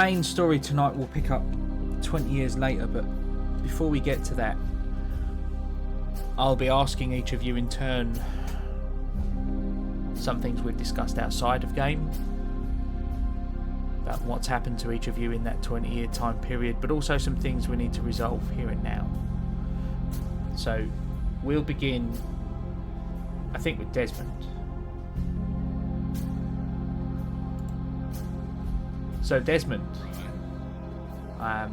main story tonight will pick up 20 years later, but before we get to that, I'll be asking each of you in turn some things we've discussed outside of game, about what's happened to each of you in that 20-year time period, but also some things we need to resolve here and now. So we'll begin, I think, with Desmond. So Desmond, I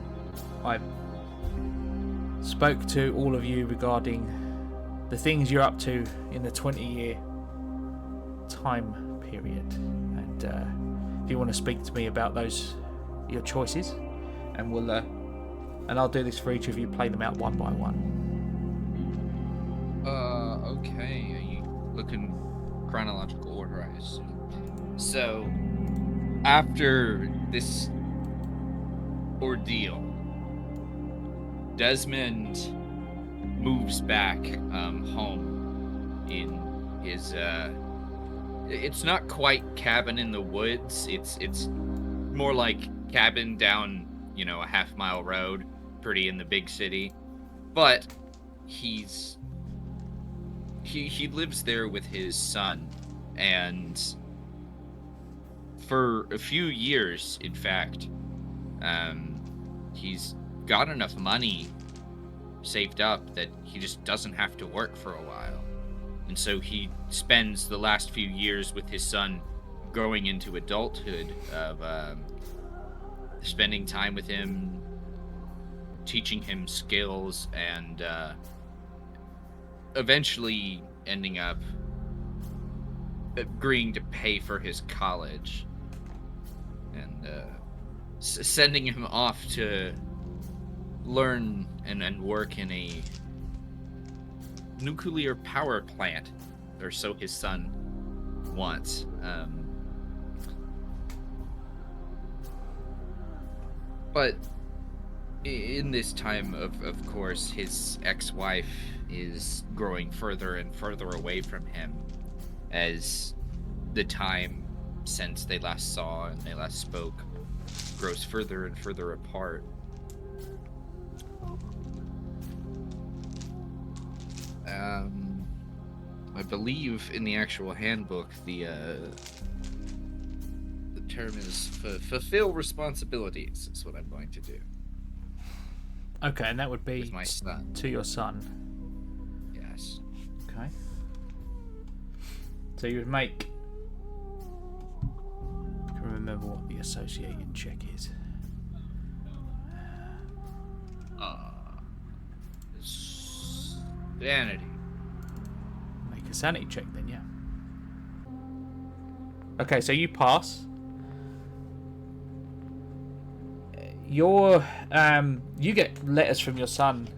spoke to all of you regarding the things you're up to in the 20-year time period, and if you want to speak to me about your choices, and I'll do this for each of you. Play them out one by one. Okay. Are you looking chronological order, I assume? So, after this ordeal, Desmond moves back home in his it's not quite cabin in the woods. It's more like cabin down, a half-mile road, pretty in the big city. But he lives there with his son, and for a few years, in fact, he's got enough money saved up that he just doesn't have to work for a while. And so he spends the last few years with his son growing into adulthood of spending time with him, teaching him skills, and eventually ending up agreeing to pay for his college and sending him off to learn and work in a nuclear power plant, or so his son wants. But in this time, of course, his ex-wife is growing further and further away from him as the time since they last saw and they last spoke grows further and further apart. I believe in the actual handbook, the term is fulfill responsibilities is what I'm going to do. Okay, and that would be with my son. To your son. Yes. Okay. So you would make... I can remember what the associated check is. Sanity. Make a sanity check then, yeah. Okay, so you pass. You get letters from your son,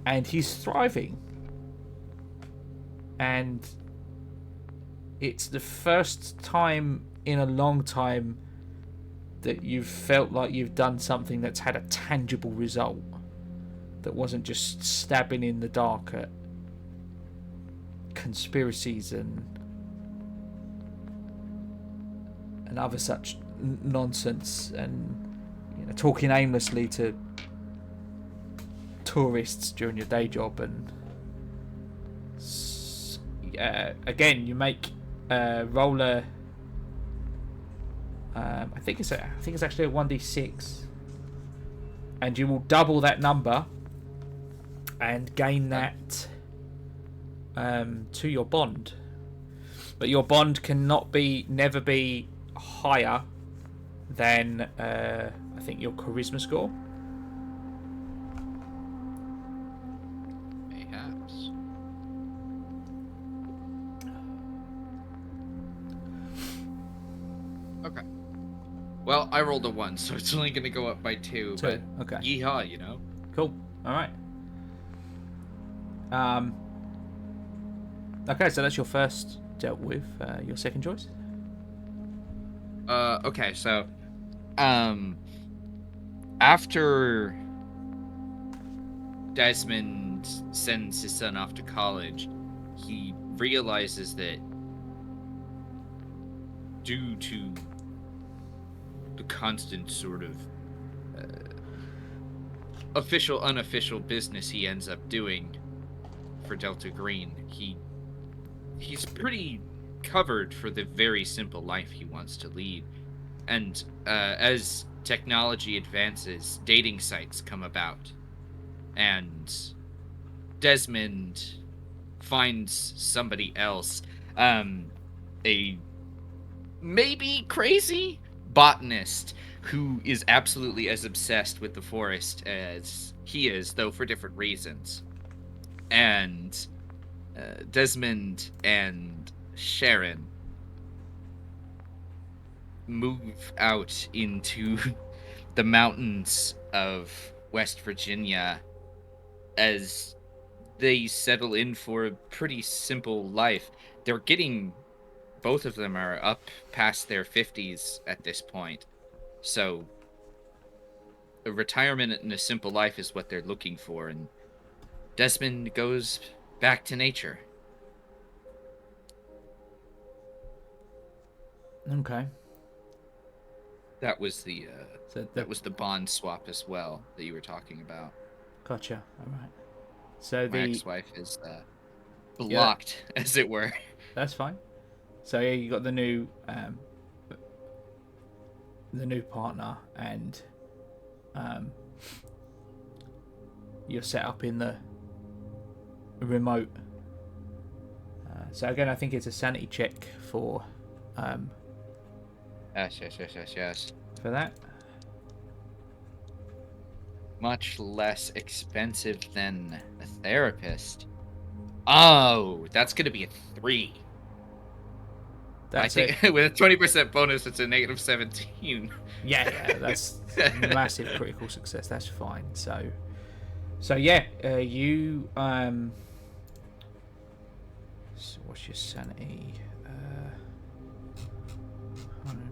and he's thriving. And it's the first time in a long time that you've felt like you've done something that's had a tangible result, that wasn't just stabbing in the dark at conspiracies and other such nonsense, and talking aimlessly to tourists during your day job. And again, you make roller. I think it's actually a 1d6, and you will double that number and gain that to your bond. But your bond cannot never be higher than I think your charisma score. Perhaps. Okay. Well, I rolled a 1, so it's only going to go up by 2. But okay. Yeehaw, Cool. All right. Okay, so that's your first dealt with. Your second choice? Okay, so, after Desmond sends his son off to college, he realizes that due to constant sort of official, unofficial business he ends up doing for Delta Green, he's pretty covered for the very simple life he wants to lead. And as technology advances, dating sites come about, and Desmond finds somebody else, a maybe crazy botanist who is absolutely as obsessed with the forest as he is, though for different reasons. And Desmond and Sharon move out into the mountains of West Virginia as they settle in for a pretty simple life. Both of them are up past their 50s at this point. So a retirement and a simple life is what they're looking for, and Desmond goes back to nature. Okay. That was the So that was the bond swap as well that you were talking about. Gotcha. All right. So My ex-wife is blocked, as it were. That's fine. So yeah, you got the new partner, and you're set up in the remote. So again, I think it's a sanity check for Yes. for that. Much less expensive than a therapist. Oh, that's gonna be a 3. That's I think with a 20% bonus, it's a -17. Yeah, that's massive critical success. That's fine. So yeah, you so what's your sanity?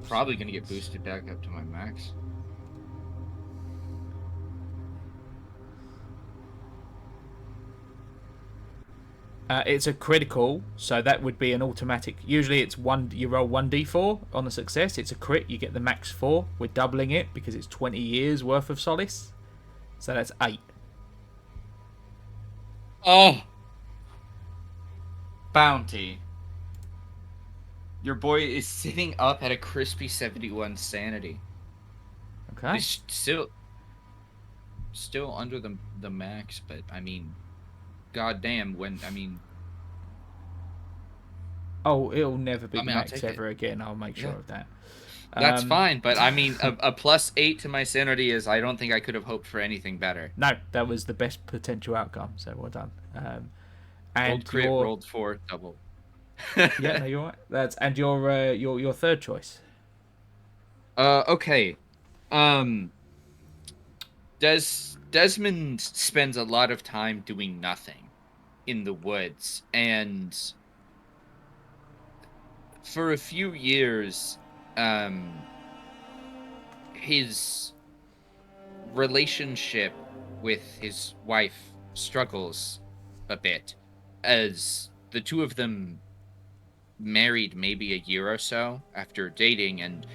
Probably gonna get boosted back up to my max. It's a critical, so that would be an automatic. Usually, it's one. You roll 1d4 on the success. It's a crit. You get the max 4. We're doubling it because it's 20 years worth of solace. So that's 8. Oh, bounty. Your boy is sitting up at a crispy 71 sanity. Okay. He's still under the max, but I mean, goddamn, Oh, it'll never be max take ever again. I'll make sure of that. That's fine, but I mean, a +8 to my sanity is, I don't think I could have hoped for anything better. No, that was the best potential outcome. So well done. And Rolled crit, rolled 4, double. Yeah, no, you're right. And your third choice. Okay. Desmond spends a lot of time doing nothing in the woods, and for a few years, his relationship with his wife struggles a bit, as the two of them married maybe a year or so after dating, and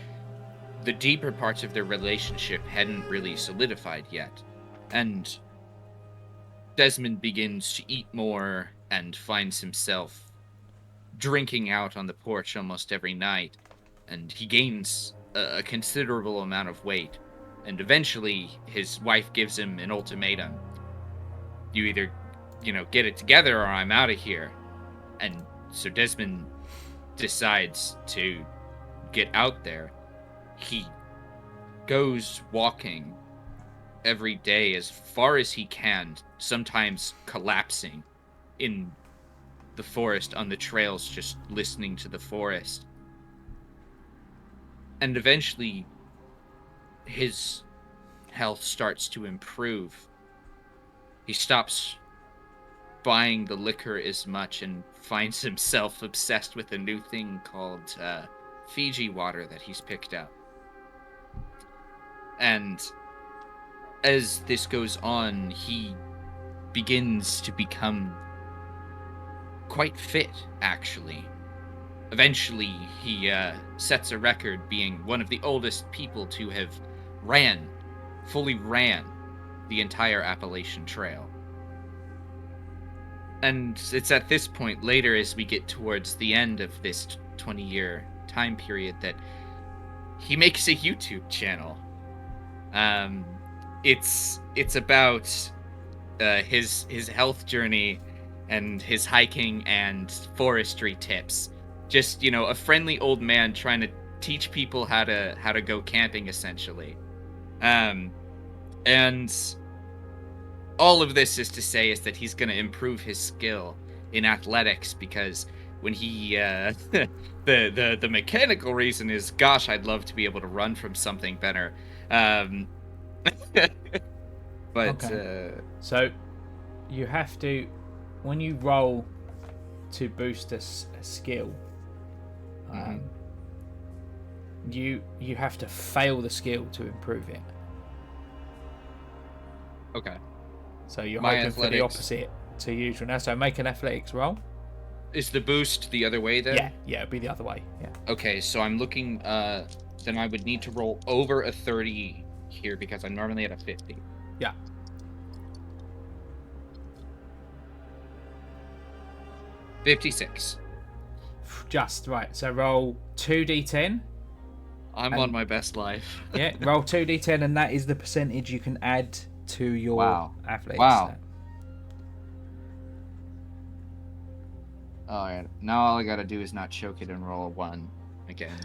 the deeper parts of their relationship hadn't really solidified yet. And Desmond begins to eat more and finds himself drinking out on the porch almost every night, and he gains a considerable amount of weight. And eventually his wife gives him an ultimatum: you either, get it together or I'm out of here. And so Desmond decides to get out there. He goes walking every day as far as he can, sometimes collapsing in the forest on the trails, just listening to the forest. And eventually his health starts to improve. He stops buying the liquor as much and finds himself obsessed with a new thing called Fiji water that he's picked up. And as this goes on, he begins to become quite fit, actually. eventually he sets a record being one of the oldest people to have fully ran the entire Appalachian Trail. And it's at this point later, as we get towards the end of this 20-year time period, that he makes a YouTube channel. It's about his health journey and his hiking and forestry tips. Just, a friendly old man trying to teach people how to go camping, essentially. And all of this is to say is that he's going to improve his skill in athletics, because when he the mechanical reason is, gosh, I'd love to be able to run from something better. But Okay. So you have to, when you roll to boost a skill, you have to fail the skill to improve it. Okay. So you're My hoping for the athletics. opposite to usual now. So make an athletics roll. Is the boost the other way then? Yeah, it'd be the other way. Yeah. Okay, so I'm looking. Then I would need to roll over a 30 here, because I'm normally at a 50. Yeah. $56. Just right. So roll 2d10. I'm on my best life. Yeah, roll 2d10, and that is the percentage you can add to your athletics. Wow. Stat. Alright, now all I gotta do is not choke it and roll a 1 again.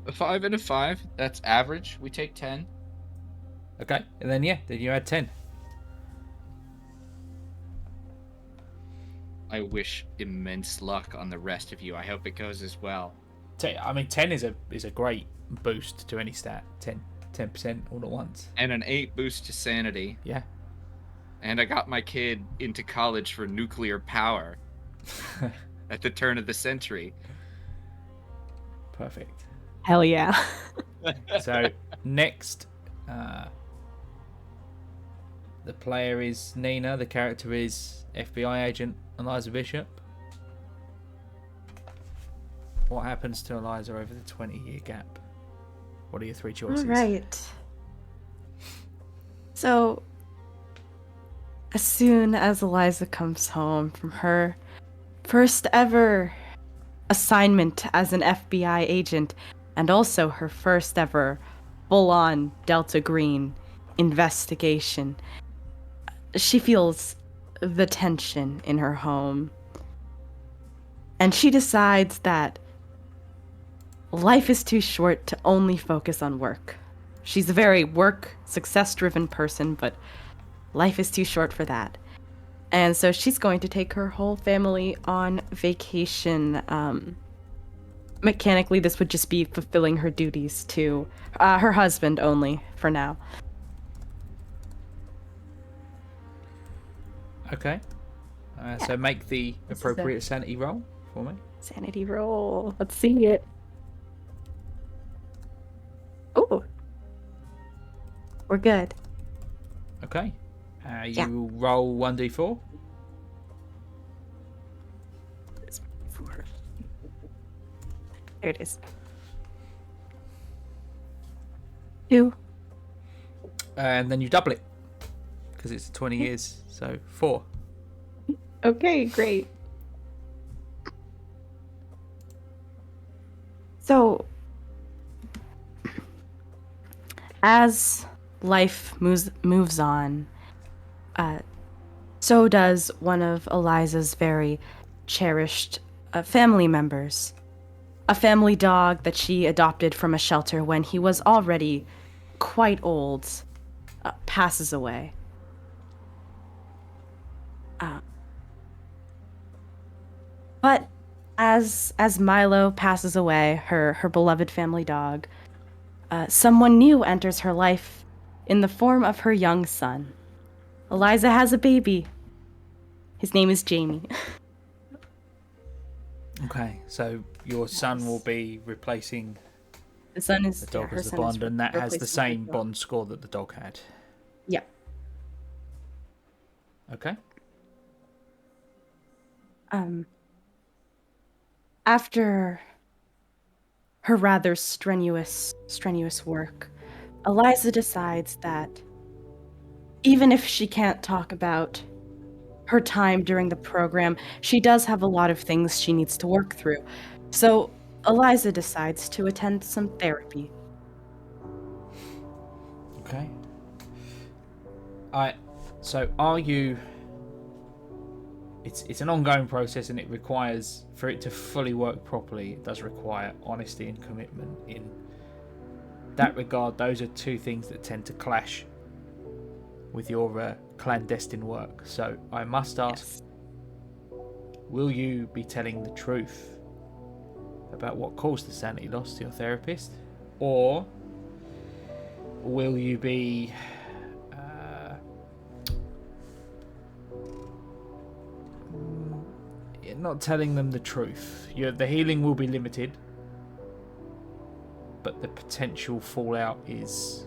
A 5 and a 5, that's average. We take 10. Okay, and then you add 10. I wish immense luck on the rest of you. I hope it goes as well. I mean, 10 is a great boost to any stat. 10% all at once. And an 8 boost to sanity. Yeah. And I got my kid into college for nuclear power at the turn of the century. Perfect. Hell yeah. So next, the player is Nina. The character is FBI agent Eliza Bishop. What happens to Eliza over the 20-year gap? What are your 3 choices? All right. So, as soon as Eliza comes home from her first ever assignment as an FBI agent, and also her first ever full-on Delta Green investigation, she feels the tension in her home. And she decides that life is too short to only focus on work. She's a very work, success-driven person, but life is too short for that. And so she's going to take her whole family on vacation. Mechanically, this would just be fulfilling her duties to her husband only for now. Okay. So make the appropriate sanity roll for me. Sanity roll. Let's see it. Oh. We're good. Okay. You roll 1d4. There it is. 2. And then you double it, because it's 20 years, so 4. Okay, great. So, as life moves on, so does one of Eliza's very cherished family members. A family dog that she adopted from a shelter when he was already quite old passes away. But as Milo passes away, her beloved family dog, someone new enters her life in the form of her young son. Eliza has a baby. His name is Jamie. Okay, so your son will be replacing The son is the dog her as the son is bond, and that has the replacing same her dog. bond score that the dog had. Yeah. Okay. After her rather strenuous work, Eliza decides that even if she can't talk about her time during the program, she does have a lot of things she needs to work through. So Eliza decides to attend some therapy. Okay. So are you... It's an ongoing process, and it requires, for it to fully work properly, it does require honesty and commitment. In that regard, those are two things that tend to clash with your clandestine work. So I must ask, Yes. will you be telling the truth about what caused the sanity loss to your therapist? Or will you be not telling them the truth? The healing will be limited, but the potential fallout is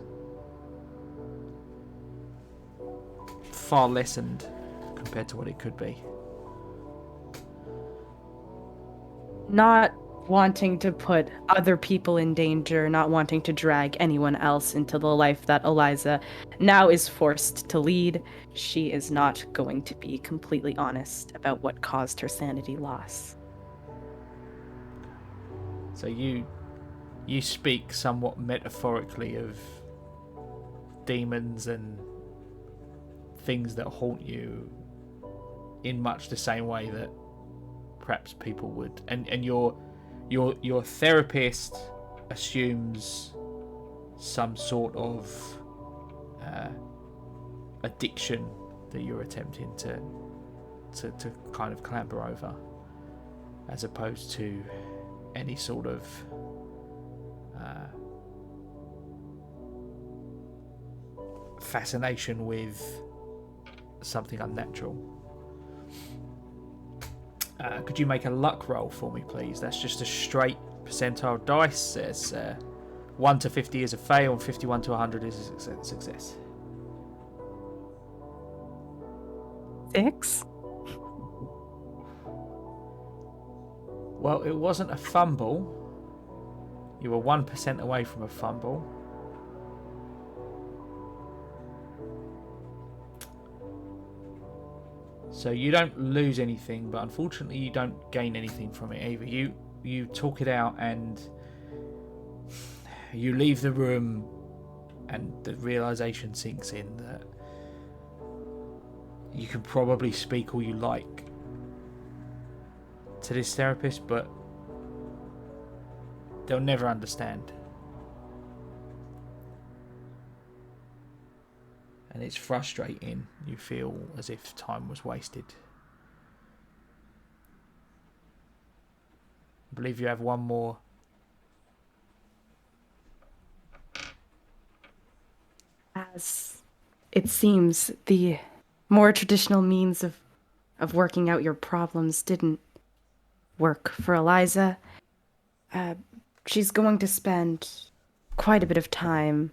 far lessened compared to what it could be. Not wanting to put other people in danger, not wanting to drag anyone else into the life that Eliza now is forced to lead, she is not going to be completely honest about what caused her sanity loss. So you speak somewhat metaphorically of demons and things that haunt you in much the same way that perhaps people would, and your therapist assumes some sort of addiction that you're attempting to kind of clamber over, as opposed to any sort of fascination with something unnatural. Could you make a luck roll for me, please? That's just a straight percentile dice. There's 1 to 50 is a fail, and 51 to 100 is a success. 6? Well, it wasn't a fumble. You were 1% away from a fumble. So you don't lose anything, but unfortunately you don't gain anything from it either. You talk it out and you leave the room, and the realization sinks in that you can probably speak all you like to this therapist, but they'll never understand. And it's frustrating. You feel as if time was wasted. I believe you have one more. As it seems, the more traditional means of working out your problems didn't work for Eliza. She's going to spend quite a bit of time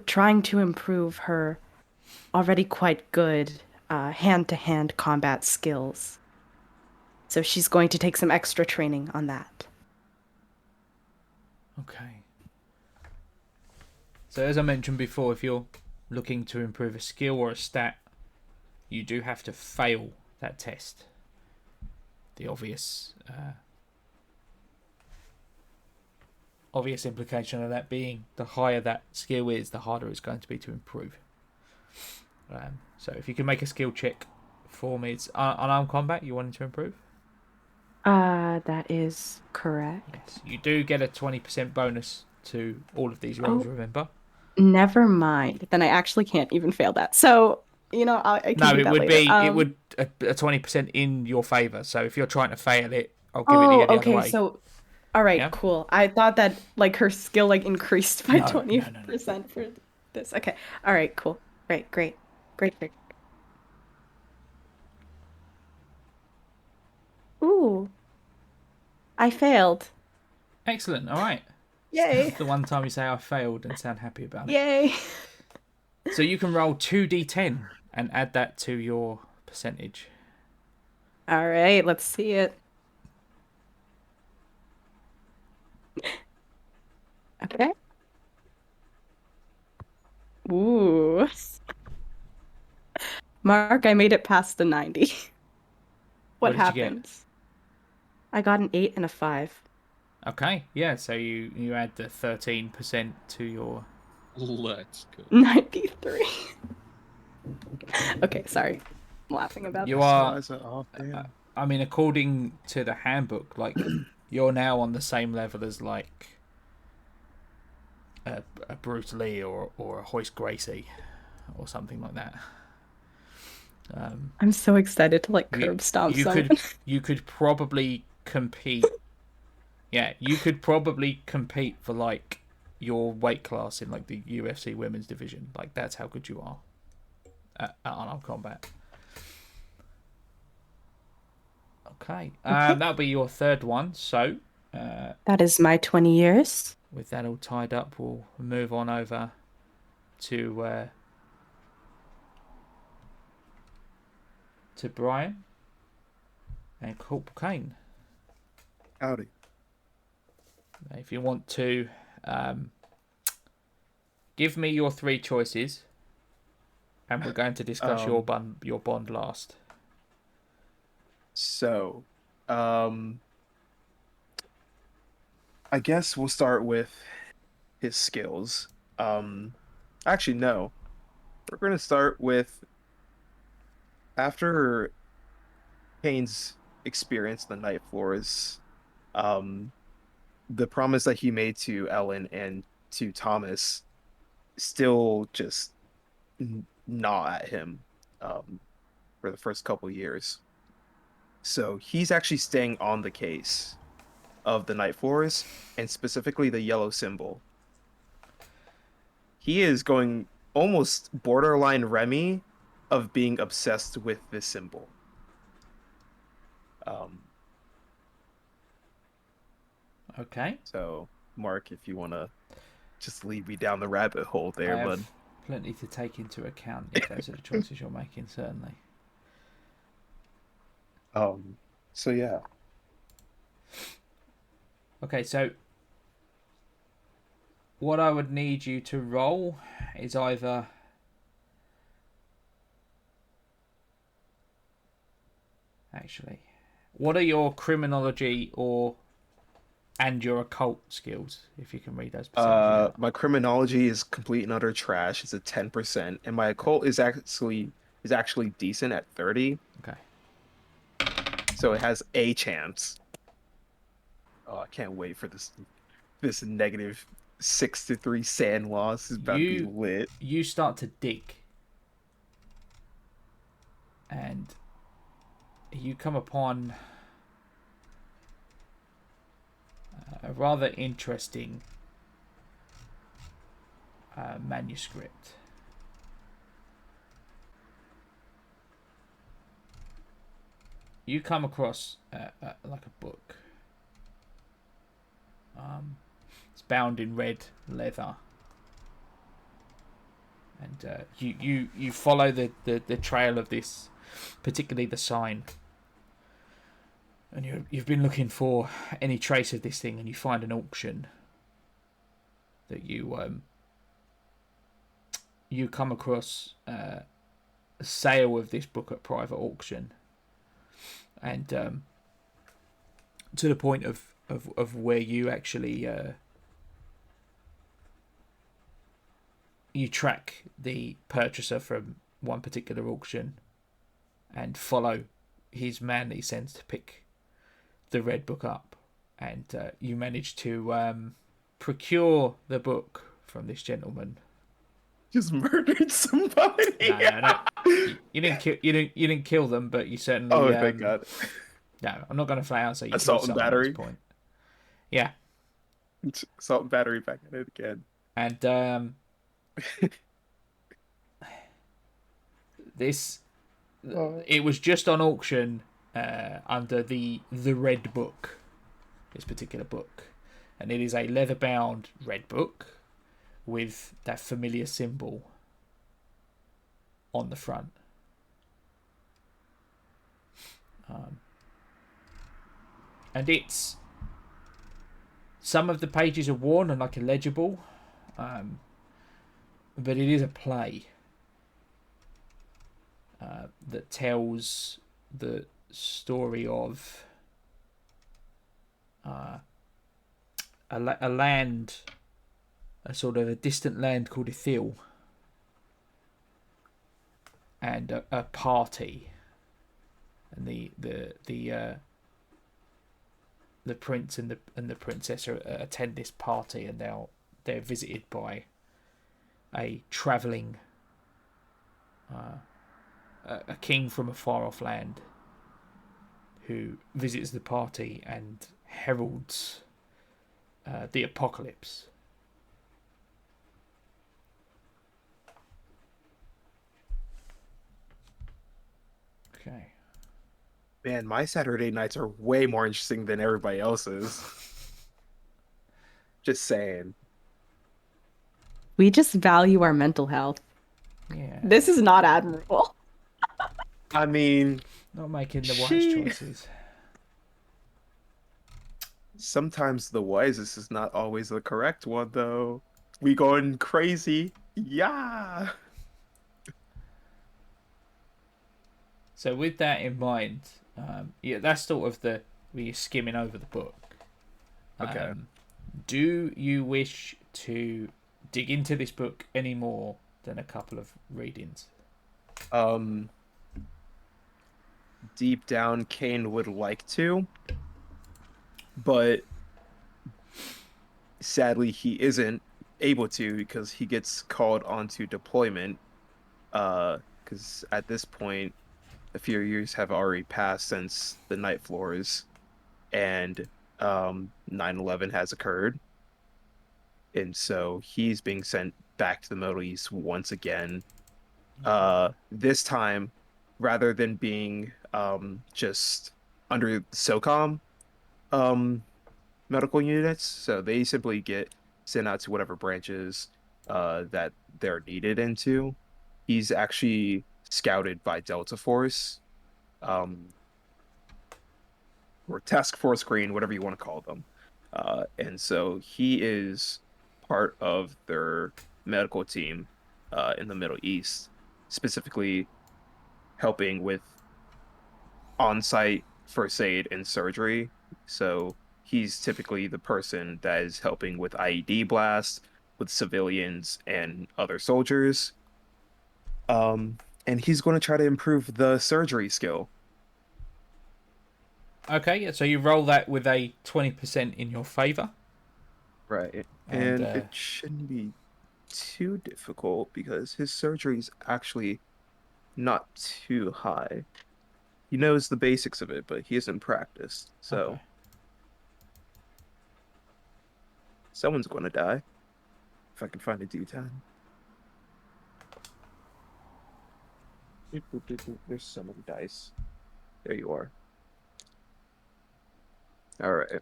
trying to improve her already quite good hand-to-hand combat skills. So she's going to take some extra training on that. Okay. So as I mentioned before, if you're looking to improve a skill or a stat, you do have to fail that test. The obvious implication of that being the higher that skill is, the harder it's going to be to improve. So if you can make a skill check for me, it's unarmed combat you wanted to improve? That is correct. Yes. You do get a 20% bonus to all of these rolls, remember? Never mind. Then I actually can't even fail that. So, I can No, do it that would later. be it would a 20% in your favour. So if you're trying to fail it, I'll give it the other okay. way. So, all right, Yeah? cool. I thought that her skill increased by No, 20% for this. Okay. All right, cool. Great. Ooh. I failed. Excellent. All right. Yay. The one time you say I failed and sound happy about it. Yay. So you can roll 2d10 and add that to your percentage. All right, let's see it. Okay. Ooh. Mark, I made it past the 90. What What did you get? happens? I got an 8 and a 5. Okay, yeah. So you add the 13% to your. Let's go. 93. Okay, sorry. I'm laughing about You that. are. Eliza, oh damn. I mean, according to the handbook, like you're now on the same level as like a Bruce Lee or a Hoist Gracie or something like that. I'm so excited to like You curb stomp you someone. could probably compete. Yeah, you could probably compete for like your weight class in like the UFC women's division. Like that's how good you are at unarmed combat. Okay, Okay. that'll be your third one. So, That is my 20 years. with that all tied up, we'll move on over to Bryan and Corporal Kane. Howdy. If you want to give me your three choices, and we're going to discuss your bond last. So, um, I guess we'll start with his skills. Actually, no. We're going to start with after Kane's experience in the night floors, um, the promise that he made to Ellen and to Thomas still just gnaw at him for the first couple years. So he's actually staying on the case of the night floors and specifically the yellow symbol. He is going almost borderline Remy of being obsessed with this symbol. Um, Okay. so Mark, if you want to just lead me down the rabbit hole I there, have bud. plenty to take into account if those are the choices you're making, certainly. Um, so yeah. Okay, so what I would need you to roll is either actually, what are your criminology and your occult skills, if you can read those percentages out. My criminology is complete and utter trash. It's a 10%, and my occult is actually decent at 30, Okay. so it has a chance. Oh, I can't wait for this negative 6-3 sand loss is about to be You lit. you start to dig and you come upon a rather interesting manuscript. You come across like a book. It's bound in red leather, and you follow the trail of this, particularly the sign. And you've been looking for any trace of this thing, and you find an auction that you come across a sale of this book at private auction, and to the point of where you actually you track the purchaser from one particular auction and follow his man that he sends to pick the red book up, and you manage to procure the book from this gentleman. Just murdered somebody. No. You didn't kill. You didn't kill them, but you certainly. Oh, thank God. No, I'm not going to flat out say you Assault killed and someone at battery. this point. Yeah, Assault and battery back at it again. and this it was just on auction under the red book. This particular book, and it is a leather-bound red book with that familiar symbol on the front. And it's some of the pages are worn and like illegible, but it is a play that tells the story of a land, a sort of a distant land called Ithil, and a party, and the prince and the princess attend this party, and they're visited by a travelling a king from a far off land who visits the party and heralds the apocalypse. Okay. Man, my Saturday nights are way more interesting than everybody else's. Just saying. We just value our mental health. Yeah. This is not admirable. I mean, Not making the wise choices. sometimes the wisest is not always the correct one, though. We going crazy. Yeah. So with that in mind, yeah, that's sort of where you're skimming over the book. Okay. Do you wish to dig into this book any more than a couple of readings? Deep down, Kane would like to, but sadly, he isn't able to because he gets called onto deployment. Because at this point, a few years have already passed since the night floors, and 9/11 has occurred, and so he's being sent back to the Middle East once again. This time, rather than being just under SOCOM medical units, so they simply get sent out to whatever branches that they're needed into. He's actually scouted by Delta Force, um, or Task Force Green, whatever you want to call them. And so he is part of their medical team in the Middle East, specifically helping with on-site first aid and surgery. So he's typically the person that is helping with IED blasts, with civilians and other soldiers. And he's going to try to improve the surgery skill. Okay, yeah, so you roll that with a 20% in your favour. Right. And, And it shouldn't be too difficult because his surgery is actually not too high. He knows the basics of it, but he hasn't practiced. So Okay. someone's going to die if I can find a D10. There's so many dice. There you are. All right.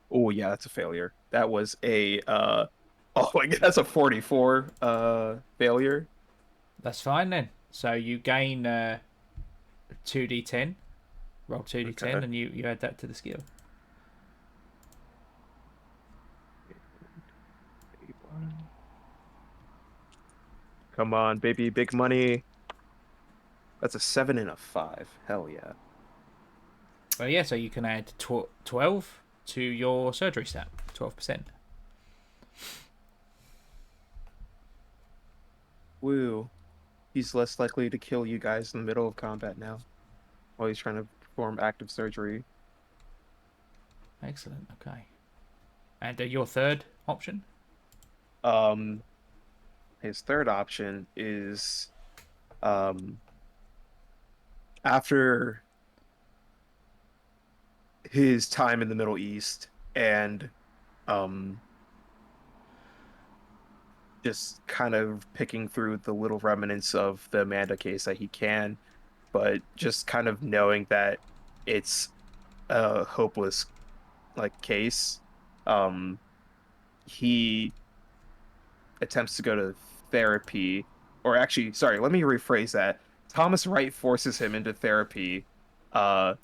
Oh yeah, that's a failure. That was a oh my god, that's a 44 failure. That's fine then. So you gain 2d10. Roll 2d10 Okay. and you add that to the skill. Come on, baby, big money. That's a 7 and a 5. Hell yeah. Well, yeah, so you can add 12 to your surgery stat. 12%. Woo. He's less likely to kill you guys in the middle of combat now while he's trying to perform active surgery. Excellent, okay. And your third option? Um, his third option is after his time in the Middle East and um just kind of picking through the little remnants of the Amanda case that he can, but just kind of knowing that it's a hopeless like case. Um, he attempts to go to therapy, or actually, sorry, let me rephrase that. Thomas Wright forces him into therapy, uh,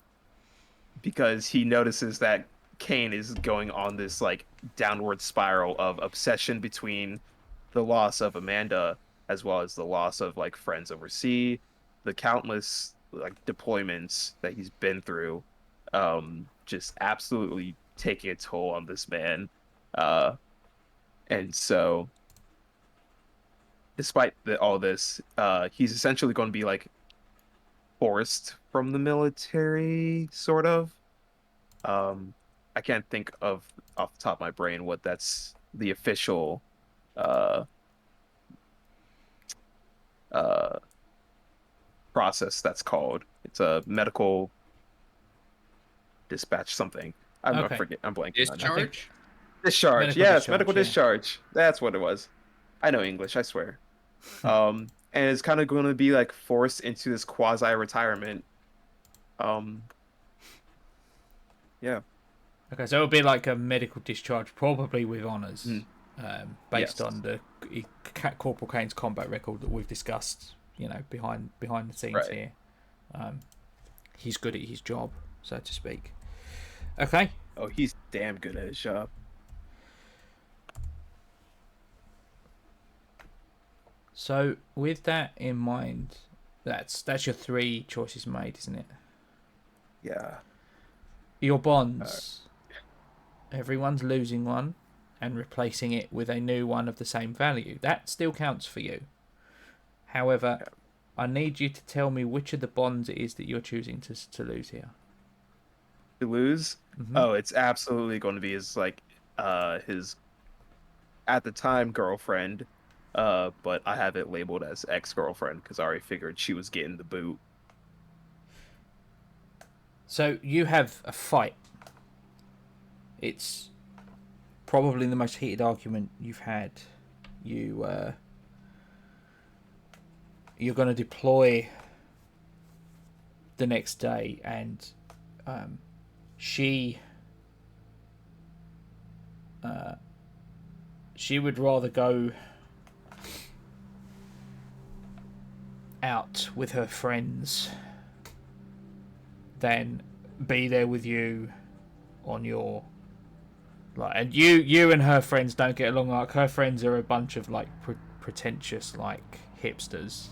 because he notices that Kane is going on this like downward spiral of obsession between the loss of Amanda as well as the loss of like friends overseas, the countless like deployments that he's been through, just absolutely taking a toll on this man. Uh, and so despite all this, he's essentially going to be like forced from the military, sort of. I can't think of off the top of my brain what that's the official uh uh process that's called. It's a medical dispatch something. I Okay. forget. I'm blanking on it. Discharge? Discharge. Medical Yes, discharge, medical yeah. discharge. That's what it was. I know English, I swear. And it's kind of going to be like forced into this quasi retirement. Um, yeah. Okay, so it'll be like a medical discharge, probably with honours, based Yes. on the Corporal Kane's combat record that we've discussed. You know, behind the scenes Right. here, he's good at his job, so to speak. Okay, Oh, he's damn good at his job. so with that in mind, that's your 3 choices made, isn't it? Yeah. Your bonds. Everyone's losing one and replacing it with a new one of the same value. That still counts for you. However, Yeah. I need you to tell me which of the bonds it is that you're choosing to lose here. To lose? Mhm. Oh, it's absolutely going to be his like his at the time girlfriend. But I have it labeled as ex-girlfriend because I already figured she was getting the boot. So you have a fight. It's probably the most heated argument you've had. You're going to deploy the next day, and she would rather go out with her friends than be there with you on your like. And you and her friends don't get along. Like, her friends are a bunch of like pretentious like hipsters,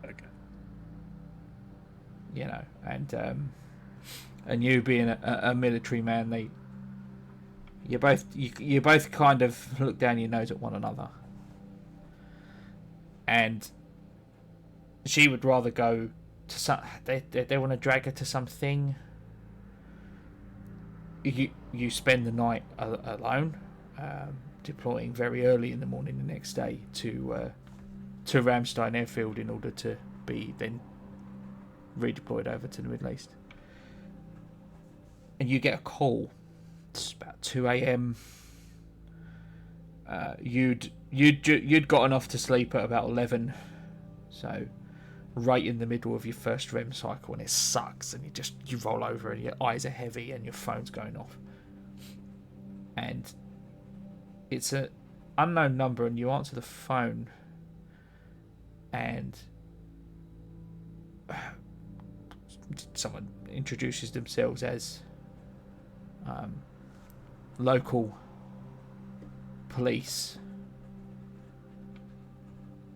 Okay. you know, and you being a military man, you both kind of look down your nose at one another, and she would rather go to some. They want to drag her to something. You spend the night alone, deploying very early in the morning the next day to Ramstein Airfield in order to be then redeployed over to the Middle East. And you get a call. It's about 2 a.m. You'd gotten off to sleep at about 11, so right in the middle of your first REM cycle, and it sucks, and you roll over and your eyes are heavy and your phone's going off, and it's an unknown number, and you answer the phone, and someone introduces themselves as local police,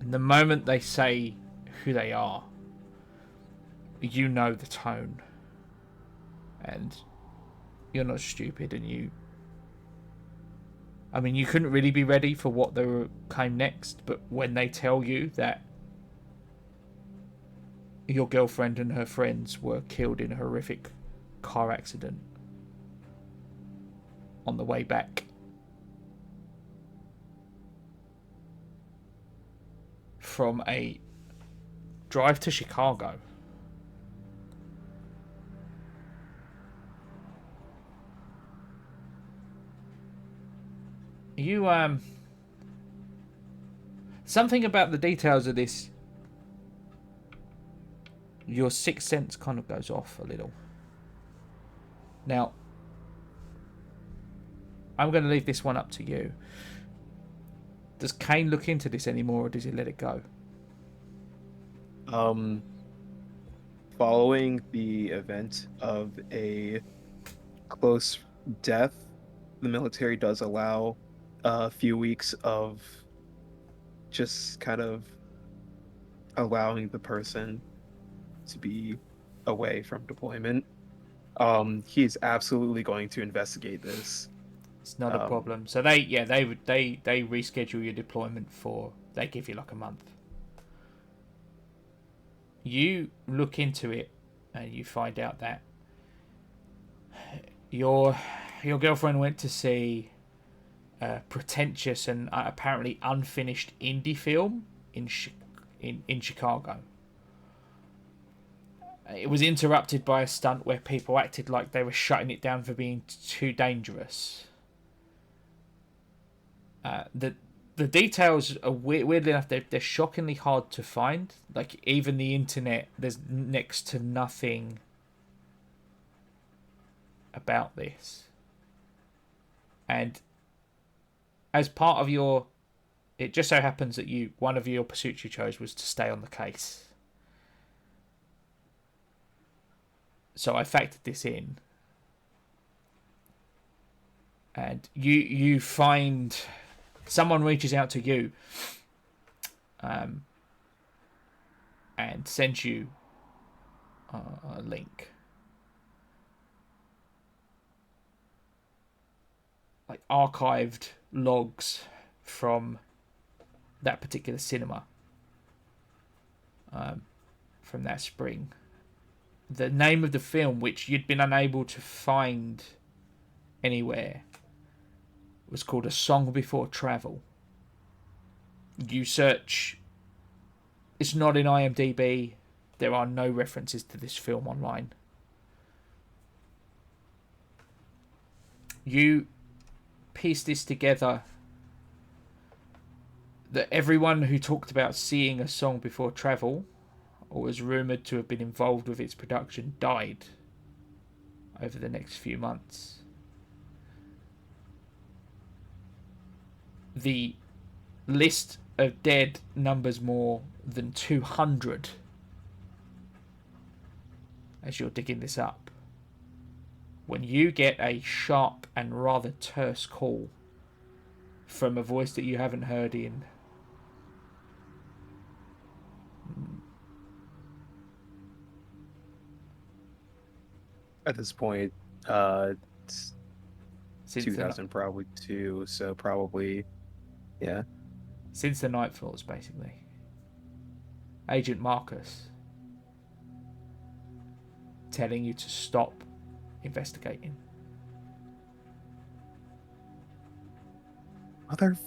and the moment they say who they are, you know the tone, and you're not stupid, and you couldn't really be ready for what came next, but when they tell you that your girlfriend and her friends were killed in a horrific car accident on the way back from a drive to Chicago, you something about the details of this, your sixth sense kind of goes off a little. Now, I'm going to leave this one up to you. Does Kane look into this anymore, or does he let it go? following the event of a close death, the military does allow a few weeks of just kind of allowing the person to be away from deployment. He's absolutely going to investigate this. It's not a problem. So they reschedule your deployment for, they give you like a month. You look into it and you find out that your girlfriend went to see a pretentious and apparently unfinished indie film in Chicago. It was interrupted by a stunt where people acted like they were shutting it down for being too dangerous. The details are weirdly enough, they're shockingly hard to find. Like, even the internet, there's next to nothing about this. And as part of your, it just so happens that one of your pursuits you chose was to stay on the case. So I factored this in. And you find someone reaches out to you and sends you a link. Like archived logs from that particular cinema from that spring. The name of the film, which you'd been unable to find anywhere, was called A Song Before Travel. You search, it's not in IMDb. There are no references to this film online. You piece this together that everyone who talked about seeing A Song Before Travel or was rumoured to have been involved with its production died over the next few months. The list of dead numbers more than 200 as you're digging this up, when you get a sharp and rather terse call from a voice that you haven't heard in at this point, it's since 2000 probably too, so probably, yeah. Since the night falls, basically. Agent Marcus telling you to stop investigating. Mother.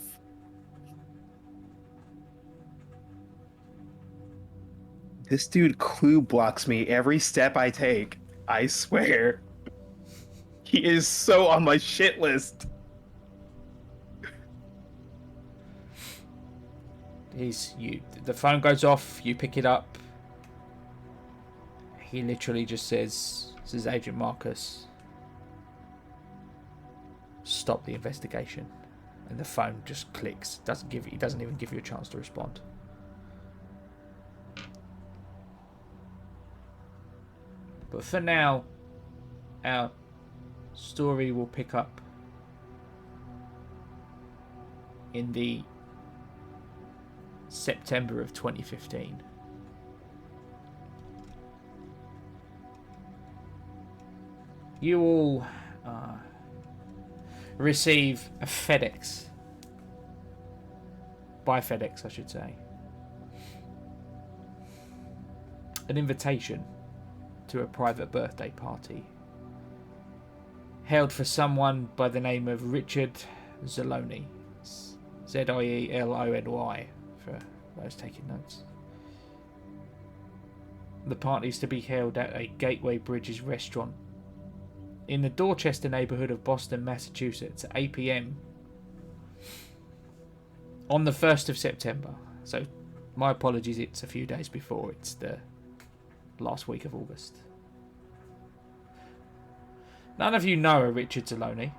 This dude clue blocks me every step I take. I swear. He is so on my shit list. The phone goes off, you pick it up. He literally just says, "This is Agent Marcus. Stop the investigation." And the phone just clicks. He doesn't even give you a chance to respond. But for now, our story will pick up in the September of 2015. You all receive a FedEx. By FedEx, I should say. An invitation to a private birthday party held for someone by the name of Richard Zaloni. Zielony, for those taking notes. The party is to be held at a Gateway Bridges restaurant in the Dorchester neighbourhood of Boston, Massachusetts at 8 p.m. on the 1st of September. So, my apologies, it's a few days before. It's the last week of August. None of you know a Richard Zaloni,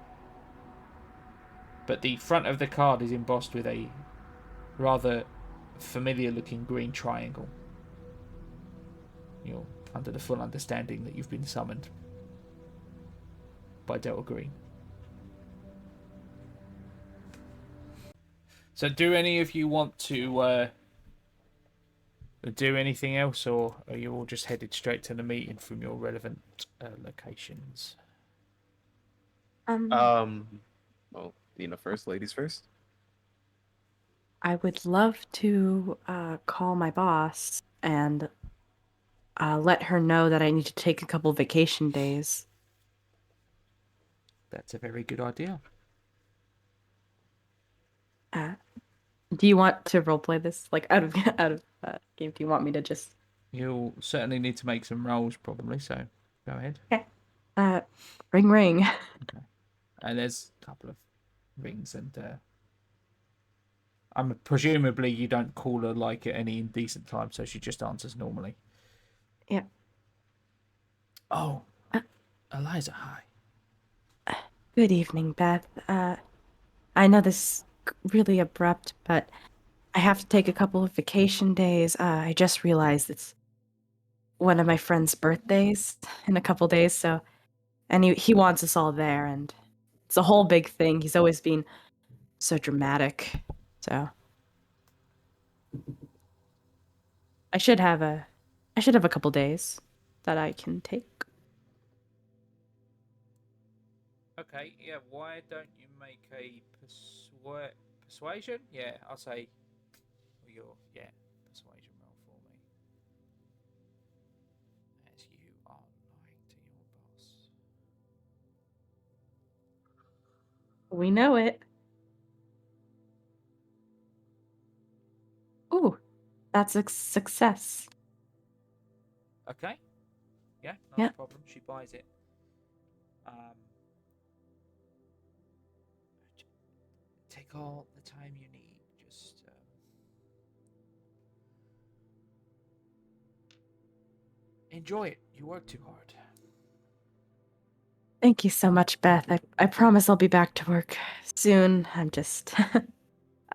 but the front of the card is embossed with a rather familiar looking green triangle. You'll under the full understanding that you've been summoned by Delta Green. So do any of you want to do anything else, or are you all just headed straight to the meeting from your relevant locations? Well, first, ladies first. I would love to call my boss and let her know that I need to take a couple vacation days. That's a very good idea. Do you want to roleplay this, like, out of game? Do you want me to just... You'll certainly need to make some rolls, probably, so go ahead. Okay. Ring ring. Okay. And there's a couple of rings, and presumably you don't call her, like, at any indecent time, so she just answers normally. Yeah. Oh, Eliza, hi. Good evening, Beth. I know this is really abrupt, but I have to take a couple of vacation days. I just realized it's one of my friend's birthdays in a couple days, so... And he wants us all there, and it's a whole big thing. He's always been so dramatic, so... I should have a couple days that I can take. Okay, yeah, why don't you make a persuasion? Yeah, I'll say persuasion roll for me. As you are lying to your boss. We know it. Ooh, that's a success. Okay. Yeah, not Yeah. a problem. She buys it. Take all the time you need. Just enjoy it. You work too hard. Thank you so much, Beth. I promise I'll be back to work soon. I'm just...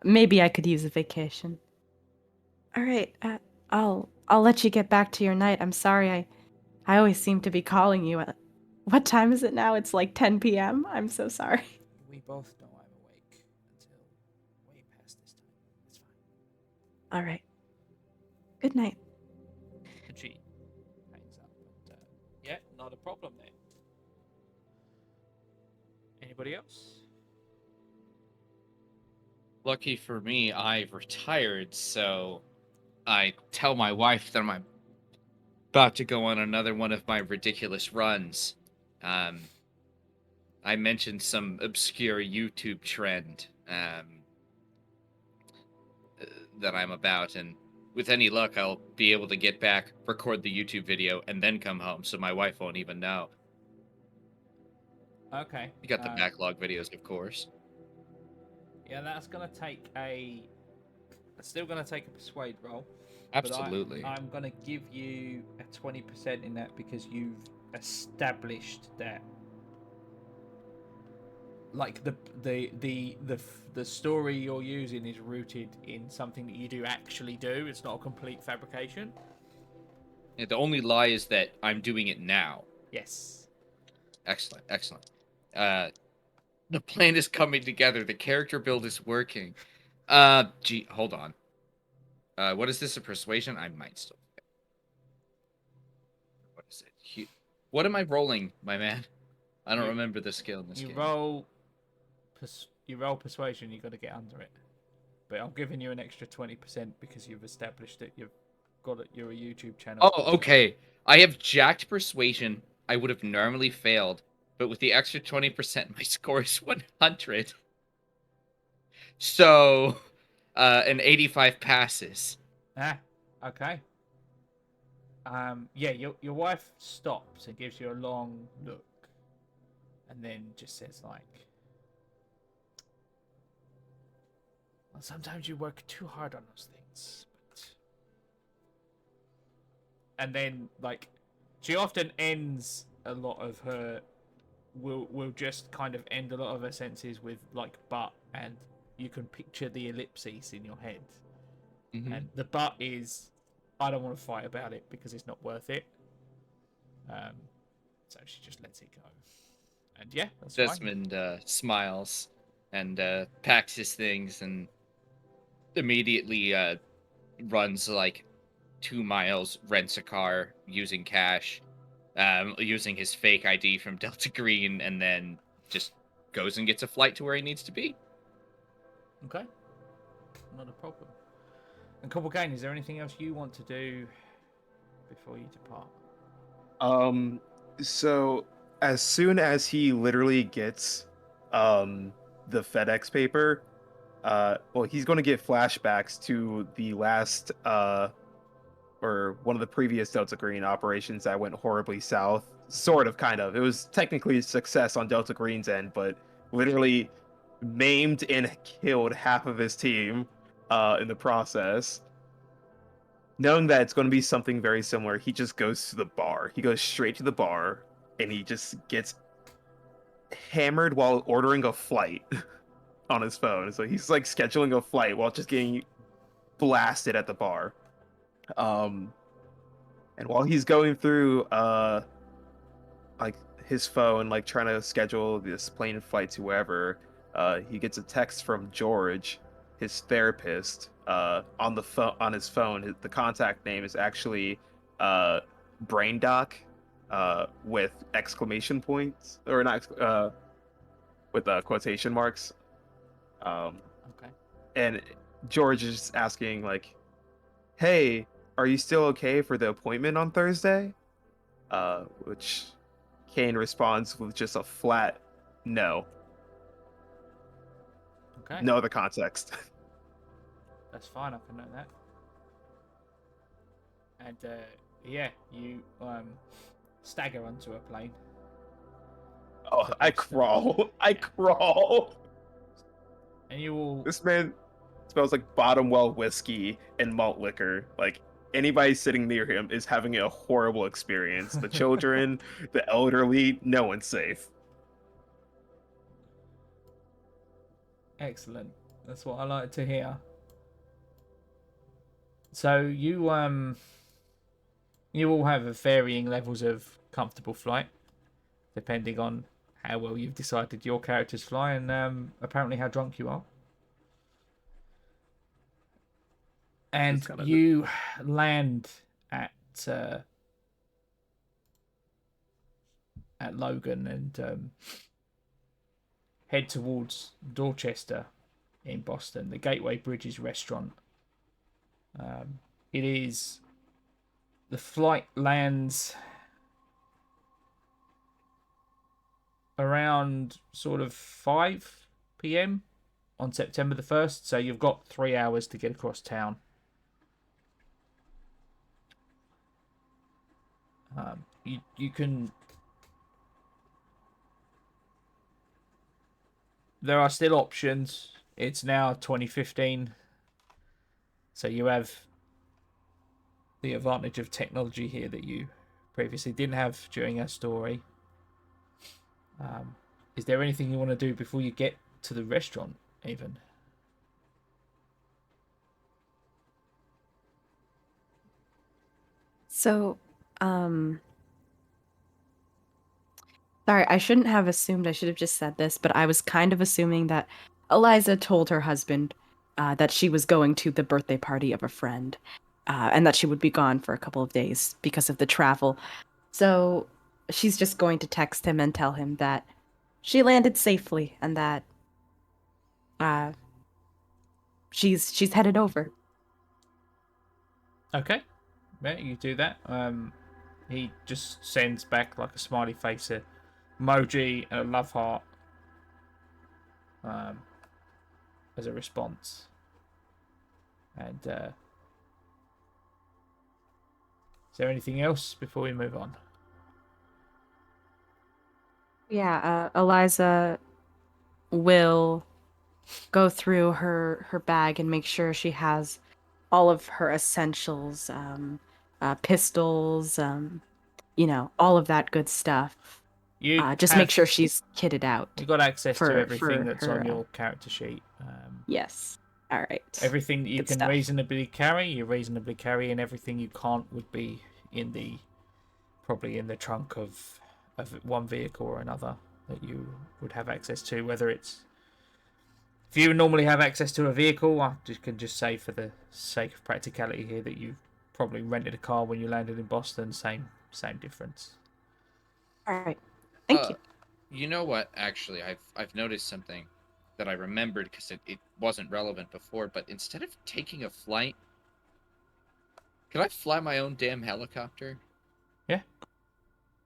Maybe I could use a vacation. All right, I'll let you get back to your night. I'm sorry, I always seem to be calling you at... What time is it now? It's like 10 p.m. I'm so sorry. We both know I'm awake until way past this time. It's fine. All right. Good night. And she hangs up. But, yeah, not a problem there. Anybody else? Lucky for me, I've retired, so I tell my wife that I'm about to go on another one of my ridiculous runs. I mentioned some obscure YouTube trend that I'm about, and with any luck, I'll be able to get back, record the YouTube video, and then come home, so my wife won't even know. Okay. You got the backlog videos, of course. Yeah, that's gonna take a. It's still gonna take a persuade roll. Absolutely. But I'm gonna give you a 20% in that because you've established that. Like the story you're using is rooted in something that you do actually do. It's not a complete fabrication. Yeah, the only lie is that I'm doing it now. Yes. Excellent, excellent. The plan is coming together. The character build is working. Gee, hold on. What is this, a persuasion? I might still. What is it? What am I rolling, my man? I don't remember the skill in this game. You roll persuasion. You got to get under it. But I'm giving you an extra 20% because you've established that you've got it. You're a YouTube channel. Oh, okay. I have jacked persuasion. I would have normally failed, but with the extra 20%, my score is 100. So, an 85 passes. Okay. Yeah, your wife stops and gives you a long look, and then just says like, "Well, sometimes you work too hard on those things." And then like, she often ends a lot of her. Will just kind of end a lot of her sentences with like "but," and you can picture the ellipses in your head. Mm-hmm. And the but is, I don't want to fight about it because it's not worth it. So she just lets it go. And yeah, that's fine. Desmond smiles and packs his things and immediately runs like 2 miles, rents a car using cash, using his fake ID from Delta Green, and then just goes and gets a flight to where he needs to be. Okay. Not a problem. And Corporal Kane, is there anything else you want to do before you depart? So as soon as he literally gets the FedEx paper, well, he's going to get flashbacks to the last or one of the previous Delta Green operations that went horribly south. Sort of, kind of. It was technically a success on Delta Green's end, but literally maimed and killed half of his team in the process. Knowing that it's going to be something very similar, he just goes to the bar. He goes straight to the bar, and he just gets hammered while ordering a flight on his phone. So he's like scheduling a flight while just getting blasted at the bar. And while he's going through like his phone, like trying to schedule this plane flight to wherever, he gets a text from George, his therapist, on the phone. On his phone, the contact name is actually Brain Doc, with exclamation points, or not, with quotation marks. Okay. And George is just asking like, "Hey, are you still okay for the appointment on Thursday?" Which Kane responds with just a flat no. Okay. No other context. That's fine. I can note that. And yeah, you stagger onto a plane. Oh, I crawl. I crawl. And you will. This man smells like bottom well whiskey and malt liquor. Like, anybody sitting near him is having a horrible experience. The children, the elderly, no one's safe. Excellent. That's what I like to hear. So you all have varying levels of comfortable flight, depending on how well you've decided your characters fly, and apparently how drunk you are. And you land at Logan and head towards Dorchester in Boston, the Gateway Bridges restaurant. The flight lands around sort of 5 p.m. on September the 1st, so you've got 3 hours to get across town. You can. There are still options. It's now 2015, so you have the advantage of technology here that you previously didn't have during our story. Is there anything you want to do before you get to the restaurant, even? So, sorry, I shouldn't have assumed, I should have just said this, but I was kind of assuming that Eliza told her husband that she was going to the birthday party of a friend, and that she would be gone for a couple of days because of the travel. So she's just going to text him and tell him that she landed safely and that she's headed over. Okay, yeah, you do that. He just sends back like a smiley face emoji and a love heart as a response. And is there anything else before we move on? Yeah, Eliza will go through her bag and make sure she has all of her essentials, pistols, all of that good stuff. Just make sure she's kitted out. You've got access to everything that's her, on your character sheet. Yes. All right. Everything that you Good can stuff. reasonably carry, you reasonably carry, and everything you can't would be in the probably in the trunk of one vehicle or another that you would have access to. Whether it's if you normally have access to a vehicle, I can just say for the sake of practicality here that you probably rented a car when you landed in Boston. Same difference. All right. Thank you. You know what? Actually, I've noticed something that I remembered because it wasn't relevant before. But instead of taking a flight, could I fly my own damn helicopter? Yeah.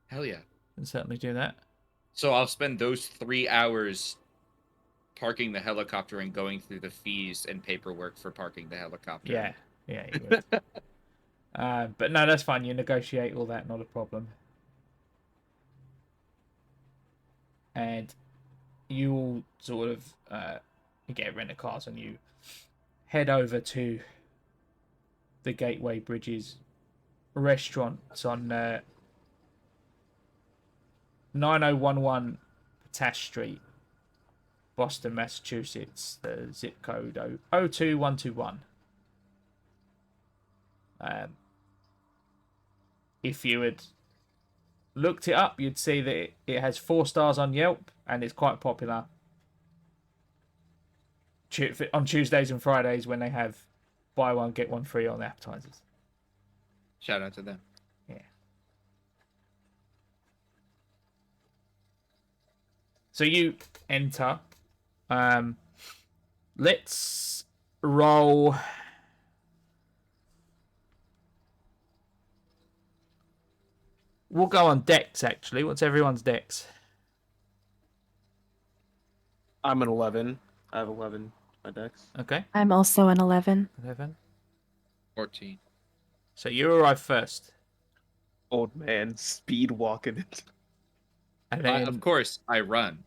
Hell yeah. Can certainly do that. So I'll spend those 3 hours parking the helicopter and going through the fees and paperwork for parking the helicopter. Yeah, you would. But no, that's fine. You negotiate all that, not a problem. And you all sort of you get rent cars and you head over to the Gateway Bridges restaurant. It's on 9011 Potash Street, Boston, Massachusetts. The zip code 02121. If you had looked it up, you'd see that it has 4 stars on Yelp and it's quite popular on Tuesdays and Fridays when they have buy one get one free on appetizers. Shout out to them. Yeah. So you enter. Let's roll. We'll go on decks, actually. What's everyone's decks? I'm an 11. I have 11 my dex. Okay. I'm also an 11. 11. 14. So you arrive first. Old man speed walking it. And then, Of course, I run.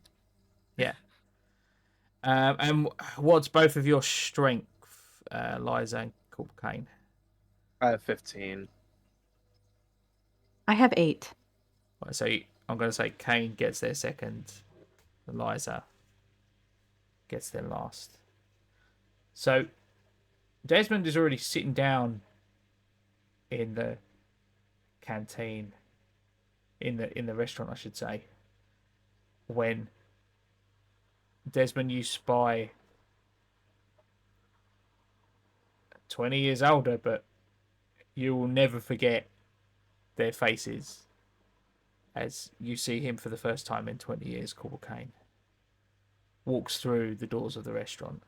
yeah. And what's both of your strength, Eliza and Corporal Kane? I have 15. I have 8. Right, so I'm going to say Kane gets there second. Eliza gets there last. So Desmond is already sitting down in the canteen, in the restaurant, I should say, when Desmond, you spy 20 years older, but you will never forget their faces as you see him for the first time in 20 years. Corporal Kane walks through the doors of the restaurant.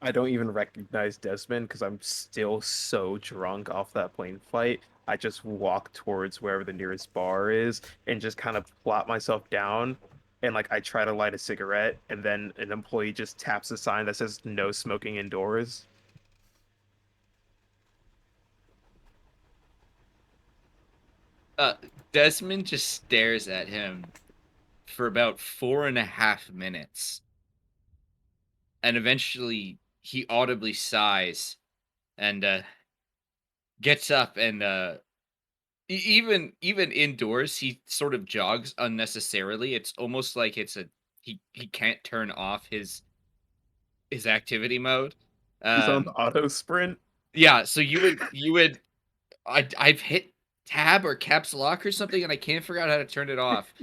I don't even recognize Desmond because I'm still so drunk off that plane flight. I just walk towards wherever the nearest bar is and just kind of plop myself down. And like I try to light a cigarette, and then an employee just taps a sign that says no smoking indoors. Desmond just stares at him for about 4.5 minutes. And eventually he audibly sighs and gets up and even indoors he sort of jogs unnecessarily. It's almost like he can't turn off his activity mode. He's on the auto sprint. Yeah, so you would I've hit tab or caps lock or something and I can't figure out how to turn it off.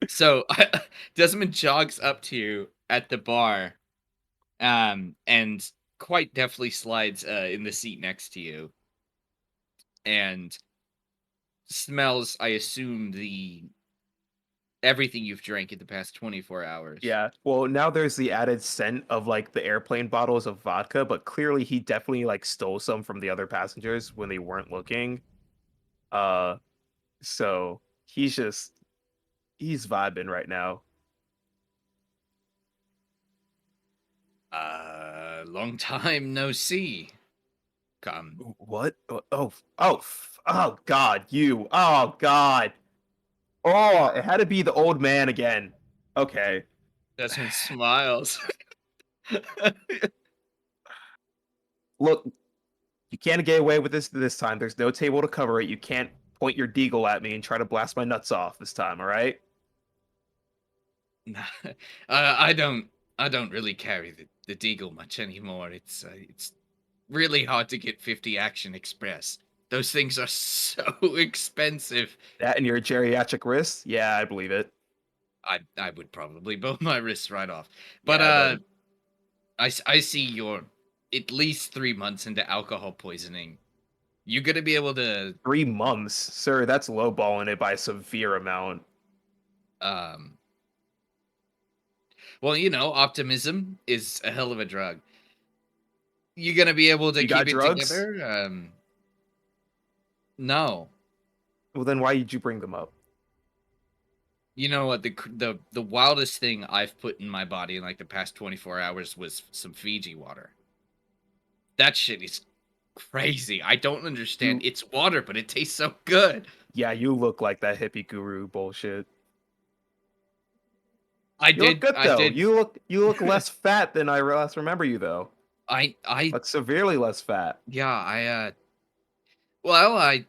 So Desmond jogs up to you at the bar, and quite deftly slides in the seat next to you, and smells, I assume, everything you've drank in the past 24 hours. Yeah. Well, now there's the added scent of like the airplane bottles of vodka, but clearly he definitely like stole some from the other passengers when they weren't looking. So he's vibing right now. Long time no see. Come. What? Oh God, you. Oh God. Oh, it had to be the old man again. Okay. Desmond smiles. Look, you can't get away with this time. There's no table to cover it. You can't point your deagle at me and try to blast my nuts off this time, all right? I don't really carry the the Deagle much anymore. It's really hard to get 50 Action Express. Those things are so expensive. That and your geriatric wrist? Yeah, I believe it. I would probably blow my wrists right off. But Yeah, I bet. I see you're at least 3 months into alcohol poisoning. You're gonna be able to 3 months, sir. That's lowballing it by a severe amount. um well, you know, optimism is a hell of a drug. You're gonna be able to You got keep it drugs? together. No. Well, then why did you bring them up? You know what, the wildest thing I've put in my body in like the past 24 hours was some Fiji water. That shit is crazy. I don't understand. You, It's water, but it tastes so good. yeah, you look like that hippie guru bullshit. I You look did good I though. did You look less fat than I last remember you though. I Like severely less fat. yeah, well, I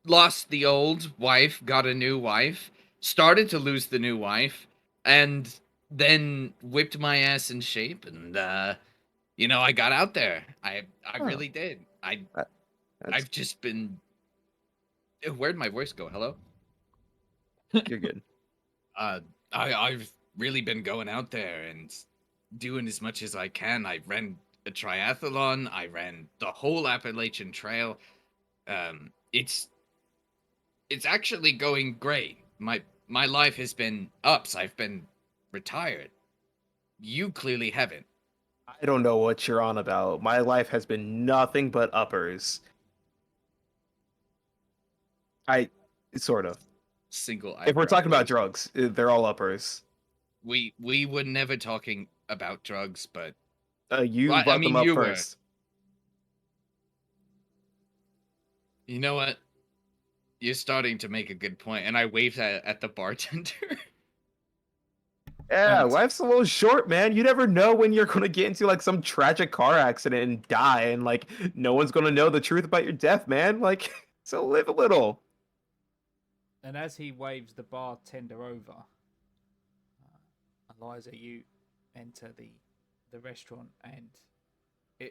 lost the old wife, got a new wife, started to lose the new wife, and then whipped my ass in shape, and you know, I got out there. I Huh. really did. That- That's I've just been where'd my voice go? Hello? you're good. Uh I've really been going out there and doing as much as I can. I ran a triathlon, I ran the whole Appalachian Trail. It's actually going great. My life has been ups. I've been retired. You clearly haven't. I don't know what you're on about. My life has been nothing but uppers. I sort of. Single If we're eyebrow talking about raise. drugs, they're all uppers. We were never talking about drugs, but You well, I brought them mean up you were. first. You know what? You're starting to make a good point, and I waved at the bartender. Yeah, And life's a little short, man. You never know when you're gonna get into like some tragic car accident and die, and like no one's gonna know the truth about your death, man. Like, so live a little. And as he waves the bartender over, Eliza, you enter the restaurant, and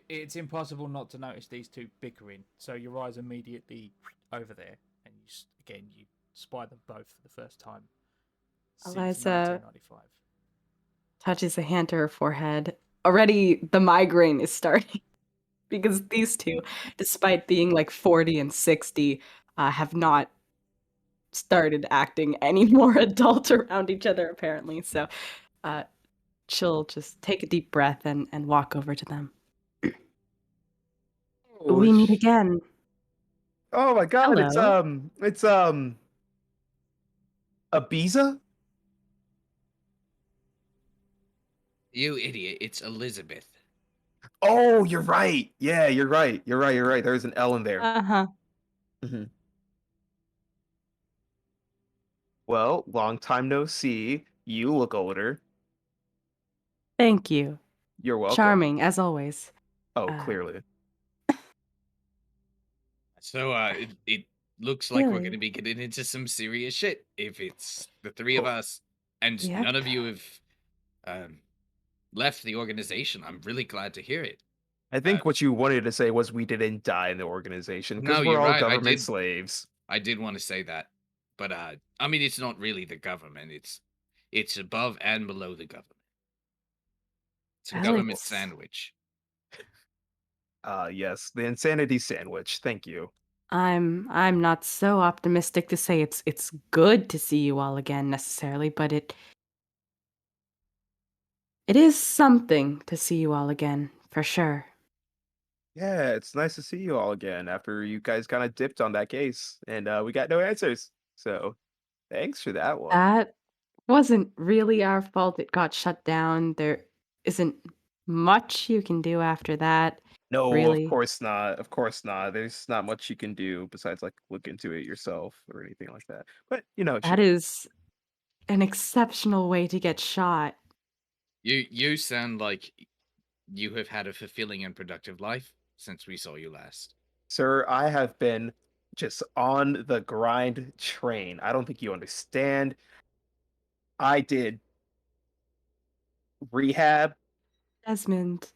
it's impossible not to notice these two bickering. So your eyes immediately over there, and again you spy them both for the first time since Eliza 1995. touches a hand to her forehead. Already the migraine is starting because these two, despite being like 40 and 60, have not started acting any more adult around each other, apparently. So uh, she'll just take a deep breath and walk over to them. Oh, We meet again. oh my God! Hello. It's Ibiza. you idiot, it's Elizabeth. Oh, you're right. Yeah, you're right. You're right. You're right. There's an L in there. Uh-huh. Mhm. Well, long time no see. You look older. Thank you. You're welcome. Charming, as always. Oh, Uh, clearly. So it looks like we're really? gonna be getting into some serious shit if it's the three of Oh, us, and Yep. none of you have um left the organization. I'm really glad to hear it. I Uh, think what you wanted to say was we didn't die in the organization because no, we're you're all right. government slaves. I did want to say that, but I mean, it's not really the government. It's above and below the government. It's a Well, government it's sandwich. Yes, the insanity sandwich. Thank you. I'm not so optimistic to say it's good to see you all again necessarily, but it is something to see you all again, for sure. Yeah, it's nice to see you all again after you guys kind of dipped on that case and we got no answers. So thanks for that one. That wasn't really our fault it got shut down. There isn't much you can do after that, No, of really. course not. Of course not. There's not much you can do besides like look into it yourself or anything like that. But you know, That is an exceptional way to get shot. You sound like you have had a fulfilling and productive life since we saw you last. sir, I have been just on the grind train. I don't think you understand. I did rehab. Desmond,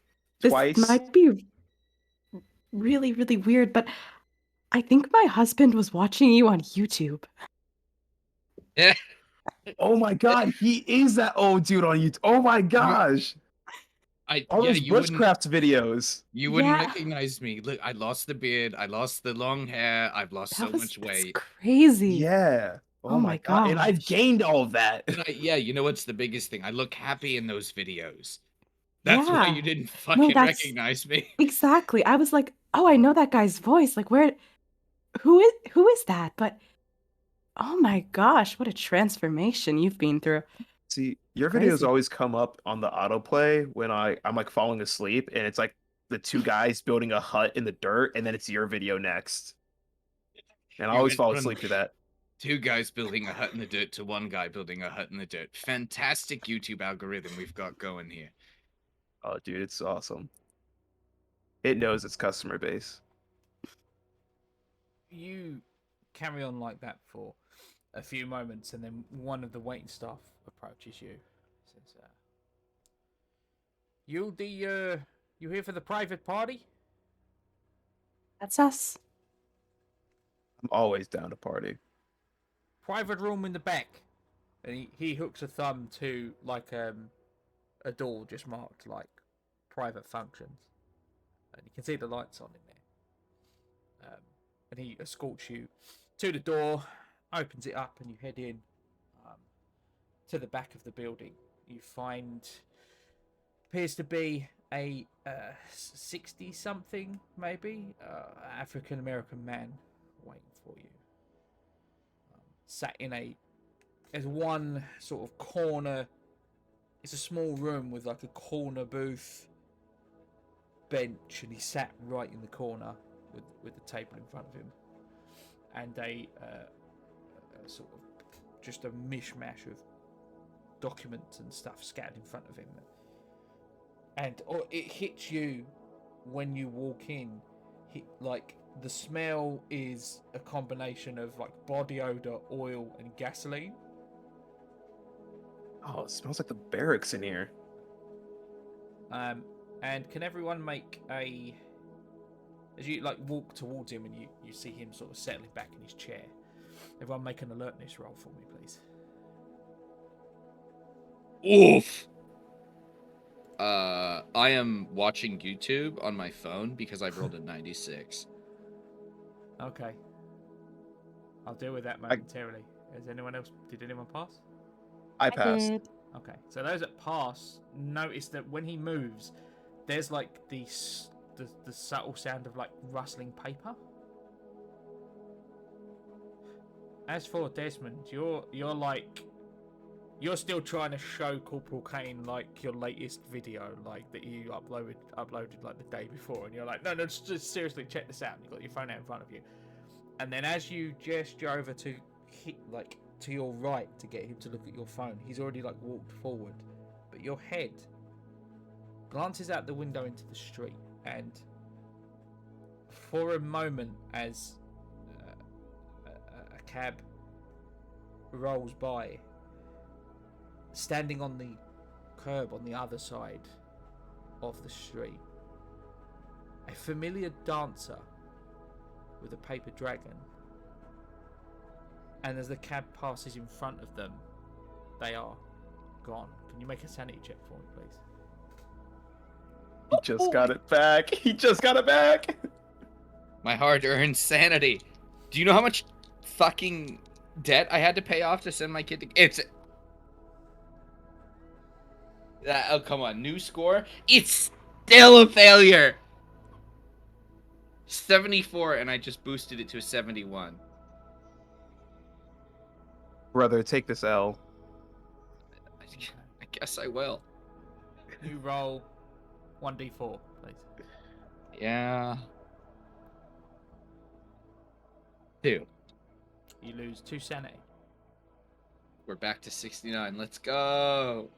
this twice. might be really, really weird, but I think my husband was watching you on YouTube. Yeah. Oh my god, he is that old dude on YouTube. Oh my gosh. All Yeah, those bushcraft videos. you wouldn't Yeah, recognize me. Look, I lost the beard, I lost the long hair, I've lost so much that's weight. crazy. Yeah. Oh Oh my my god. And I've gosh. gained all of that. And yeah, you know what's the biggest thing? I look happy in those videos. That's why Yeah. you didn't No, fucking that's recognize me. exactly. I was like, oh, I know that guy's voice. Like, who is that? But oh my gosh, what a transformation you've been through. See, your videos Crazy. always come up on the autoplay when I'm like falling asleep and it's like the two guys building a hut in the dirt and then it's your video next. And I We always went fall from asleep to that. 2 guys building a hut in the dirt to 1 guy building a hut in the dirt. Fantastic YouTube algorithm we've got going here. Oh dude, it's awesome. It knows its customer base. You carry on like that for a few moments, and then one of the waiting staff approaches you. Says, you here for the private party? That's us. I'm always down to party. Private room in the back. And he hooks a thumb to like a door just marked like private functions, and you can see the lights on in there. And he escorts you to the door, opens it up, and you head in to the back of the building. You find appears to be a 60-something, maybe African American man waiting for you. Sat in there's one sort of corner. It's a small room with like a corner booth bench, and he sat right in the corner with the table in front of him, and a sort of just a mishmash of documents and stuff scattered in front of him. And it hits you when you walk in. Like the smell is a combination of like body odor, oil, and gasoline. Oh, it smells like the barracks in here. And can everyone make a, as you like walk towards him and you see him sort of settling back in his chair, everyone make an alertness roll for me, please. Oof. I am watching YouTube on my phone because I rolled a 96. Okay. I'll deal with that momentarily. Did anyone pass? I passed. did. Okay. So those that pass notice that when he moves, there's like the subtle sound of like rustling paper. As for Desmond, you're still trying to show Corporal Kane like your latest video, like that you uploaded like the day before, and you're like, no, just seriously check this out. And you've got your phone out in front of you, and then as you gesture over to hit like to your right to get him to look at your phone, he's already like walked forward, but your head glances out the window into the street, and for a moment, as a cab rolls by, standing on the curb on the other side of the street, a familiar dancer with a paper dragon. And as the cab passes in front of them, they are gone. Can you make a sanity check for me, please? He just got it back. He just got it back. My hard-earned sanity. Do you know how much fucking debt I had to pay off to send my kid to... It's... oh, come on. New score? It's still a failure! 74, and I just boosted it to a 71. Brother, take this L. I guess I will. You roll 1d4, please. Yeah. 2. You lose 2 sanity. We're back to 69. Let's go.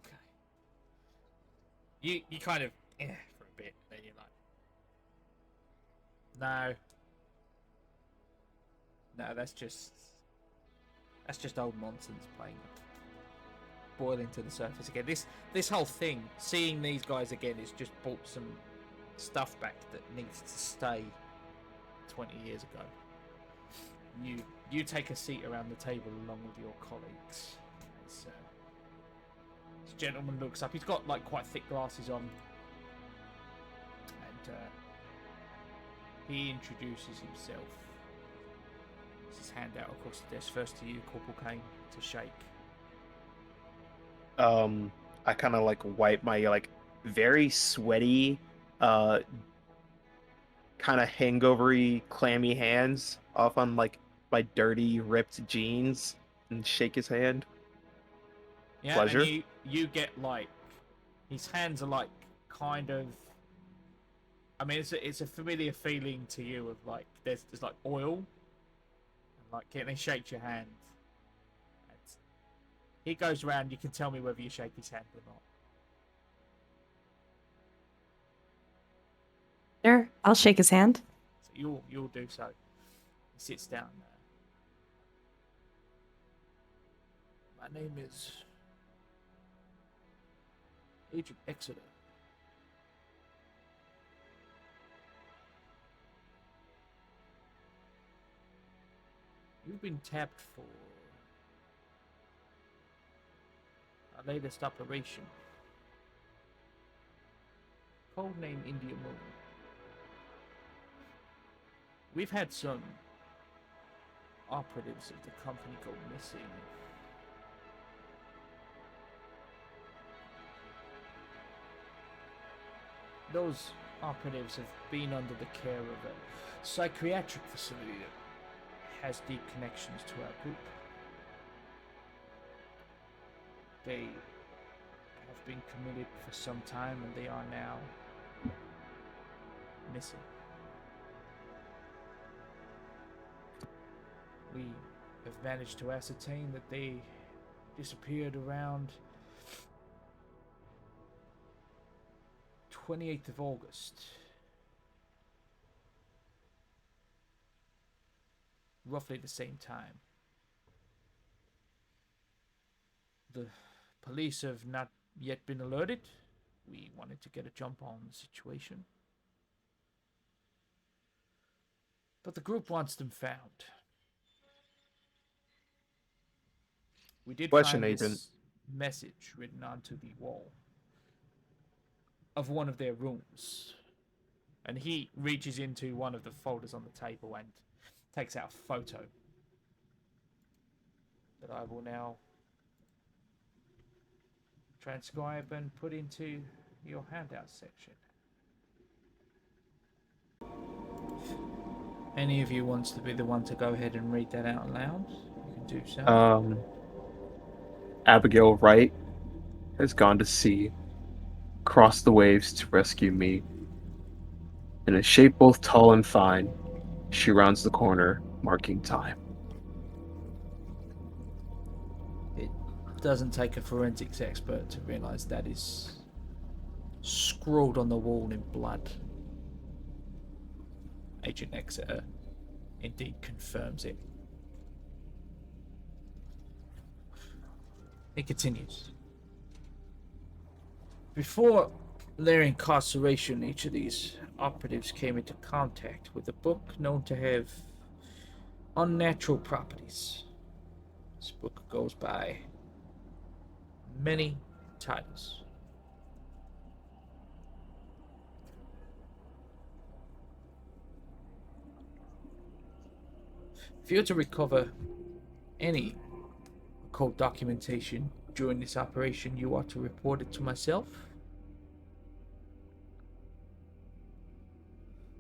Okay. You kind of for a bit, then you're like, no, that's just old nonsense playing. boiling to the surface again. This whole thing, seeing these guys again, is just brought some stuff back that needs to stay 20 years ago. You take a seat around the table along with your colleagues. This gentleman looks up. He's got like quite thick glasses on, and he introduces himself. Puts his hand out across the desk, first to you, Corporal Kane, to shake. I kind of like wipe my like very sweaty, kind of hangovery, clammy hands off on like my dirty, ripped jeans and shake his hand. Yeah, Pleasure. and you get like his hands are like kind of. I mean, it's a familiar feeling to you of like there's like oil, and like and he shakes your hand. And he goes around. You can tell me whether you shake his hand or not. Sure, I'll shake his hand. So you'll do so. He sits down there. My name is Agent Exeter. You've been tapped for our latest operation. Codename India Moon. We've had some operatives of the company go missing. Those operatives have been under the care of a psychiatric facility that has deep connections to our group. They have been committed for some time and they are now missing. We have managed to ascertain that they disappeared around 28th of August. Roughly the same time. The police have not yet been alerted. We wanted to get a jump on the situation. But the group wants them found. We did Question, find Agent. this message written onto the wall of one of their rooms. And he reaches into one of the folders on the table and takes out a photo that I will now transcribe and put into your handout section. Any of you wants to be the one to go ahead and read that out loud, you can do so. Abigail Wright has gone to sea, crossed the waves to rescue me. In a shape both tall and fine, she rounds the corner, marking time. It doesn't take a forensics expert to realize that is scrawled on the wall in blood. Agent Exeter indeed confirms it. It continues. Before their incarceration, each of these operatives came into contact with a book known to have unnatural properties. This book goes by many titles. If you were to recover any occult documentation during this operation, you are to report it to myself.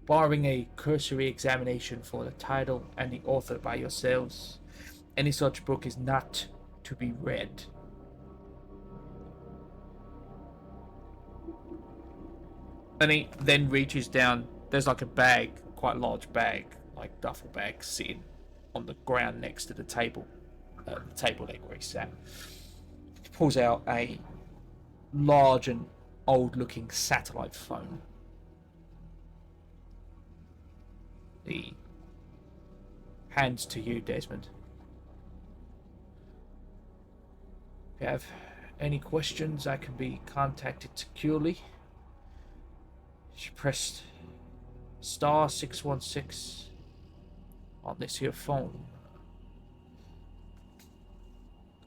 Barring a cursory examination for the title and the author by yourselves, any such book is not to be read. And he then reaches down. There's like a bag, quite a large bag, like duffel bag, sitting on the ground next to the table leg where he sat. He pulls out a large and old-looking satellite phone. He hands to you, Desmond. If you have Any questions, I can be contacted securely. She pressed star 616 on this here phone.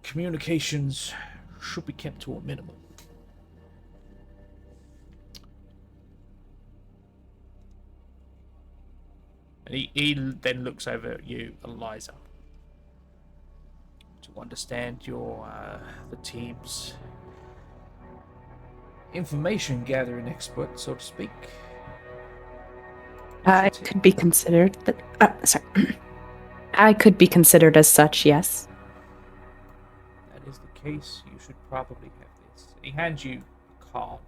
Communications should be kept to a minimum. And he then looks over at you, Eliza, to understand your the team's information gathering expert, so to speak. I could be considered, but sorry. I could be considered as such, yes. That is the case. You should probably have this. He hands you a card,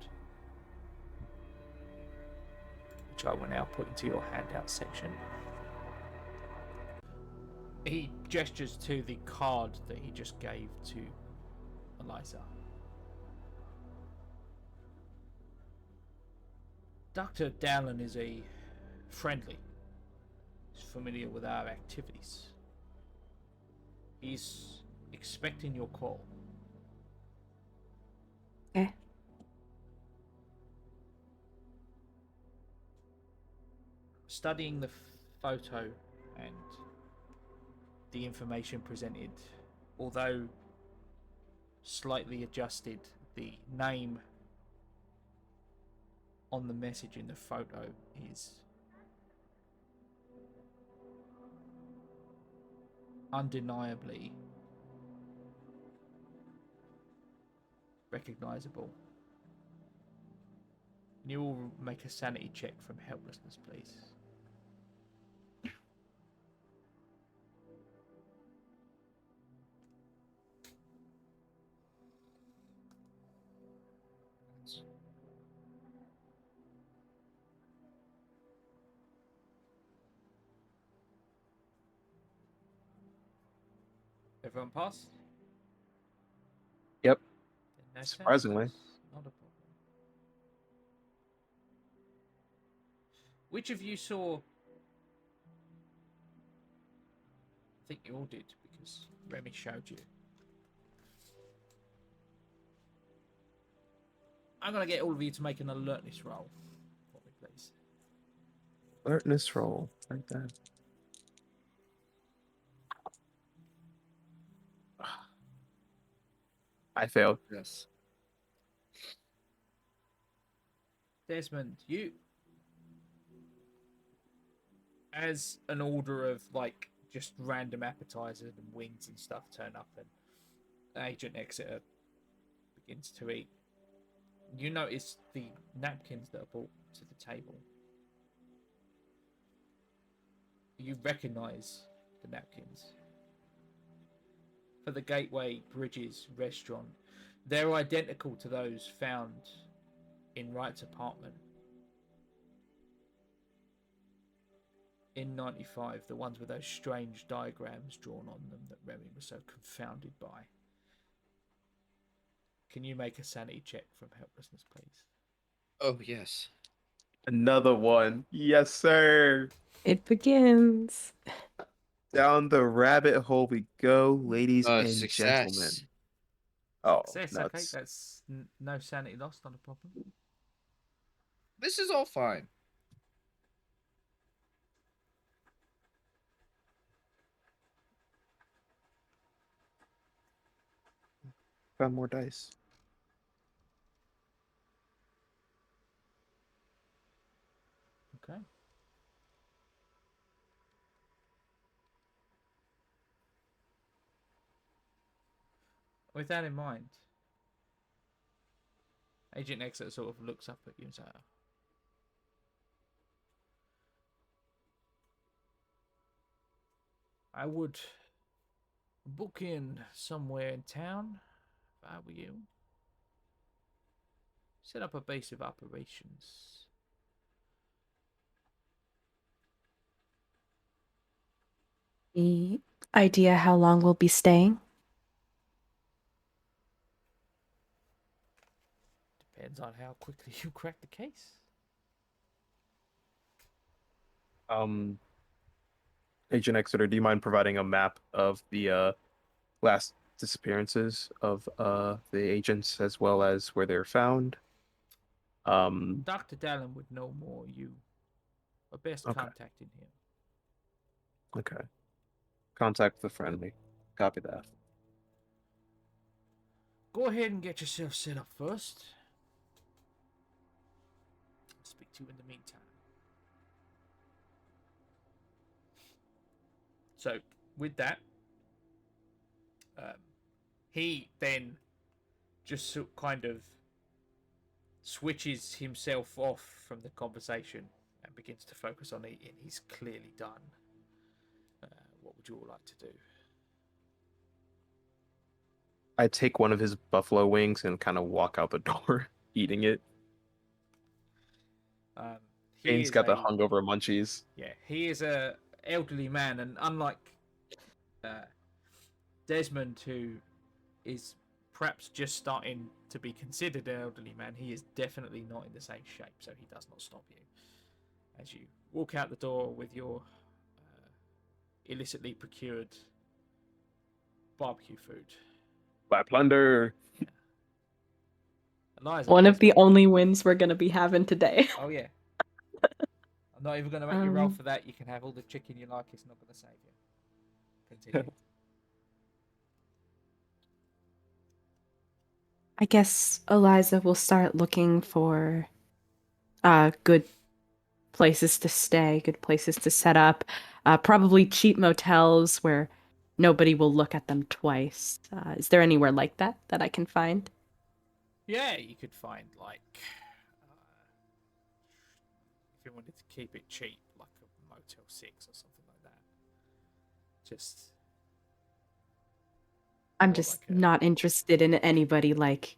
which I will now put into your handout section. He gestures to the card that he just gave to Eliza. Dr. Dallin is a friendly. He's familiar with our activities. He's expecting your call. Okay. Studying the photo and the information presented, although slightly adjusted, the name on the message in the photo is undeniably recognizable. You will make a sanity check from helplessness, please. Everyone pass? Yep. No Surprisingly. sense. Not a problem. Which of you saw? I think you all did, because Remy showed you. I'm gonna get all of you to make an alertness roll for me, please. Alertness roll. Like that. I failed. Yes. Desmond, you, as an order of like just random appetizers and wings and stuff turn up, and Agent Exeter begins to eat. You notice the napkins that are brought to the table. You recognize the napkins. For the Gateway Bridges restaurant, they're identical to those found in Wright's apartment. In 95, the ones with those strange diagrams drawn on them that Remy was so confounded by. Can you make a sanity check from helplessness, please? Oh, yes. Another one. Yes, sir. It begins. Down the rabbit hole we go, ladies and Success. gentlemen. Oh, Success, nuts. okay, that's no sanity lost, not a problem. This is all fine. Found more dice. Okay. With that in mind, Agent Exeter sort of looks up at you and says, I would book in somewhere in town if I were you. Set up a base of operations. The idea how long we'll be staying? Depends on how quickly you crack the case. Agent Exeter, do you mind providing a map of the last disappearances of the agents as well as where they're found. Dr. Dallin would know more. You are best Okay. contacting him. Okay. Contact the friendly. Copy that. Go ahead and get yourself set up first. I'll speak to you in the meantime. So, with that, he then just kind of switches himself off from the conversation and begins to focus on eating. He's clearly done. What would you all like to do? I take one of his buffalo wings and kind of walk out the door, eating it. Kane's got the hungover munchies. Yeah, he is a elderly man, and unlike Desmond, who is perhaps just starting to be considered an elderly man, he is definitely not in the same shape, so he does not stop you. As you walk out the door with your illicitly procured barbecue food. By plunder. Eliza, One of the only wins we're gonna be having today. Oh yeah. I'm not even going to make you roll for that. You can have all the chicken you like. It's not going to save you. Continue. I guess Eliza will start looking for good places to stay, good places to set up. Probably cheap motels where nobody will look at them twice. Is there anywhere like that I can find? Yeah, you could find, like, if you wanted to keep it cheap, like a Motel 6 or something like that. Just... I'm just not interested in anybody, like,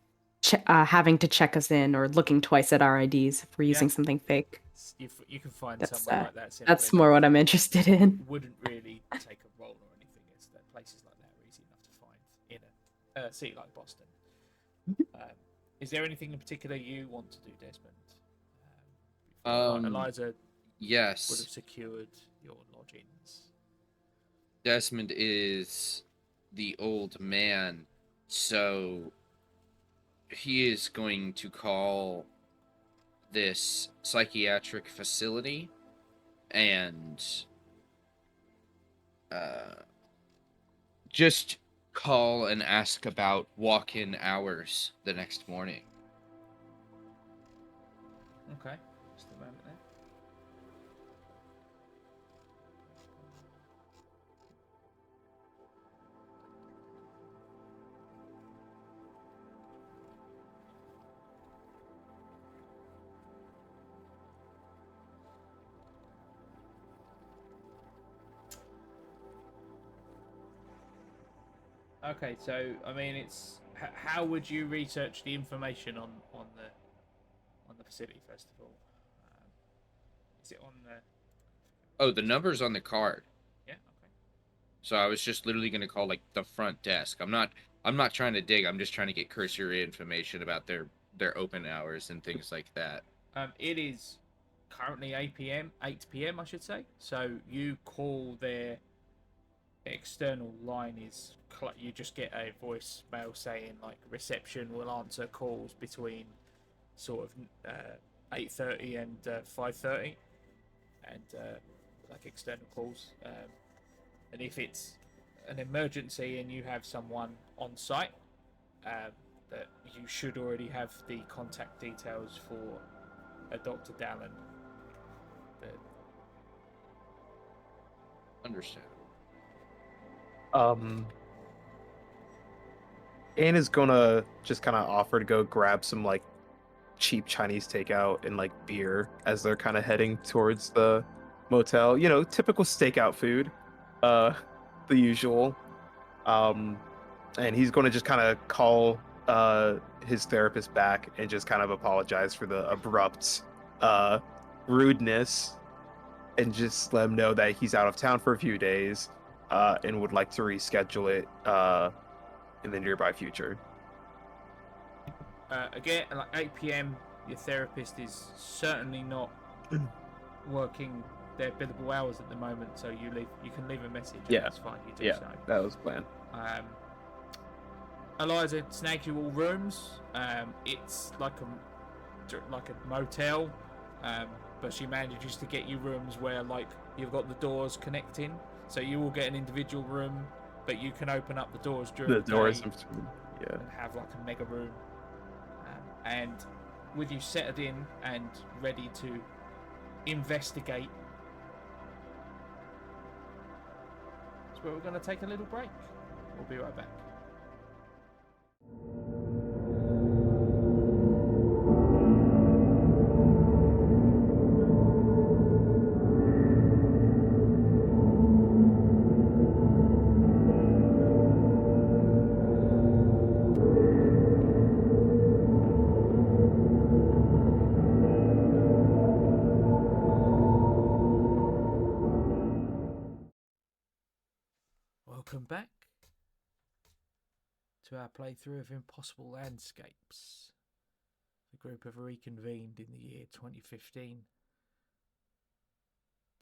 having to check us in or looking twice at our IDs if we're using something fake. You can find somewhere like that. That's more what I'm interested in. Wouldn't really take a roll or anything. It's that places like that are easy enough to find in a city like Boston. Is there anything in particular you want to do, Desmond? Eliza, yes, would have secured your lodgings. Desmond is the old man, so he is going to call this psychiatric facility and just call and ask about walk-in hours the next morning. Okay, just a moment there. Okay, so I mean, it's how would you research the information on the facility first of all? Is it on the? Oh, the number's on the card. Yeah. Okay. So I was just literally going to call like the front desk. I'm not trying to dig. I'm just trying to get cursory information about their open hours and things like that. It is currently 8 p.m. I should say. So you call their external line is you just get a voicemail saying like reception will answer calls between sort of 8:30 and 5:30, and like external calls. And if it's an emergency and you have someone on site, that you should already have the contact details for a Dr. Dallin. Understand. Anne is gonna just kind of offer to go grab some like cheap Chinese takeout and like beer as they're kind of heading towards the motel. You know, typical stakeout food, the usual. And he's gonna just kind of call his therapist back and just kind of apologize for the abrupt rudeness, and just let him know that he's out of town for a few days and would like to reschedule it in the nearby future. Again, like 8 p.m., your therapist is certainly not working their billable hours at the moment, so you can leave a message. Yeah, That's fine. You do yeah, so. that was the plan. Eliza snags you all rooms. It's like a motel, but she manages to get you rooms where like you've got the doors connecting, so you will get an individual room, but you can open up the doors during The the doors day in between. Yeah. and have like a mega room. And with you settled in and ready to investigate, that's where we're going to take a little break. We'll be right back. Welcome back to our playthrough of Impossible Landscapes. The group have reconvened in the year 2015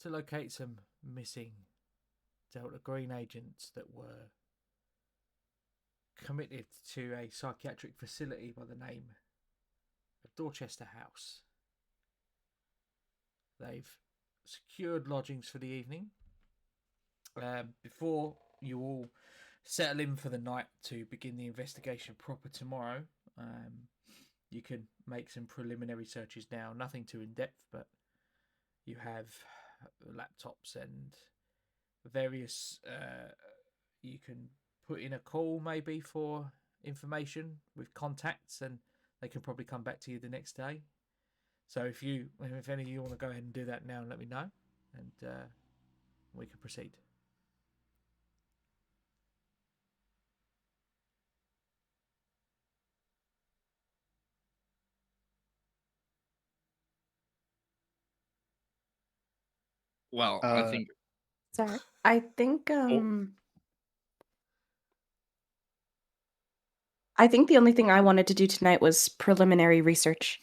to locate some missing Delta Green agents that were committed to a psychiatric facility by the name of Dorchester House. They've secured lodgings for the evening. Before you all settle in for the night to begin the investigation proper tomorrow, you can make some preliminary searches now. Nothing too in-depth, but you have laptops and various... you can put in a call maybe for information with contacts, and they can probably come back to you the next day. So if any of you want to go ahead and do that now, let me know, and we can proceed. Well, I think Sorry. I think I think the only thing I wanted to do tonight was preliminary research.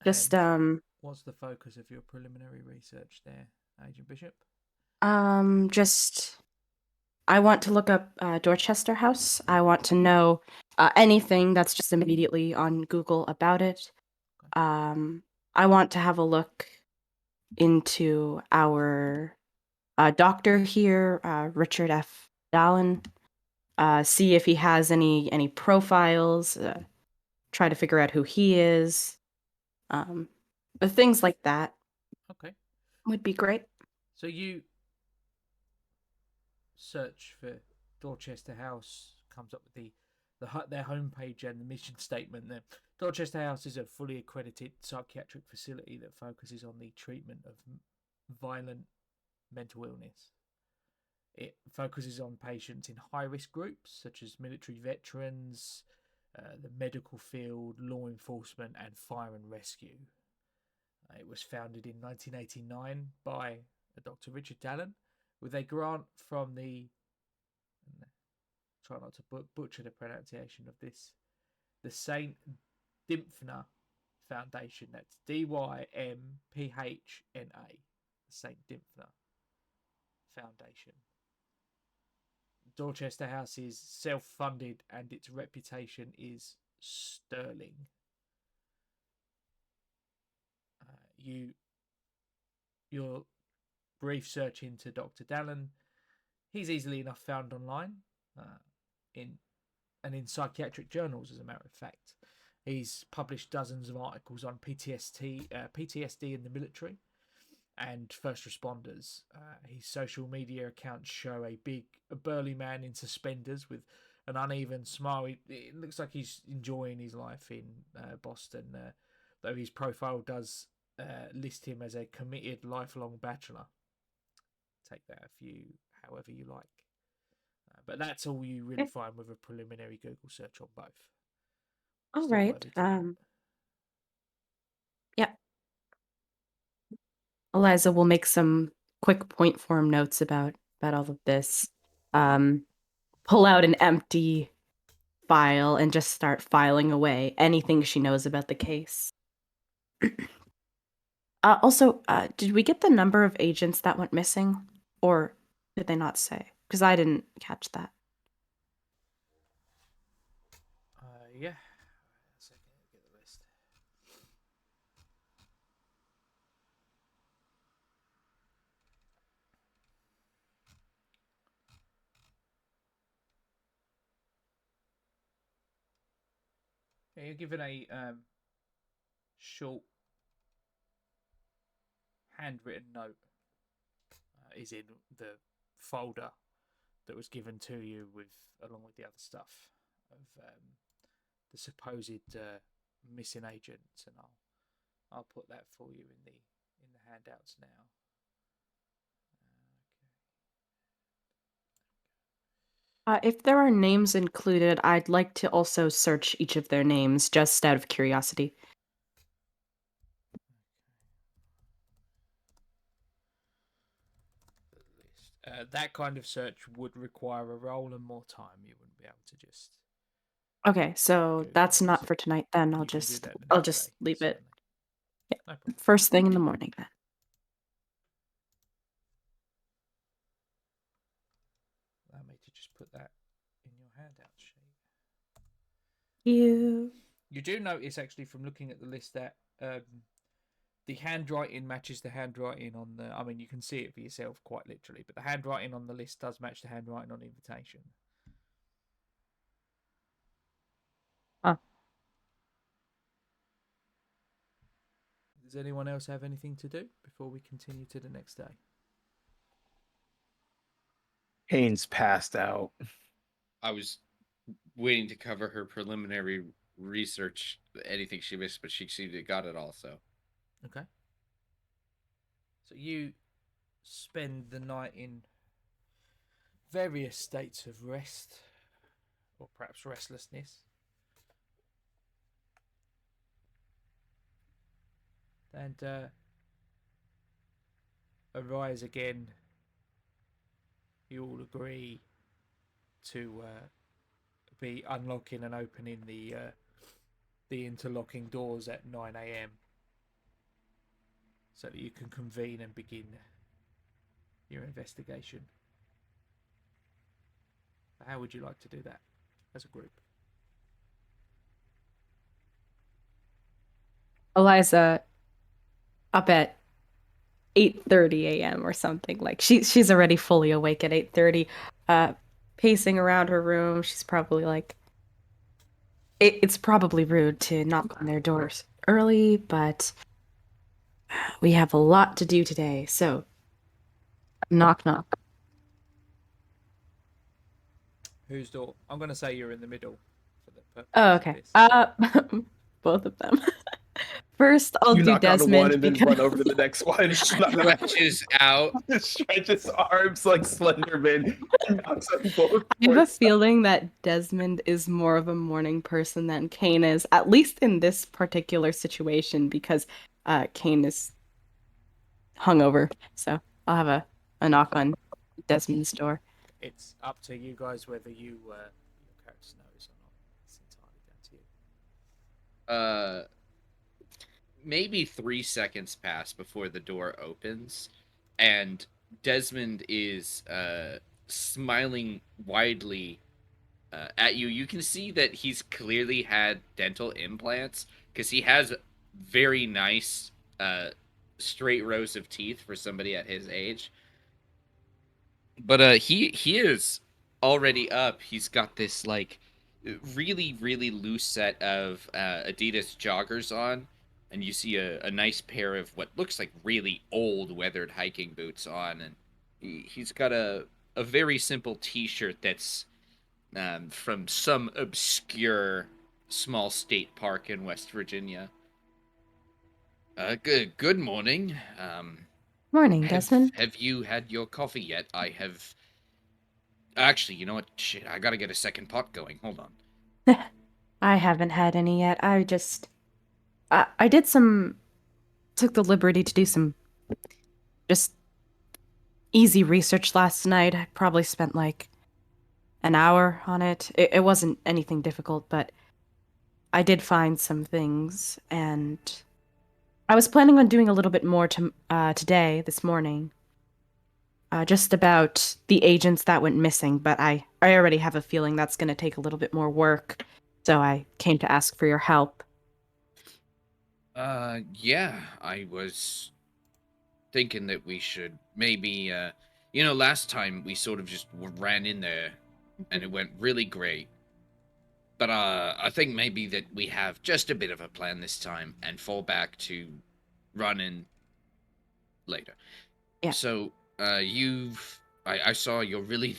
Just And what's the focus of your preliminary research there, Agent Bishop? just I want to look up Dorchester House. I want to know anything that's just immediately on Google about it. I want to have a look into our doctor here, Richard F. Dallin. See if he has any profiles. Try to figure out who he is. But things like that. Okay. Would be great. So you search for Dorchester House, comes up with their homepage and the mission statement there. Dorchester House is a fully accredited psychiatric facility that focuses on the treatment of violent mental illness. It focuses on patients in high-risk groups such as military veterans, the medical field, law enforcement, and fire and rescue. It was founded in 1989 by Dr. Richard Dallin with a grant from the, try not to butcher the pronunciation of this, the St. Dymphna Foundation. That's Dymphna, St. Dymphna Foundation. Dorchester House is self-funded and its reputation is sterling. Your brief search into Dr. Dallin, he's easily enough found online, in psychiatric journals, as a matter of fact. He's published dozens of articles on PTSD in the military and first responders. His social media accounts show a burly man in suspenders with an uneven smile. It looks like he's enjoying his life in Boston, though his profile does list him as a committed lifelong bachelor. Take that however you like. But that's all you really find with a preliminary Google search on both. All right. Yeah. Eliza will make some quick point form notes about all of this. Pull out an empty file and just start filing away anything she knows about the case. Also, did we get the number of agents that went missing? Or did they not say? Because I didn't catch that. Yeah. A second, get the list. Yeah, you're given a short handwritten note. Is in the folder that was given to you along with the other stuff of the supposed missing agents, and I'll put that for you in the handouts now. If there are names included, I'd like to also search each of their names just out of curiosity. That kind of search would require a roll and more time. You wouldn't be able to just. Okay, so Google that's it, not so for tonight then. you can do that the I'll next just day, leave it. certainly. No problem. First thing in the morning then. Allow me to just put that in your handout sheet. You do notice actually from looking at the list that the handwriting matches the handwriting on the. I mean, you can see it for yourself quite literally, but the handwriting on the list does match the handwriting on the invitation. Huh. Does anyone else have anything to do before we continue to the next day? Kane's passed out. I was waiting to cover her preliminary research, anything she missed, but she seemed to got it all. So Okay. So you spend the night in various states of rest, or perhaps restlessness. And arise again. You all agree to be unlocking and opening the interlocking doors at 9 a.m. so that you can convene and begin your investigation. How would you like to do that as a group? Eliza up at 8:30 a.m. or something. Like she's already fully awake at 8:30, pacing around her room. She's probably like it's probably rude to knock on their doors early, but we have a lot to do today. So knock knock. Whose door? I'm going to say you're in the middle for the purpose Oh, of okay. this. Both of them. First, I'll You do knock on Desmond one and then because run over to the next one. stretches out. Stretch his arms like Slenderman and knocks on both. I have a feeling that Desmond is more of a morning person than Kane is, at least in this particular situation, because Kane is hungover. So I'll have a knock on Desmond's door. It's up to you guys whether your character knows or not. It's entirely down to you. Maybe 3 seconds pass before the door opens, and Desmond is smiling widely at you. You can see that he's clearly had dental implants because he has very nice straight rows of teeth for somebody at his age. But he is already up. He's got this like really loose set of Adidas joggers on, and you see a nice pair of what looks like really old weathered hiking boots on, and he's got a very simple T-shirt that's from some obscure small state park in West Virginia. Good morning. Morning, Desmond. Have you had your coffee yet? I have. Actually, you know what? Shit, I gotta get a second pot going. Hold on. I haven't had any yet. I took the liberty to do some just easy research last night. I probably spent like an hour on it. It wasn't anything difficult, but I did find some things, and I was planning on doing a little bit more today, this morning, just about the agents that went missing, but I already have a feeling that's going to take a little bit more work. So I came to ask for your help. Yeah, I was thinking that we should maybe, last time we sort of just ran in there and it went really great. But I think maybe that we have just a bit of a plan this time and fall back to running later. Yeah. So, I saw your really,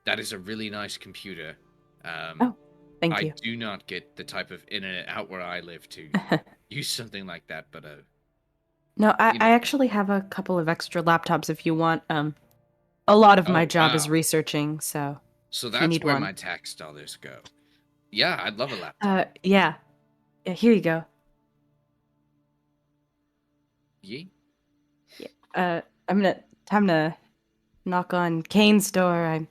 that is a really nice computer. Oh, thank I you. do not get the type of internet out where I live to use something like that, but No, I, you I know. actually have a couple of extra laptops if you want. A lot of my Oh job is wow! researching, so So if you that's need where one. my tax dollars go. Yeah, I'd love a laptop. Yeah. Yeah, here you go. Ye? Yeah. Time to knock on Kane's door. I'm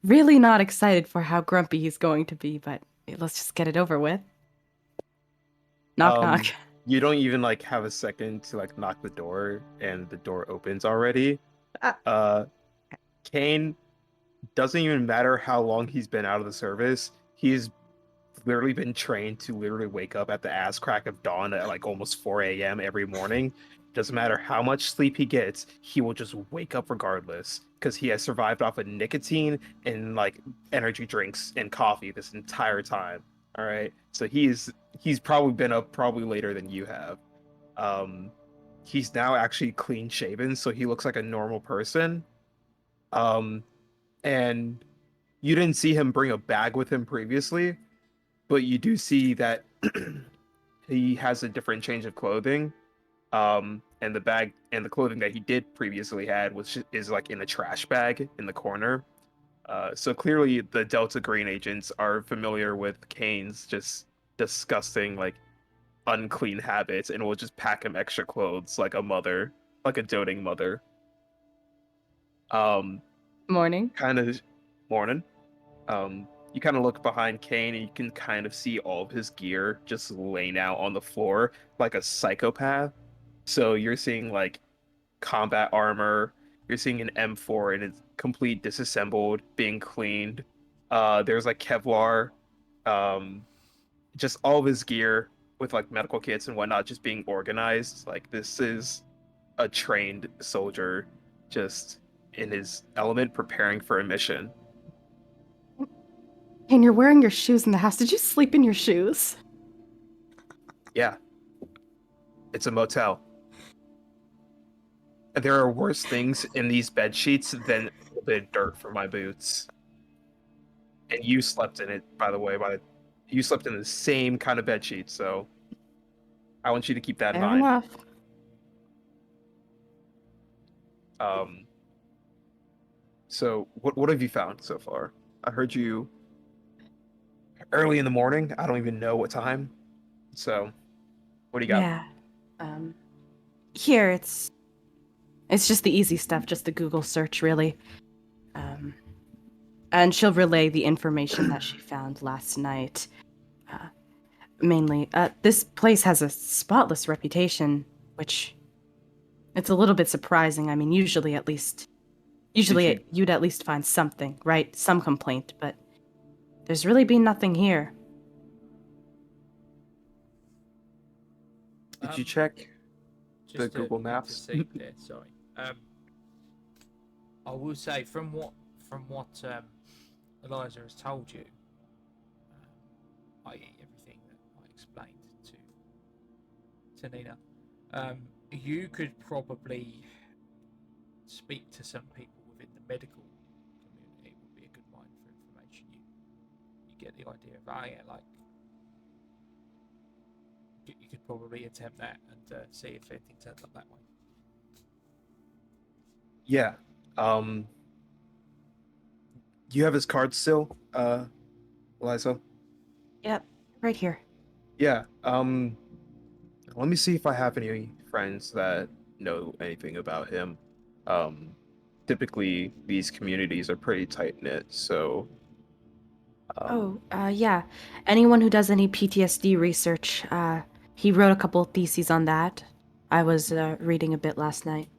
really not excited for how grumpy he's going to be, but let's just get it over with. Knock, knock. You don't even like have a second to like knock the door, and the door opens already. Ah. Uh, Kane, doesn't even matter how long he's been out of the service. He's literally been trained to literally wake up at the ass crack of dawn at like almost 4 a.m. every morning. Doesn't matter how much sleep he gets, he will just wake up regardless because he has survived off of nicotine and like energy drinks and coffee this entire time. All right, so he's probably been up probably later than you have. Um, he's now actually clean shaven, so he looks like a normal person. Um, and you didn't see him bring a bag with him previously, but you do see that he has a different change of clothing. And the bag and the clothing that he did previously had is like in a trash bag in the corner. So clearly the Delta Green agents are familiar with Kane's just disgusting, like unclean habits, and will just pack him extra clothes like a mother, like a doting mother. Um, Morning. kind of morning. You kind of look behind Kane and you can kind of see all of his gear just laying out on the floor like a psychopath. So you're seeing like combat armor, you're seeing an M4 and it's complete disassembled, being cleaned. There's like Kevlar, um, just all of his gear with like medical kits and whatnot just being organized. Like this is a trained soldier just in his element preparing for a mission. Kane, you're wearing your shoes in the house. Did you sleep in your shoes? Yeah, it's a motel. There are worse things in these bed sheets than a little bit of dirt for my boots. And you slept in it, by the way. You slept in the same kind of bed sheet, so I want you to keep that in Fair mind. enough. Um, so what have you found so far? I heard you early in the morning. I don't even know what time. So what do you got? Yeah. Um, Here, it's just the easy stuff, just the Google search, really. Um, and she'll relay the information that she found last night. Mainly, this place has a spotless reputation, which it's a little bit surprising. I mean, usually you you'd at least find something, right? Some complaint, but there's really been nothing here. did you check the Just to Google Maps? intercede there, sorry. I will say from what Eliza has told you, i.e. everything that I explained to Nina, you could probably speak to some people within the medical community. Would be a good mine for information. You get the idea of like you could probably attempt that and see if anything turns up that way. Yeah. You have his card still, Eliza? Yep, right here. Yeah. Let me see if I have any friends that know anything about him. Um, Typically these communities are pretty tight knit, so Yeah. Anyone who does any PTSD research, he wrote a couple of theses on that. I was reading a bit last night.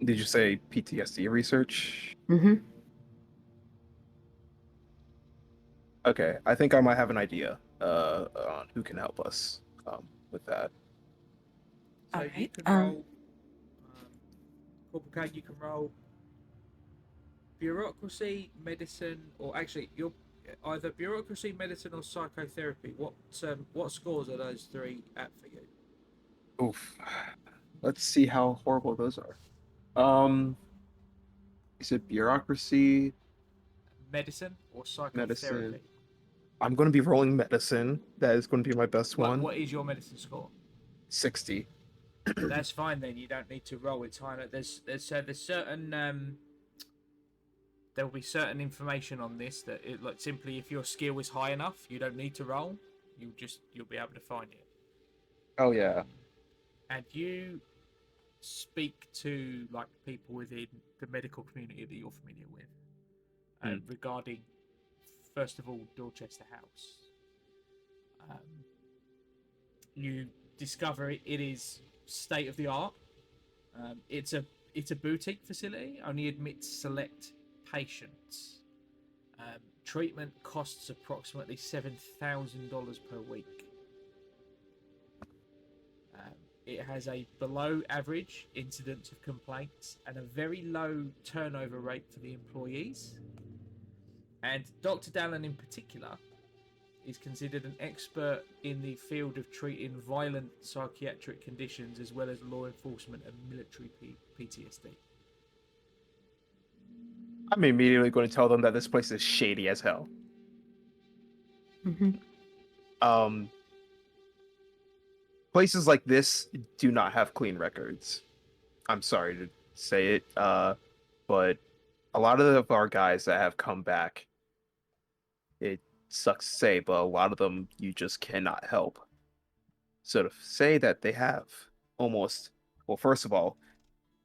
did you say PTSD research? Mm-hmm. Okay, I think I might have an idea on who can help us with that. So All you right. can roll. Corporal Kane, you can roll bureaucracy, medicine, or actually, you're either bureaucracy, medicine, or psychotherapy. What scores are those three at for you? Oof. Let's see how horrible those are. Um, is it bureaucracy, Medicine or medicine? psychotherapy? I'm going to be rolling medicine. That is going to be my best one. What is your medicine score? 60. That's fine then. You don't need to roll. It's higher. There's certain there will be certain information on this that like simply if your skill is high enough, you don't need to roll. You'll be able to find it. Oh yeah. And you speak to like people within the medical community that you're familiar with regarding, first of all, Dorchester House. You discover it is state of the art. It's a boutique facility. Only admits select patients. Treatment costs approximately $7,000 per week. It has a below average incidence of complaints and a very low turnover rate for the employees. And Dr. Dallin in particular is considered an expert in the field of treating violent psychiatric conditions as well as law enforcement and military PTSD. I'm immediately going to tell them that this place is shady as hell. Mm-hmm. Places like this do not have clean records. I'm sorry to say it, but a lot of our guys that have come back, it sucks to say, but a lot of them you just cannot help. So to say that they have almost, well, first of all,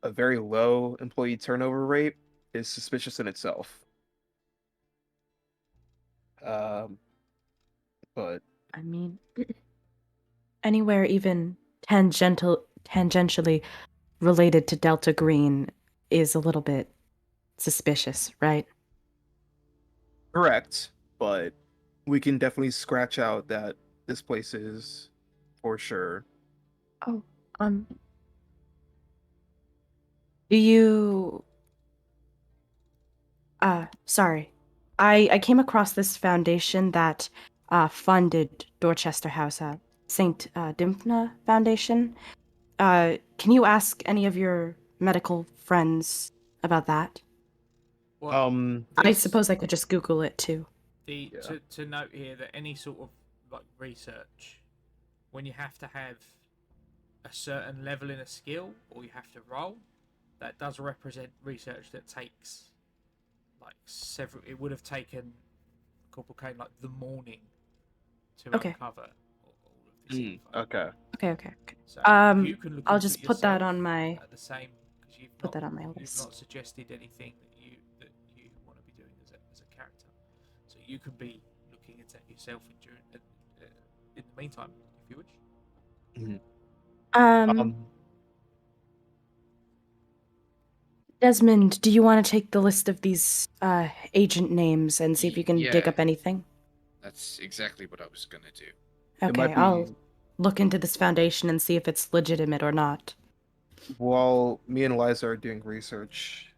a very low employee turnover rate is suspicious in itself. Um, but I mean, anywhere even tangentially related to Delta Green is a little bit suspicious, right? correct, but we can definitely scratch out that this place is for sure. Oh, um, do you sorry. I came across this foundation that funded Dorchester House, St. Dymphna Foundation. Can you ask any of your medical friends about that? Well, I this suppose I could just Google it too. Yeah. to note here that any sort of like research, when you have to have a certain level in a skill or you have to roll, that does represent research that takes like several. It would have taken Corporal Kane like the morning to Okay. uncover all of this info. Okay. Okay. So Um, you can look I'll into just it put that yourself on my at the same because put that on my you've list. not suggested anything that you want to be doing as a character. So you can be looking into it yourself in the meantime, if you wish. Desmond, do you want to take the list of these agent names and see if you can dig Yeah, up anything? that's exactly what I was gonna do. It might Okay, be I'll look into this foundation and see if it's legitimate or not. while me and Eliza are doing research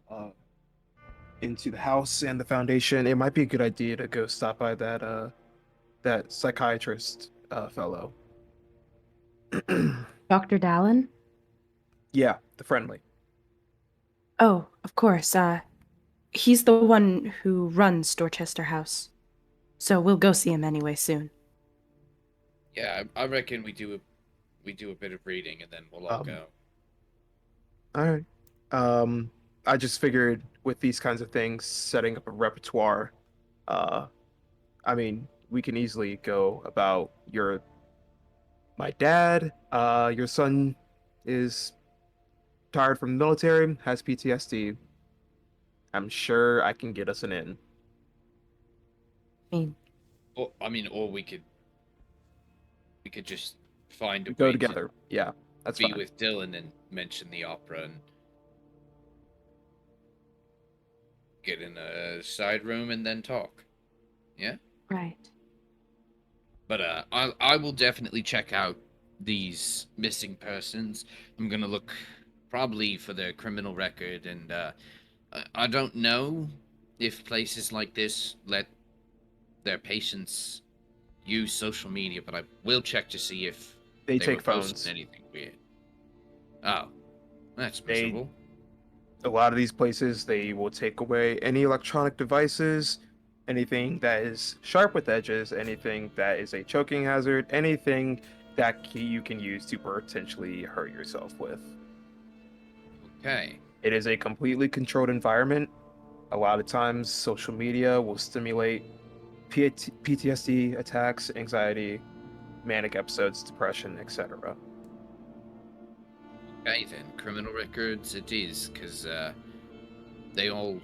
into the house and the foundation, it might be a good idea to go stop by that psychiatrist fellow. Dr. Dallin? Yeah, the friendly. Oh, of course. He's the one who runs Dorchester House. So we'll go see him anyway soon. Yeah, I reckon we do a bit of reading and then we'll all Um, go. All right. I just figured with these kinds of things, setting up a repertoire, uh, I mean, we can easily go about my dad, your son is tired from the military, has PTSD. I'm sure I can get us an in. I mean, Or we could just find a We go way together. to Yeah, that's be fine. with Dylan and mention the opera and get in a side room and then talk. Yeah? Right. But I will definitely check out these missing persons. I'm gonna look probably for their criminal record, and I don't know if places like this let their patients use social media, but I will check to see if They they were take posting phones. anything weird. Oh, that's They miserable. A lot of these places, they will take away any electronic devices, anything that is sharp with edges, anything that is a choking hazard, anything that you can use to potentially hurt yourself with. Okay. It is a completely controlled environment. A lot of times social media will stimulate PTSD attacks, anxiety, manic episodes, depression, etc. Okay, then. Criminal records it is, because they all,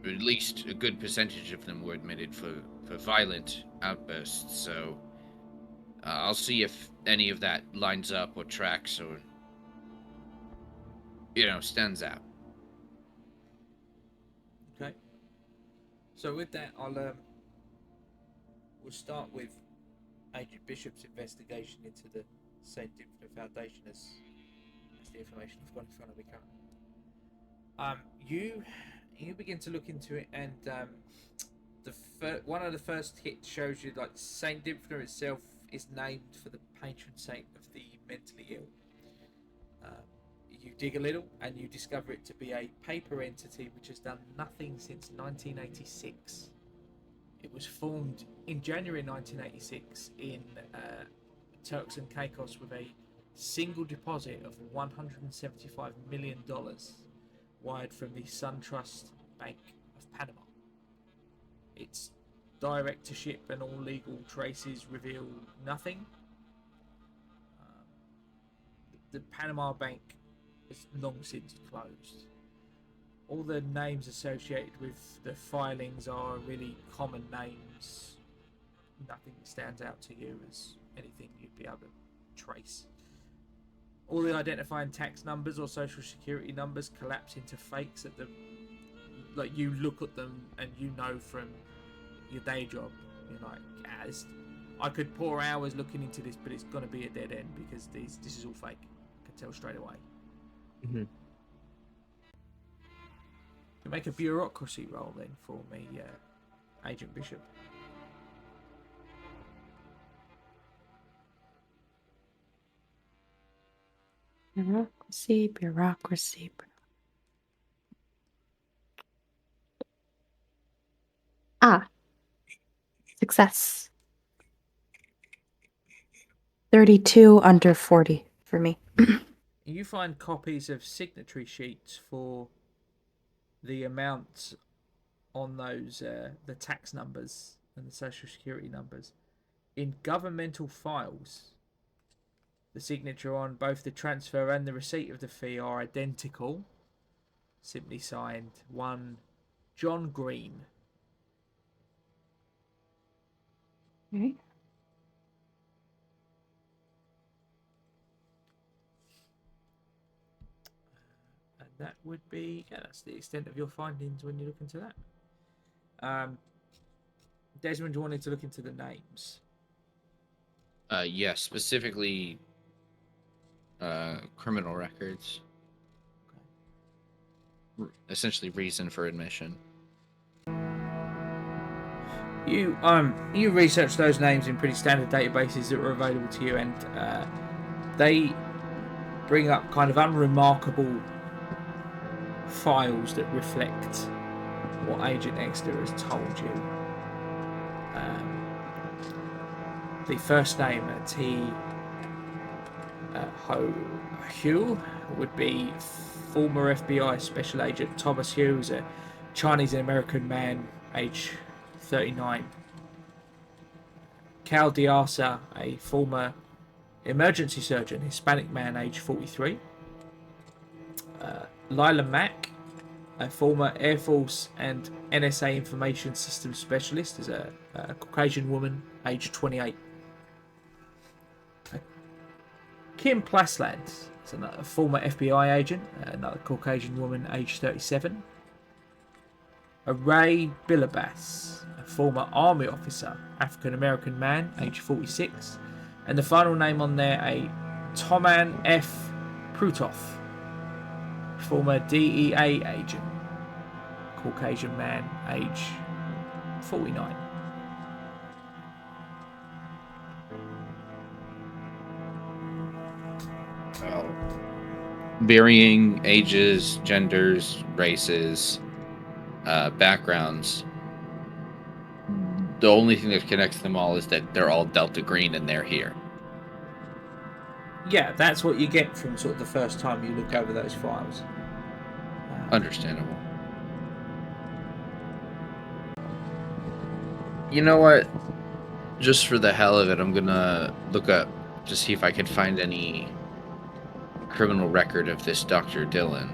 or at least a good percentage of them, were admitted for violent outbursts, so I'll see if any of that lines up or tracks or, stands out. Okay. So with that, we'll start with Agent Bishop's investigation into the St. Detwiller Foundation as the information I've got in front of me currently. You begin to look into it, and one of the first hits shows you like St. Detwiller itself is named for the patron saint of the mentally ill. You dig a little, and you discover it to be a paper entity which has done nothing since 1986. It was formed in January 1986 in Turks and Caicos with a single deposit of $175 million wired from the SunTrust Bank of Panama. Its directorship and all legal traces reveal nothing. The Panama Bank is long since closed. All the names associated with the filings are really common names. Nothing stands out to you as anything you'd be able to trace. All the identifying tax numbers or social security numbers collapse into fakes at the, like, you look at them and you know from your day job, you're like, I could pour hours looking into this, but it's gonna be a dead end because this is all fake. I can tell straight away. Mm-hmm. You make a bureaucracy roll then for me, Agent Bishop. Bureaucracy. Success. 32 under 40 for me. You find copies of signatory sheets for the amounts on those, the tax numbers and the social security numbers, in governmental files. The signature on both the transfer and the receipt of the fee are identical. Simply signed, one John Green. Okay. And that would be, that's the extent of your findings when you look into that. Desmond wanted to look into the names. Yes, specifically criminal records. Okay. Essentially reason for admission. You research those names in pretty standard databases that were available to you, and they bring up kind of unremarkable files that reflect what Agent Exeter has told you. The first name, T. Hugh, would be former FBI Special Agent Thomas Hughes, a Chinese and American man, age 39. Cal Diasa, a former emergency surgeon, Hispanic man, age 43. Lila Mack, a former Air Force and NSA information systems specialist, is a Caucasian woman, age 28. Kim Plasland is a former FBI agent, another Caucasian woman, age 37. Ray Billabas, a former army officer, African American man, age 46, and the final name on there, a Toman F. Prutoff, former DEA agent, Caucasian man, age 49. Well, varying ages, genders, races, backgrounds. The only thing that connects them all is that they're all Delta Green and they're here. Yeah, that's what you get from sort of the first time you look over those files. Understandable. You know what? Just for the hell of it, I'm gonna look up to see if I can find any criminal record of this Dr. Dillon.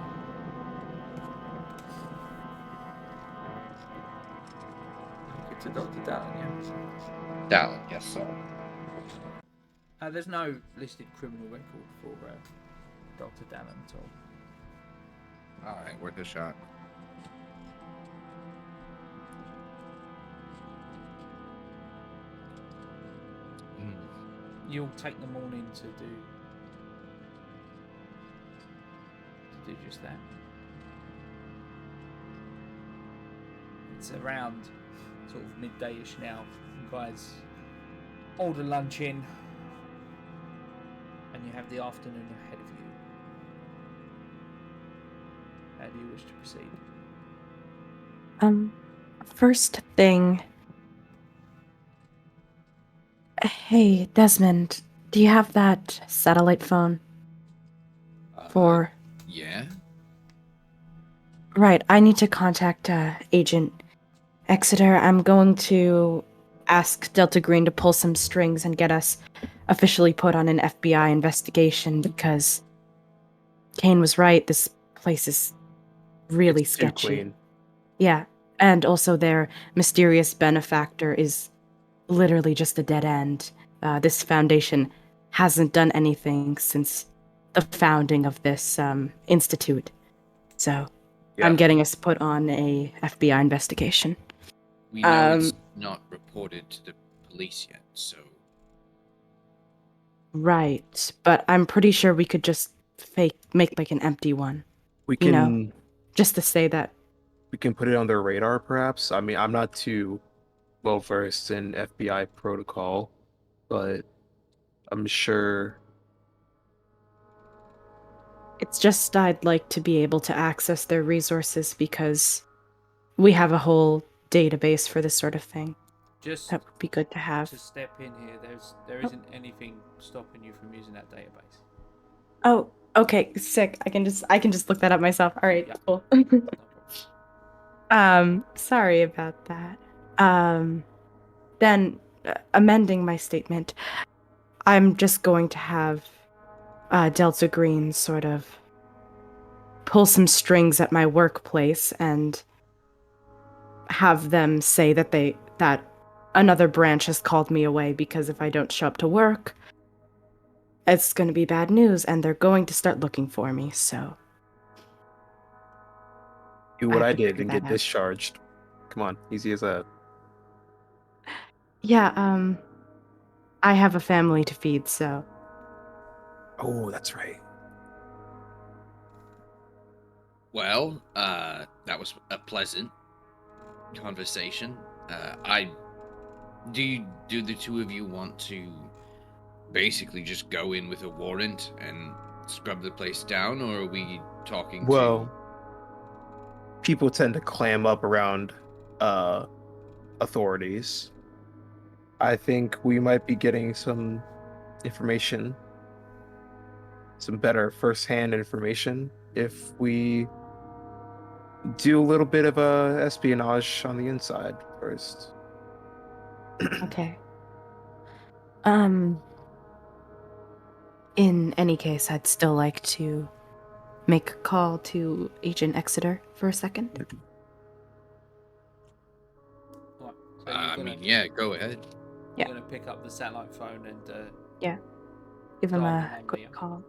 It's a Dr. Dallin, yeah. Dallin, yes, sir. There's no listed criminal record for Dr. Dallin at all. Alright, worth a shot. You'll take the morning to do just that. It's around sort of midday-ish now. You guys order lunch in, and you have the afternoon ahead of you. How do you wish to proceed? First thing. Hey, Desmond, do you have that satellite phone? Yeah? Right, I need to contact Agent Exeter. I'm going to ask Delta Green to pull some strings and get us officially put on an FBI investigation because Kane was right. This place is really It's too sketchy. clean. Yeah, and also their mysterious benefactor is literally just a dead end. This foundation hasn't done anything since the founding of this institute. So Yeah. I'm getting us put on a FBI investigation. We know it's not reported to the police yet, so... Right, but I'm pretty sure we could just make like an empty one. We You can know. Just to say that. we can put it on their radar, perhaps. I mean, I'm not too well versed in FBI protocol, but I'm sure. It's just I'd like to be able to access their resources because we have a whole database for this sort of thing. Just That would be good to have. to step in here, there isn't anything stopping you from using that database. Oh, okay, sick. I can just look that up myself. All right, Yeah. cool. No problem. Sorry about that. Then amending my statement, I'm just going to have Delta Green sort of pull some strings at my workplace and have them say that another branch has called me away because if I don't show up to work, it's going to be bad news and they're going to start looking for me, so... Do what I I have to did figure and that get out. discharged. Come on, easy as that. Yeah, I have a family to feed, so... Oh, that's right. Well, that was a pleasant conversation. Do the two of you want to basically just go in with a warrant and scrub the place down, or are we talking Well, people tend to clam up around authorities. I think we might be getting some information, some better first-hand information, if we do a little bit of espionage on the inside first. Okay. In any case, I'd still like to make a call to Agent Exeter for a second. Right, so I mean, yeah, go ahead. You're Yeah. going to pick up the satellite phone and Give him dial the a number, quick yeah. call.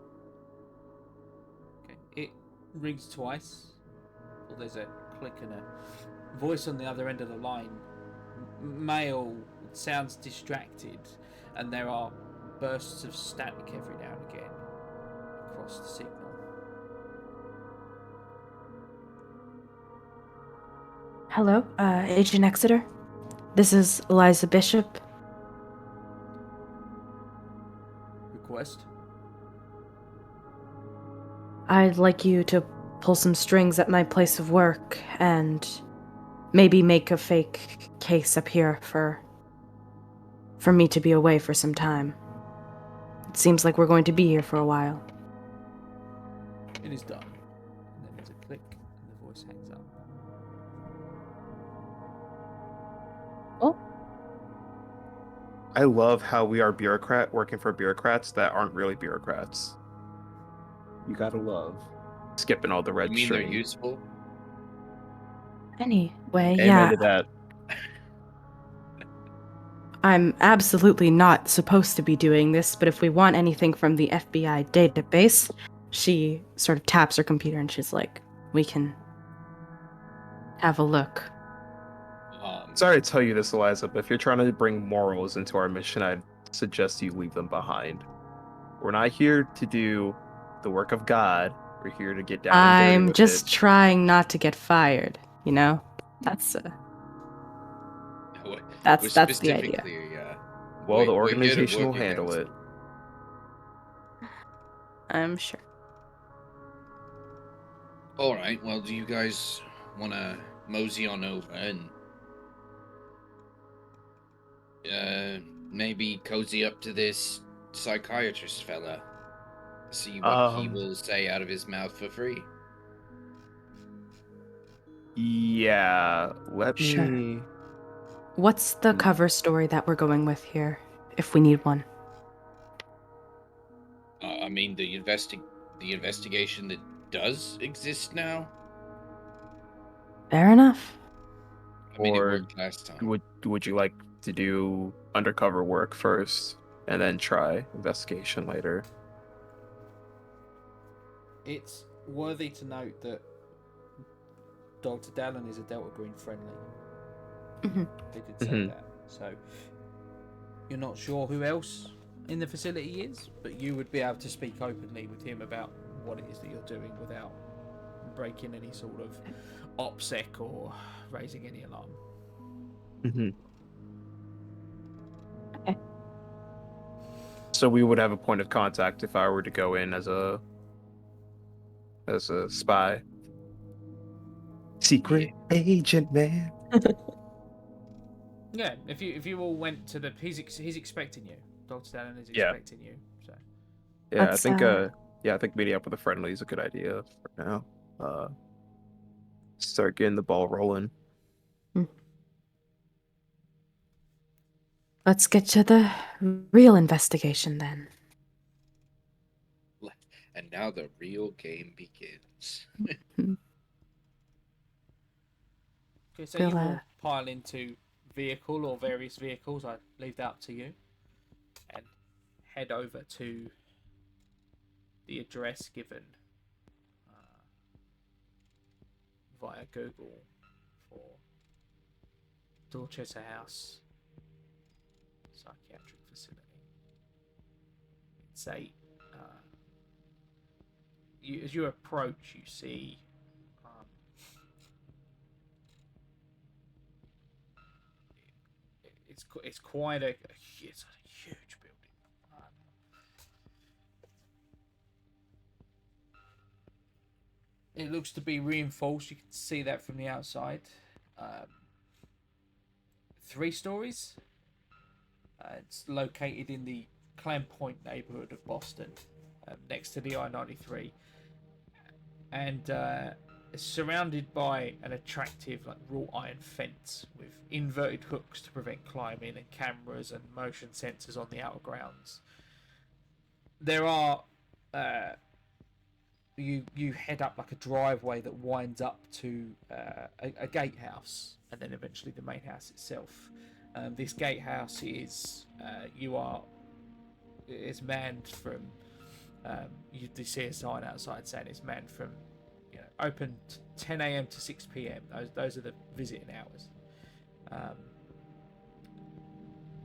Okay. It rings twice. Or there's a click and a voice on the other end of the line. male sounds distracted, and there are bursts of static every now and again across the signal. Hello, Agent Exeter. This is Eliza Bishop. Request? I'd like you to pull some strings at my place of work and maybe make a fake case up here for me to be away for some time. It seems like we're going to be here for a while. It is done. And then there's a click, and the voice hangs up. Oh. I love how we are bureaucrat working for bureaucrats that aren't really bureaucrats. You gotta love skipping all the red You mean they're string. useful? Anyway, Amen yeah, to that. I'm absolutely not supposed to be doing this, but if we want anything from the FBI database, she sort of taps her computer and she's like, we can have a look. Sorry to tell you this, Eliza, but if you're trying to bring morals into our mission, I'd suggest you leave them behind. We're not here to do the work of God. We're here to get down and dirty I'm with just it. trying not to get fired, you know? That's We're the idea. specifically, Well, the we're here to organization will work handle against it. I'm sure. All right. Well, do you guys want to mosey on over and maybe cozy up to this psychiatrist fella? See what he will say out of his mouth for free. Yeah, let Sure. me. What's the cover story that we're going with here, if we need one? I mean, the investigation that does exist now. Fair enough. I mean, it Or worked last time. would you like to do undercover work first and then try investigation later? It's worthy to note that Dr. Dallin is a Delta Green friendly. Mhm. They did say that. So you're not sure who else in the facility is, but you would be able to speak openly with him about what it is that you're doing without breaking any sort of OPSEC or raising any alarm. Okay. So we would have a point of contact if I were to go in as a spy. Secret agent, man. Yeah, if you all went to the he's expecting you. Dr. Dallin is Yeah. expecting you. So Yeah, Let's, I think meeting up with a friendly is a good idea for now. Start getting the ball rolling. Let's get to the real investigation then. And now the real game begins. okay, so We'll, you will pile into vehicle or various vehicles. I leave that up to you, and head over to the address given via Google for Dorchester House Psychiatric Facility. It's a as you approach, you see it's quite it's a huge building. It looks to be reinforced. You can see that from the outside. 3 stories. It's located in the Clam Point neighborhood of Boston, next to the I-93, and it's surrounded by an attractive wrought iron fence with inverted hooks to prevent climbing and cameras and motion sensors on the outer grounds. There are you head up a driveway that winds up to a gatehouse, and then eventually the main house itself. This gatehouse is is manned from you see a sign outside saying it's manned from open 10 a.m. to 6 p.m. Those are the visiting hours.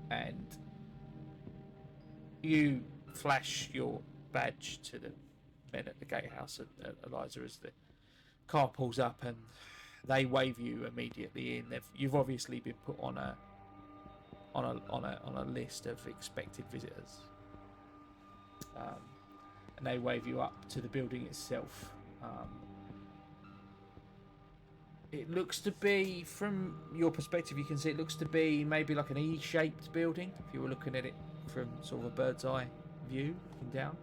and you flash your badge to the men at the gatehouse at Eliza as the car pulls up, and they wave you immediately in. You've obviously been put on a list of expected visitors, and they wave you up to the building itself. It looks to be, from your perspective, you can see it looks to be maybe like an E-shaped building if you were looking at it from sort of a bird's eye view, looking down.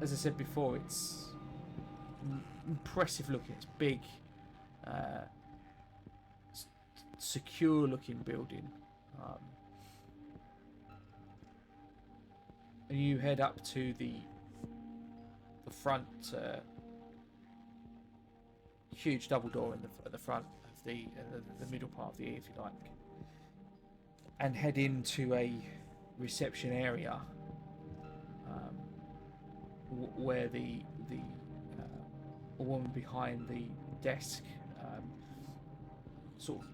As I said before, it's impressive looking. It's big, secure looking building. And you head up to the front, huge double door at the front of the middle part of the E, if you like, and head into a reception area where the woman behind the desk sort of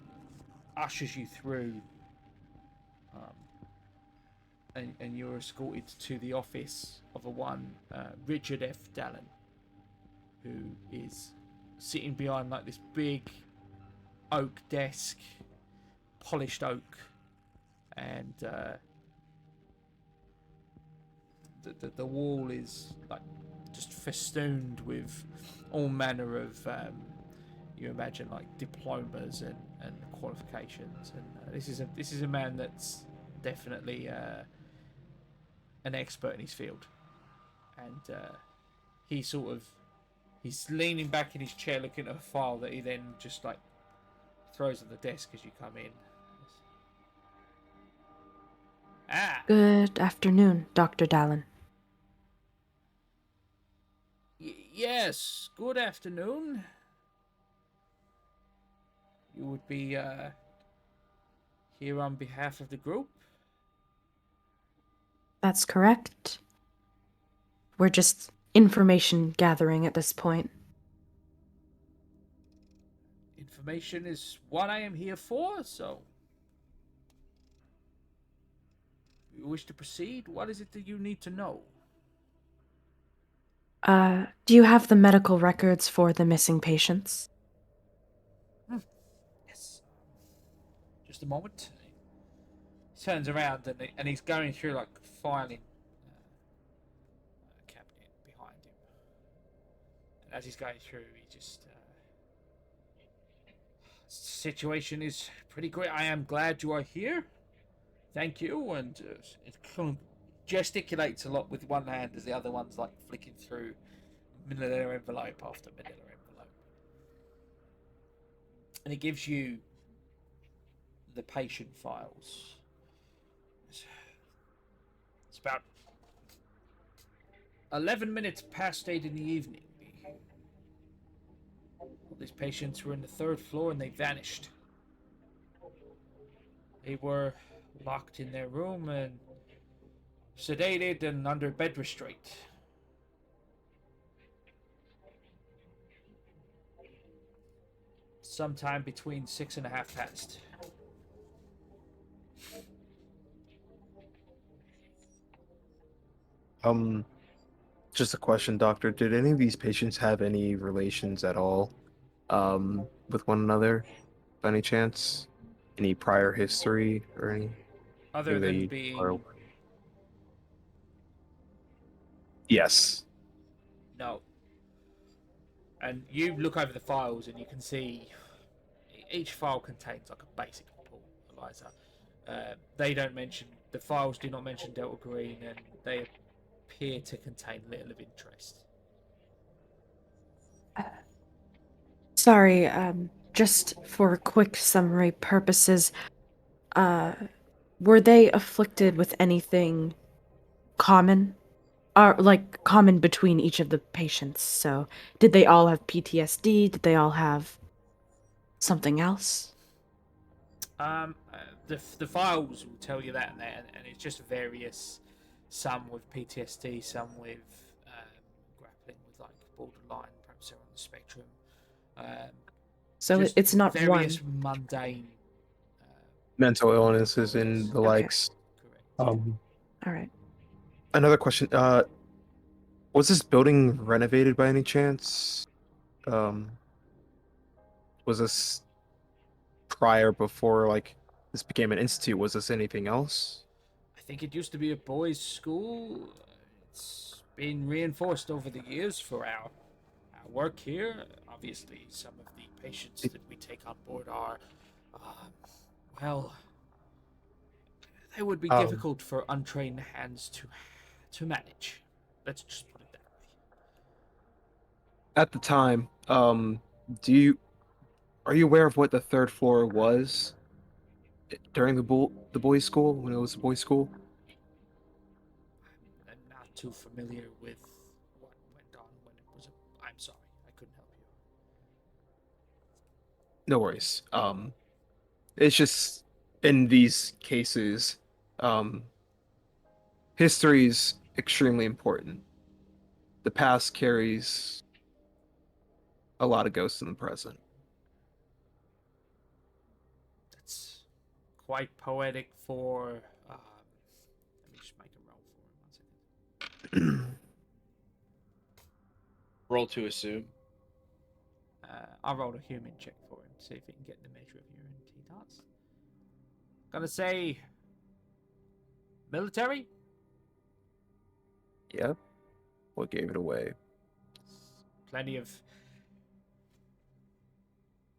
ushers you through, and you're escorted to the office of one Richard F. Dallin, who is sitting behind like this big oak desk, polished oak, and the wall is like just festooned with all manner of you imagine like diplomas and qualifications, and this is a man that's definitely an expert in his field, and he's leaning back in his chair looking at a file that he then just like throws on the desk as you come in. Good afternoon, Dr. Dallin. Yes, good afternoon. You would be here on behalf of the group? That's correct. We're just information gathering at this point. Information is what I am here for, so you wish to proceed? What is it that you need to know? Do you have the medical records for the missing patients? Yes. Just a moment. He turns around and he's going through like filing a cabinet behind him. And as he's going through, he just situation is pretty great. I am glad you are here. Thank you. And it kind of gesticulates a lot with one hand as the other one's like flicking through manila envelope after manila envelope. And it gives you the patient files. It's about 11 minutes past 8 in the evening. All these patients were in the 3rd floor and they vanished. They were locked in their room and sedated and under bed restraint. Sometime between 6 and a half past. Just a question, doctor. Did any of these patients have any relations at all, with one another, by any chance? Any prior history or any? Other Maybe than they being... are- Yes. No. And you look over the files and you can see each file contains like a basic report, Eliza. They don't mention, the files do not mention Delta Green, and they appear to contain little of interest. Sorry, just for quick summary purposes, were they afflicted with anything common? Or, like, common between each of the patients? So, did they all have PTSD? Did they all have something else? The files will tell you that, and it's just various, some with PTSD, some with grappling with like borderline, perhaps they're on the spectrum. So Just it's not various one. mundane. Mental illnesses and Yes. the Okay. likes. Correct. All right. Another question. Was this building renovated by any chance? Um, was this prior before like this became an institute? Was this anything else? I think it used to be a boys' school. It's been reinforced over the years for our work here. Obviously, some of the patients that we take on board are, um, well, they would be Um, difficult for untrained hands to manage. Let's just put it that way. at the time, do you are you aware of what the third floor was during the boys' school when it was a boys' school? I'm not too familiar with what went on when it was a. I'm sorry, I couldn't help you. No worries. It's just in these cases, um, history is extremely important. The past carries a lot of ghosts in the present. That's quite poetic for. Let me just make a roll for him 1 second. Roll to assume. I'll roll a human check for him, see if he can get the measure of your NT darts. Gonna say military? Yeah. What gave it away? Plenty of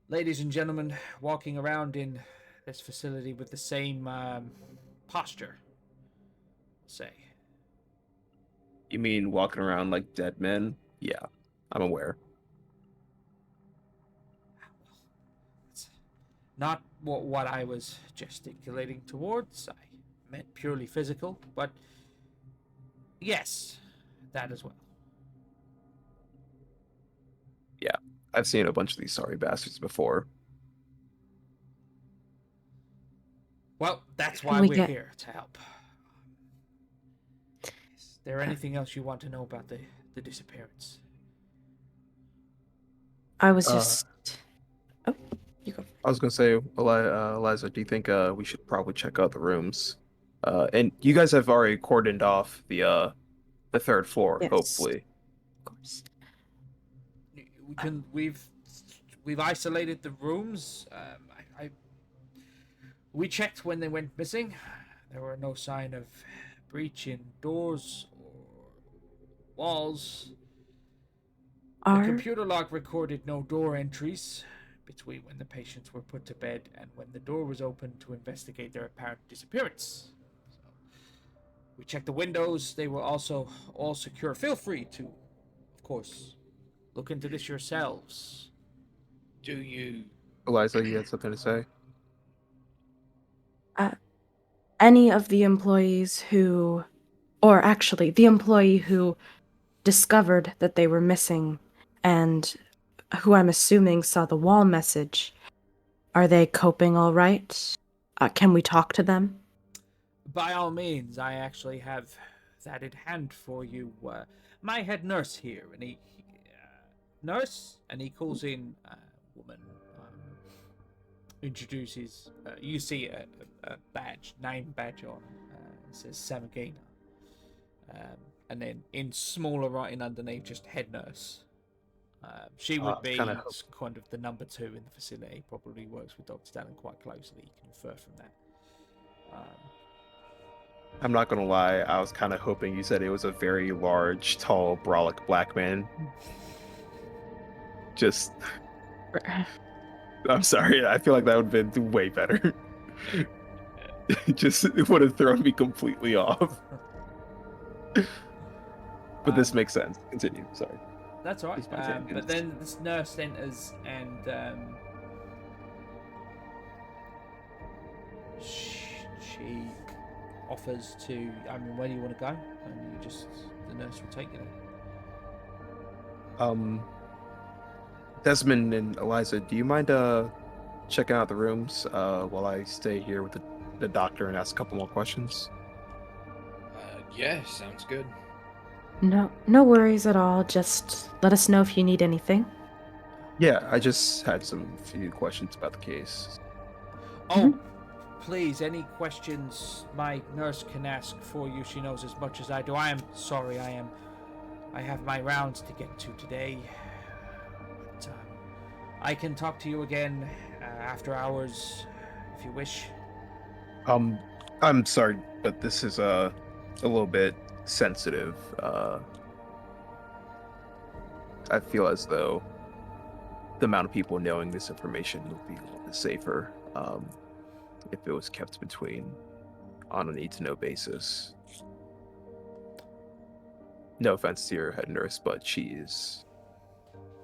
ladies and gentlemen walking around in this facility with the same posture, say. You mean walking around like dead men? Yeah, I'm aware. It's not what I was gesticulating towards. I meant purely physical, but yes, that as well. Yeah, I've seen a bunch of these sorry bastards before. Well, that's Can why we we're get- here, to help. Is there anything else you want to know about the disappearance? I was Uh, just. Oh, you go. I was gonna say, Eliza, do you think we should probably check out the rooms? And you guys have already cordoned off the third floor, Yes. hopefully. Of course. We've isolated the rooms. We checked when they went missing. There were no sign of breach in doors or walls. The Are computer log recorded no door entries between when the patients were put to bed and when the door was opened to investigate their apparent disappearance. So, we checked the windows. They were also all secure. Feel free to, of course, look into this yourselves. Do you? Eliza, you had something to say? any of the employees who, or actually, the employee who discovered that they were missing and who I'm assuming saw the wall message, are they coping all right? Can we talk to them? By all means, I actually have that in hand for you. My head nurse here, and he nurse, and he calls in woman. Introduces. You see a badge, name badge on. It says Samagina. And then in smaller writing underneath, just head nurse. She would be kinda- kind of the number 2 in the facility. Probably works with Dr. Stalin quite closely. You can infer from that. I'm not gonna lie, I was kind of hoping you said it was a very large, tall, brolic black man. Just, I'm sorry, I feel like that would have been way better. Just, it would have thrown me completely off. But this makes sense. Continue, sorry. That's all right. Just my tangents. But then this nurse enters and she offers to. I mean, where do you want to go? And the nurse will take you there. Desmond and Eliza, do you mind checking out the rooms while I stay here with the doctor and ask a couple more questions? Yeah, sounds good. No worries at all. Just let us know if you need anything. Yeah, I just had some few questions about the case. Oh, please, any questions my nurse can ask for you. She knows as much as I do. I am sorry, I have my rounds to get to today. But, I can talk to you again after hours, if you wish. I'm sorry, but this is a little bit sensitive. I feel as though the amount of people knowing this information would be a little bit safer, if it was kept between on a need-to-know basis. No offense to your head nurse, but she is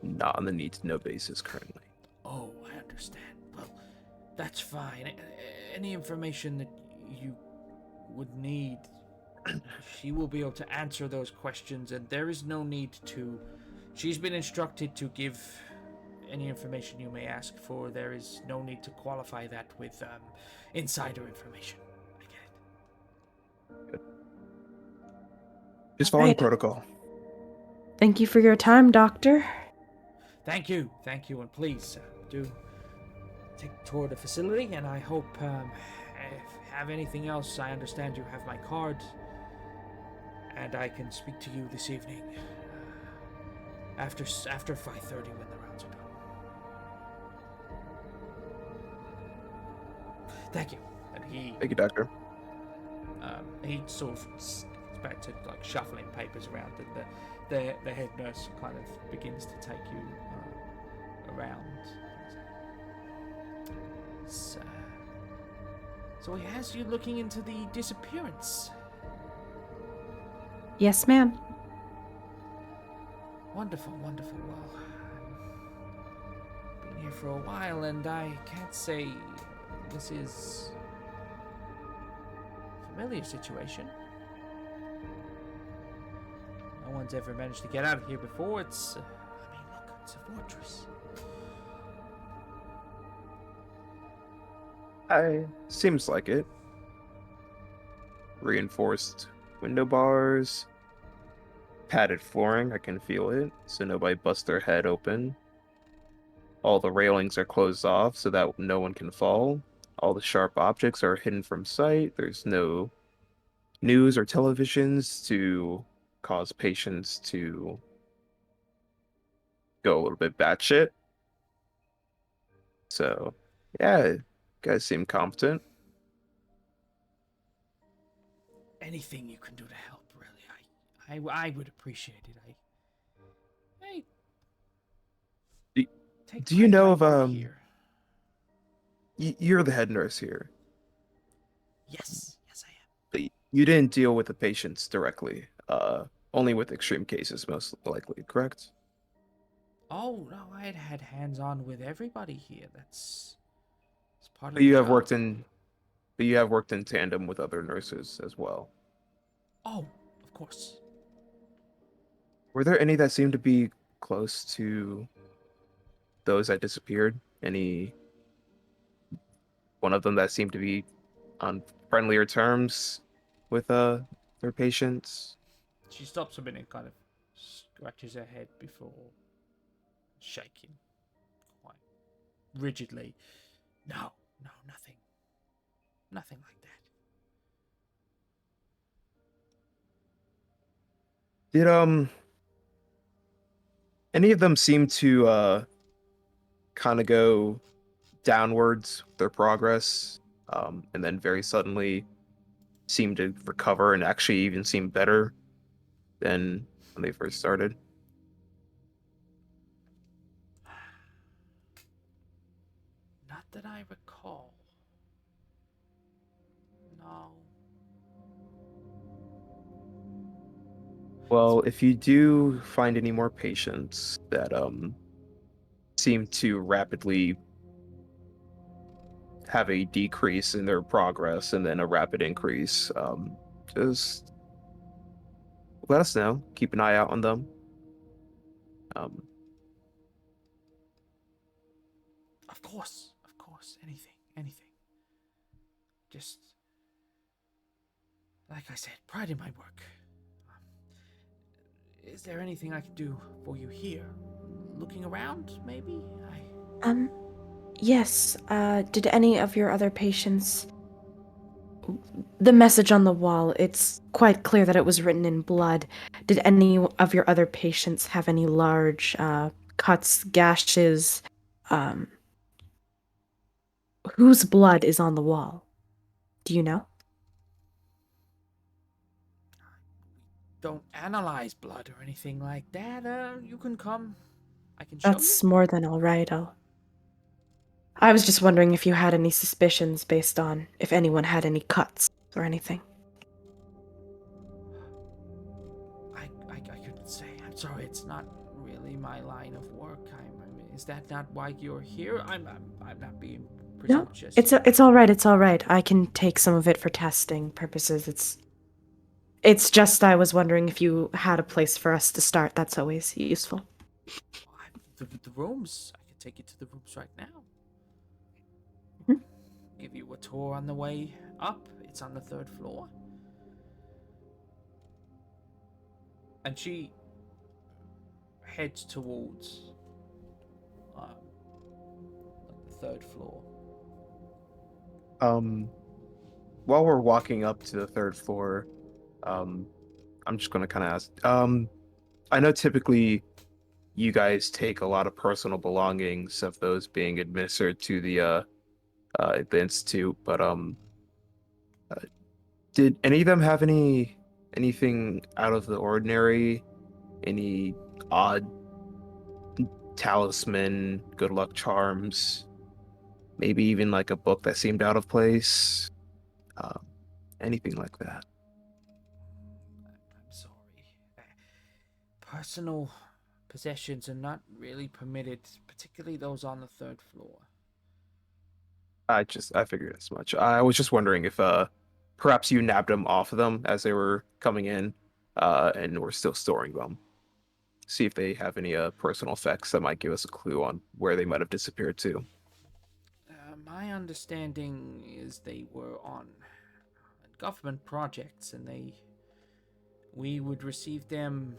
not on the need-to-know basis currently. Oh, I understand. Well, that's fine. Any information that you would need, she will be able to answer those questions, and there is no need to. She's been instructed to give any information you may ask for. There is no need to qualify that with insider information. I get it. Just following Alright. protocol. Thank you for your time, Doctor. Thank you, and please do take a tour of the facility. And I hope if you have anything else, I understand you have my card, and I can speak to you this evening after 5:30 when the rounds are done. Thank you. And Thank you, Doctor. he sort of gets back to like shuffling papers around, and the head nurse kind of begins to take you around. So he has you looking into the disappearance. Yes, ma'am. Wonderful. Well, I've been here for a while, and I can't say this is a familiar situation. No one's ever managed to get out of here before. It's, look, it's a fortress. Seems like it. Reinforced window bars, padded flooring, I can feel it, so nobody busts their head open. All the railings are closed off so that no one can fall. All the sharp objects are hidden from sight. There's no news or televisions to cause patients to go a little bit batshit. So, yeah, you guys seem competent. Anything you can do to help, really. I would appreciate it. Take Do you pride in know my of work here. you're the head nurse here. Yes, I am. But you didn't deal with the patients directly. Only with extreme cases, most likely, correct? Oh no, I had hands-on with everybody here. It's part of But the you have job. worked in tandem with other nurses as well. Oh, of course. Were there any that seemed to be close to those that disappeared? Any one of them that seemed to be on friendlier terms with their patients? She stops a minute and kind of scratches her head before shaking quite rigidly. No, nothing. Nothing like that. Did any of them seem to kind of go downwards with their progress, and then very suddenly seem to recover and actually even seem better than when they first started? Not that I recall. No. Well, if you do find any more patients that seem to rapidly have a decrease in their progress and then a rapid increase, just let us know. Keep an eye out on them. Um, Of course. Anything. Just like I said, pride in my work. Is there anything I can do for you here? looking around, maybe? Yes. Did any of your other patients... The message on the wall, it's quite clear that it was written in blood. Did any of your other patients have any large cuts, gashes? Um, whose blood is on the wall? Do you know? Don't analyze blood or anything like that. You can come. I can show That's you. more than all right. I was just wondering if you had any suspicions based on if anyone had any cuts or anything. I couldn't say. I'm sorry. It's not really my line of work. Is that not why you're here? I'm not being No, presumptuous. it's all right. It's all right. I can take some of it for testing purposes. It's just I was wondering if you had a place for us to start. That's always useful. The rooms. I can take you to the rooms right now. Mhm. Give you a tour on the way up. It's on the 3rd floor. And she heads towards the 3rd floor. While we're walking up to the 3rd floor, I'm just gonna kind of ask. I know typically you guys take a lot of personal belongings of those being administered to the institute, but did any of them have anything out of the ordinary? Any odd talisman, good luck charms? Maybe even like a book that seemed out of place? Um, Anything like that? I'm sorry. Personal possessions are not really permitted, particularly those on the 3rd floor. I figured as much. I was just wondering if perhaps you nabbed them off of them as they were coming in, and were still storing them. See if they have any personal effects that might give us a clue on where they might have disappeared to. My understanding is they were on government projects, and we would receive them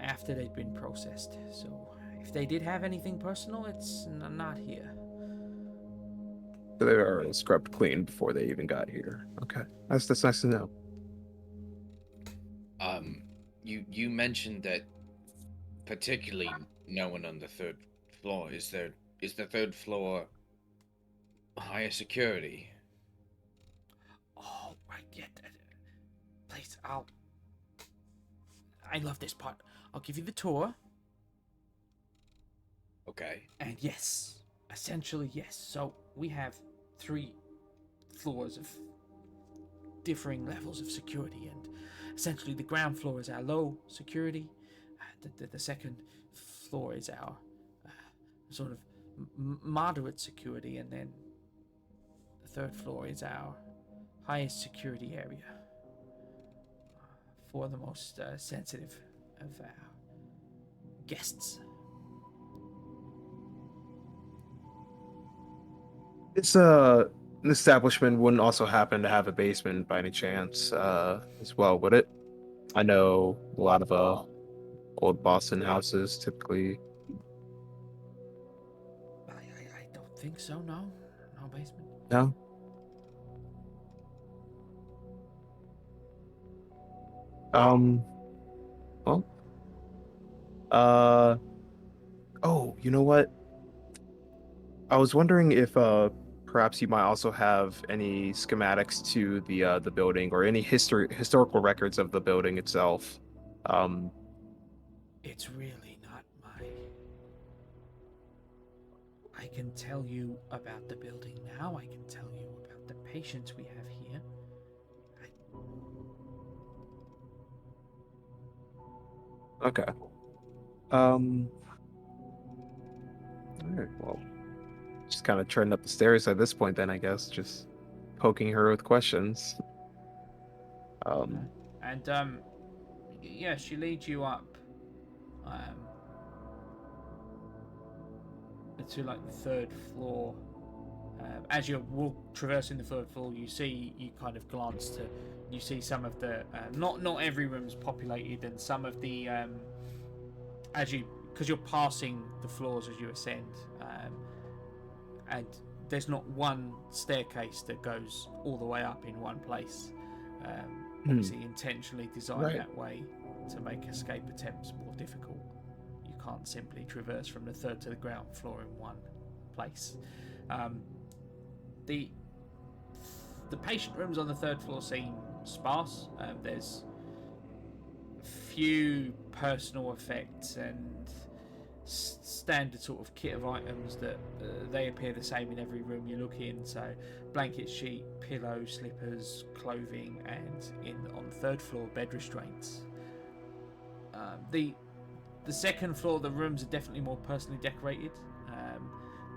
after they'd been processed. So if they did have anything personal, it's not here. So they are scrubbed clean before they even got here. Okay, that's nice to know. You mentioned that particularly no one on the 3rd floor. Is the 3rd floor higher security? Oh, right, yeah. Please, I love this part. I'll give you the tour. Okay. And yes, essentially yes. So we have 3 floors of differing levels of security, and essentially the ground floor is our low security. The 2nd floor is our sort of moderate security, and then the 3rd floor is our highest security area for the most sensitive of our guests. This establishment wouldn't also happen to have a basement by any chance, as well, would it? I know a lot of old Boston houses typically. I don't think so. No basement. No. Well, oh, you know what? I was wondering if perhaps you might also have any schematics to the building or any historical records of the building itself. Um, It's really not my... I can tell you about the building now. I can tell you about the patients we have here. okay. All right, well, just kind of turning up the stairs at this point then, I guess, just poking her with questions. And yeah, she leads you up to like the 3rd floor. As you're traversing the 3rd floor, you kind of glance to, you see some of the not every room's populated, and some of the because you're passing the floors as you ascend, and there's not one staircase that goes all the way up in one place. Obviously intentionally designed that way to make escape attempts more difficult. You can't simply traverse from the third to the ground floor in one place. The patient rooms on the third floor seem sparse. There's few personal effects and standard sort of kit of items that they appear the same in every room you look in. So blanket, sheet, pillow, slippers, clothing, and on the third floor, bed restraints. The second floor, the rooms are definitely more personally decorated.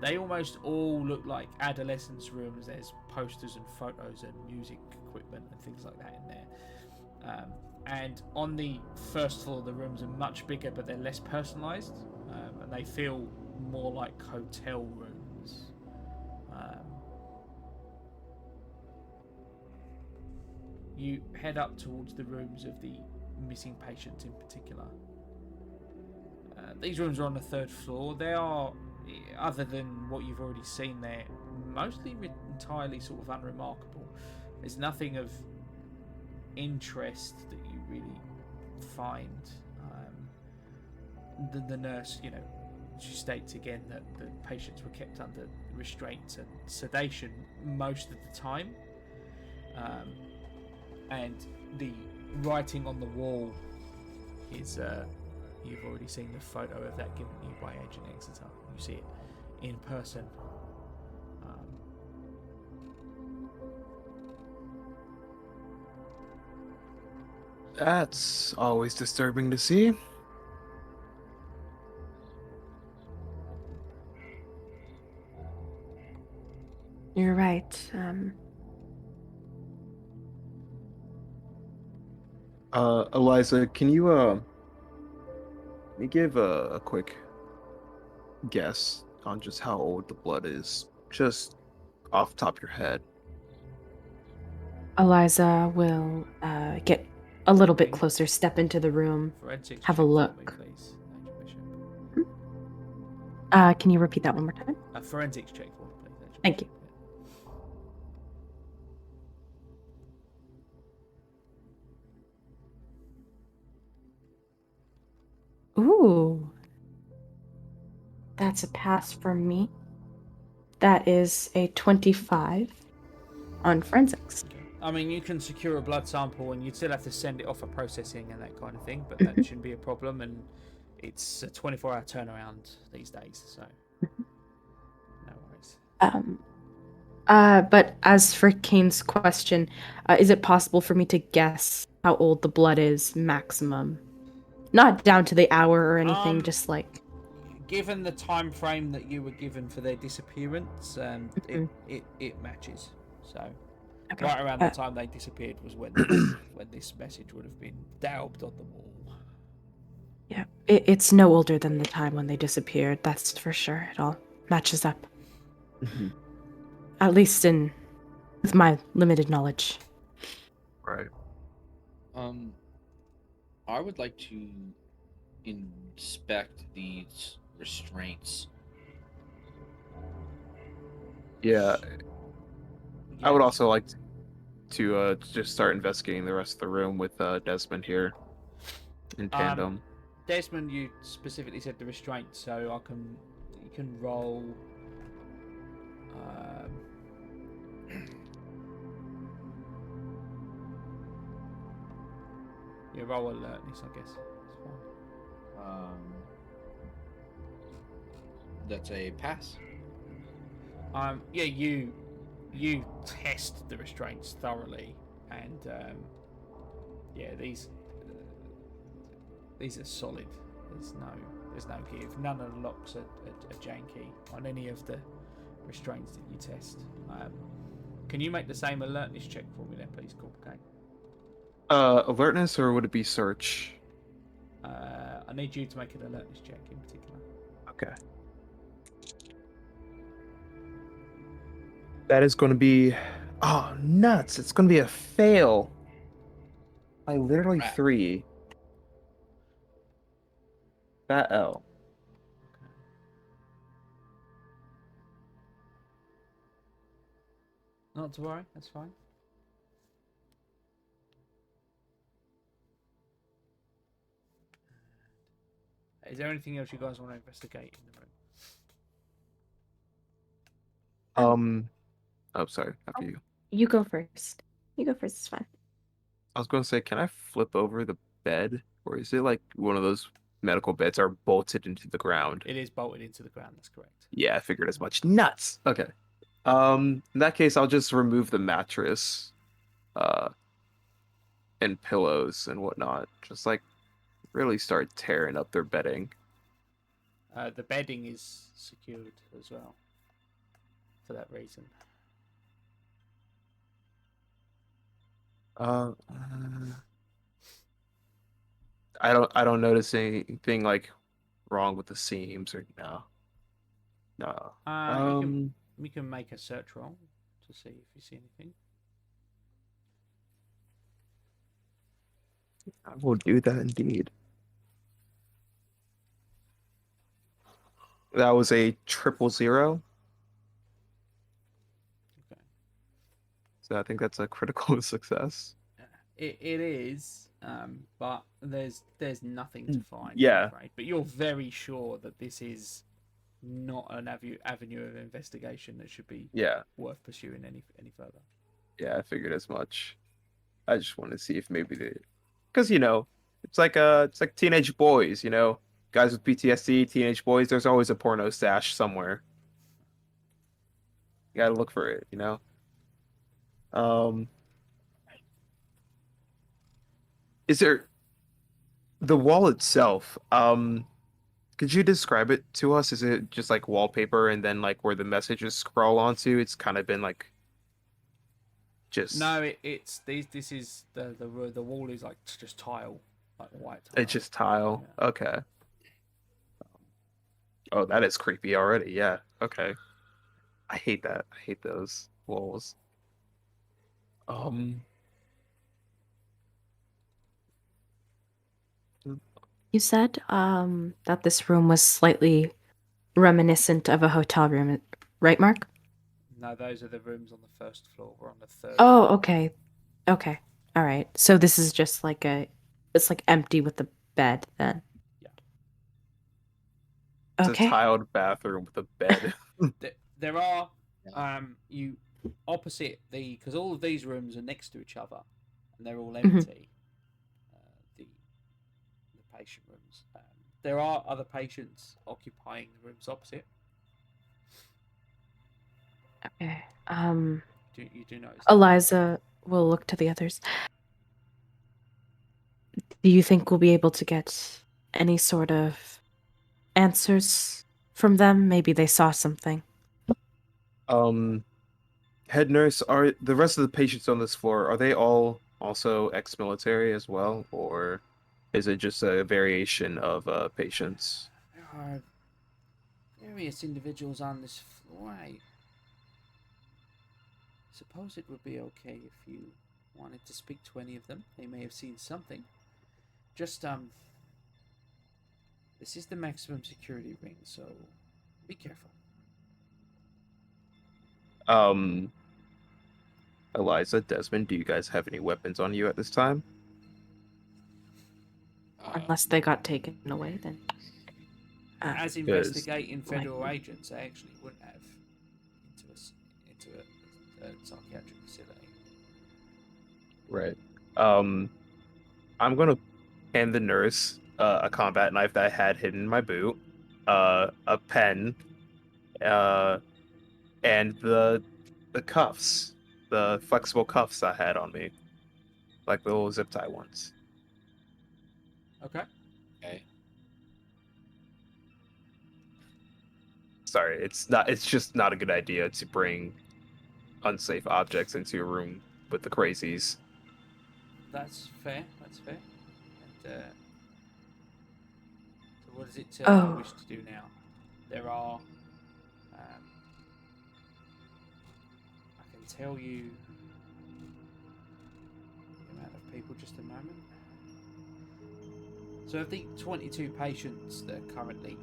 They almost all look like adolescents' rooms. There's posters and photos and music equipment and things like that in there. And on the first floor, the rooms are much bigger, but they're less personalised, and they feel more like hotel rooms. You head up towards the rooms of the missing patients in particular. These rooms are on the third floor. They are, other than what you've already seen there, mostly entirely sort of unremarkable. There's nothing of interest that you really find. The nurse, she states again that the patients were kept under restraint and sedation most of the time. And the writing on the wall is, you've already seen the photo of that given you by Agent Exeter. You see it in person. That's always disturbing to see. You're right. Eliza, can you give a quick guess on just how old the blood is, just off the top of your head? Eliza will get a little bit closer, step into the room, Forensics have a check for look. me, please, Agent Bishop. Can you repeat that one more time? A forensics check for me, please, Agent Thank you. Bishop. Ooh. That's a pass for me. That is a 25 on forensics. I mean, you can secure a blood sample and you'd still have to send it off for processing and that kind of thing, but that shouldn't be a problem, and it's a 24-hour turnaround these days, so no worries. But as for Kane's question, is it possible for me to guess how old the blood is maximum? Not down to the hour or anything, just like... Given the time frame that you were given for their disappearance, it matches. So Okay. right around the time they disappeared was when this message would have been daubed on the wall. Yeah, it's no older than the time when they disappeared, that's for sure. It all matches up. At least with my limited knowledge. Right. I would like to inspect these restraints. Yeah. I would also like to just start investigating the rest of the room with Desmond here in tandem. Desmond, you specifically said the restraint, so you can roll. You roll alertness, I guess. That's fine. That's a pass. Yeah, you test the restraints thoroughly, and yeah, these are solid. There's no give. None of the locks are janky on any of the restraints that you test. Can you make the same alertness check for me, then, please, Corporal Kane? Alertness, or would it be search? I need you to make an alertness check in particular. Okay. That is going to be... Oh, nuts. It's going to be a fail. By literally 3. Fat L. Not to worry, that's fine. Is there anything else you guys want to investigate in the room? Oh, sorry. After you. You go first. You go first. It's fine. I was going to say, can I flip over the bed, or is it like one of those medical beds are bolted into the ground? It is bolted into the ground. That's correct. Yeah, I figured as much. Nuts. Okay. In that case, I'll just remove the mattress, uh, and pillows and whatnot. Just like really start tearing up their bedding. The bedding is secured as well. For that reason. Uh, I don't notice anything like wrong with the seams or no. No. You can make a search roll to see if you see anything. I will do that indeed. That was a 000. Okay. So I think that's a critical success. It is, but there's nothing to find. Yeah. I'm afraid. But you're very sure that this is not an avenue of investigation that should be Yeah. worth pursuing any further. Yeah, I figured as much. I just want to see if maybe they, because it's like teenage boys, guys with PTSD, teenage boys. There's always a porno stash somewhere. You gotta look for it. Is there the wall itself? Could you describe it to us? Is it just like wallpaper and then like where the messages scroll onto? It's kind of been like just No, it's these. This is the wall is like just tile, like white tile. it's just tile. Yeah. Okay. Oh, that is creepy already. Yeah. Okay. I hate that. I hate those walls. Um, You said that this room was slightly reminiscent of a hotel room, right, Mark? No, those are the rooms on the first floor. We're on the third. Oh, floor. okay. Okay. All right. So this is just like it's like empty with the bed then. Yeah. it's a Okay. tiled bathroom with a bed. There are you opposite because all of these rooms are next to each other and they're all empty. The patient rooms. There are other patients occupying the rooms opposite. Okay. You do notice that. Eliza will look to the others. Do you think we'll be able to get any sort of answers from them? Maybe they saw something. Head nurse, are the rest of the patients on this floor, are they all also ex-military as well, or is it just a variation of patients? There are various individuals on this floor. I suppose it would be okay if you wanted to speak to any of them. They may have seen something. Just this is the maximum security ring, so be careful. Eliza, Desmond, do you guys have any weapons on you at this time? Unless they got taken away, then. As investigating federal agents, they actually wouldn't have into a psychiatric facility. Right. I'm gonna hand the nurse a combat knife that I had hidden in my boot, a pen, and the cuffs, the flexible cuffs I had on me, like the little zip tie ones. Okay. Okay. Sorry, it's just not a good idea to bring unsafe objects into a room with the crazies. That's fair. That's fair. And so, what does it Oh. wish to do now? There are. I can tell you the amount of people. Just a moment. So I think 22 patients that are currently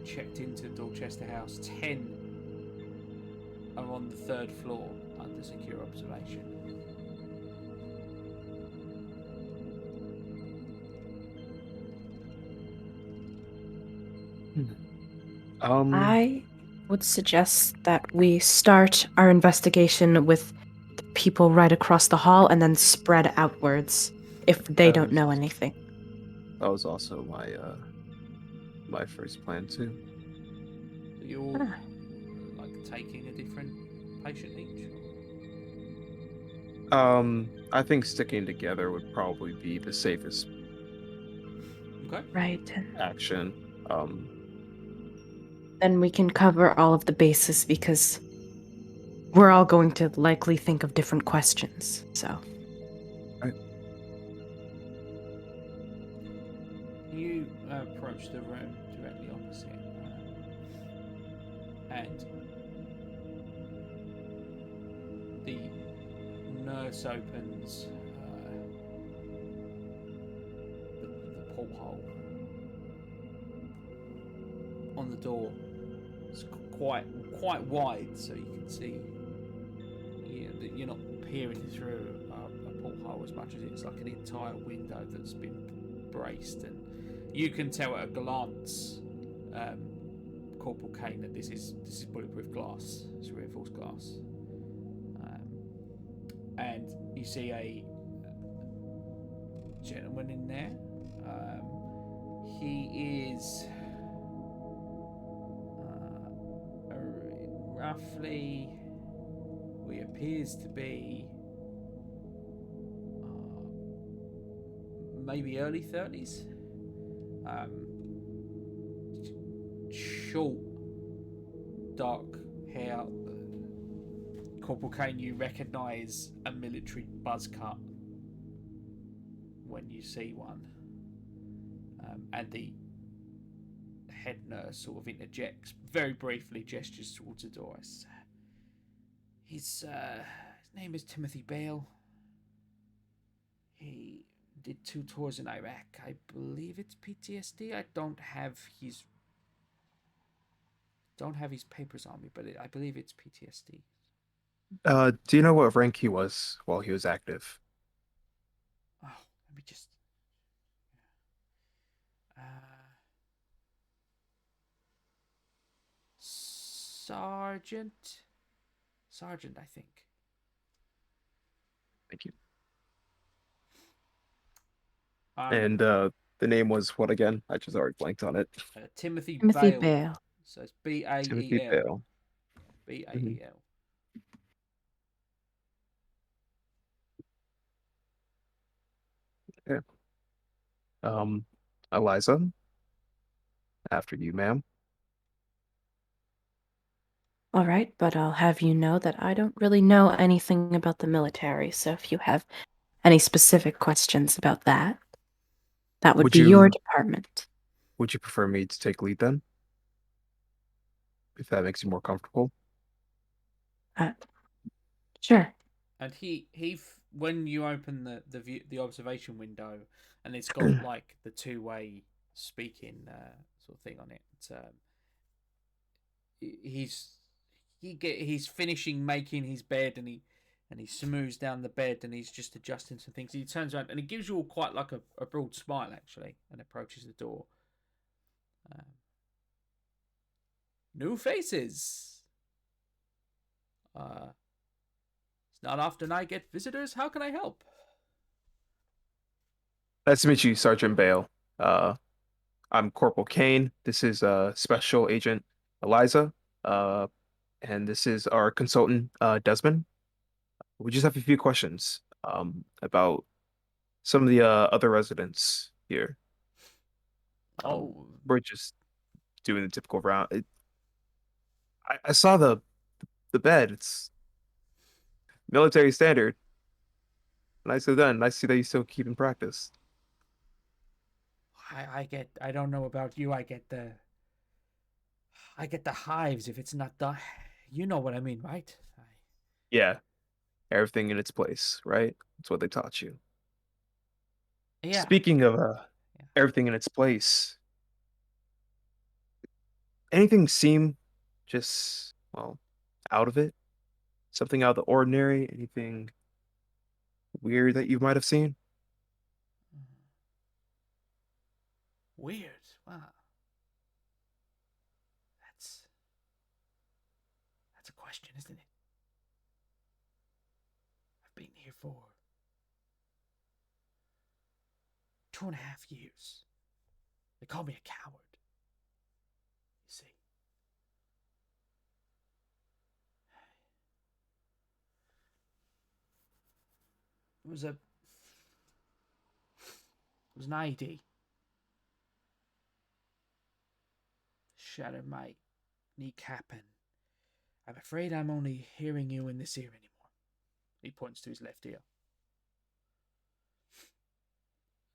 checked into Dorchester House. 10 are on the 3rd floor under secure observation. I would suggest that we start our investigation with the people right across the hall and then spread outwards if they don't know anything. That was also my first plan too. So you're like taking a different patient each? I think sticking together would probably be the safest Okay. Right. action. Then we can cover all of the bases because we're all going to likely think of different questions. So, You approach the room directly opposite, and the nurse opens the porthole on the door. It's quite wide, so you can see. That you're not peering through a porthole as much as it's like an entire window that's been braced, and you can tell at a glance, Corporal Kane, that this is bulletproof glass. It's reinforced glass, and you see a gentleman in there. He is roughly. He appears to be maybe early 30s. Short, dark hair. Corporal Kane, you recognise a military buzz cut when you see one. And the head nurse sort of interjects, very briefly gestures towards the door. His name is Timothy Bale. He did 2 tours in Iraq. I believe it's PTSD. I don't have his papers on me, but I believe it's PTSD. Do you know what rank he was while he was active? Oh, let me just. Sergeant, I think. Thank you. Um, And the name was what again? I just already blanked on it. Timothy Timothy Bale. Bale. So it's B-A-E-L. Timothy Bale. B-A-E-L. Yeah. Eliza, after you, ma'am. All right, but I'll have you know that I don't really know anything about the military, so if you have any specific questions about that, that would be your department. Would you prefer me to take lead then? If that makes you more comfortable. Sure. And when you open the observation window, and it's got like the 2-way speaking sort of thing on it. He's finishing making his bed, and he smooths down the bed, and he's just adjusting some things. He turns around and he gives you all quite like a broad smile actually, and approaches the door. New faces. It's not often I get visitors. How can I help? Nice to meet you, Sergeant Bale. I'm Corporal Kane. This is Special Agent Eliza. And this is our consultant, Desmond. We just have a few questions about some of the other residents here. We're just doing the typical round. I saw the bed. It's military standard. Nicely done. Nice to see that you still keep in practice. I don't know about you. I get the hives if it's not done. You know what I mean, right? Yeah, everything in its place, right? That's what they taught you. Yeah. Speaking of Yeah. everything in its place, anything seem just, well, out of it? Something out of the ordinary? Anything weird that you might have seen? Weird. Wow. That's that's a question, isn't it? I've been here for 2.5 years. They call me a coward. You see. It was an ID. Shattered my kneecap, and I'm afraid I'm only hearing you in this ear anymore. He points to his left ear.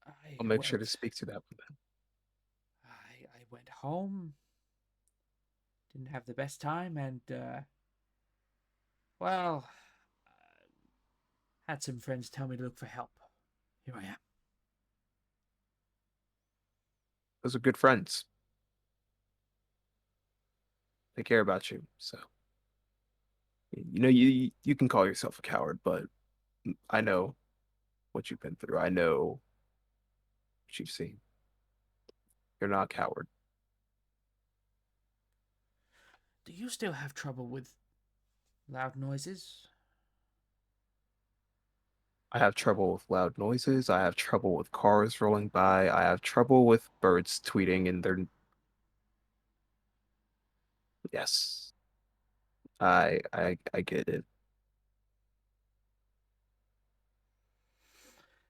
I I'll make sure to went. speak to that one then. I went home. Didn't have the best time, and well, had some friends tell me to look for help. Here I am. Those are good friends. They care about you, so you can call yourself a coward, but I know what you've been through. I know what you've seen. You're not a coward. Do you still have trouble with loud noises? I have trouble with loud noises. I have trouble with cars rolling by. I have trouble with birds tweeting in their. Yes, I get it.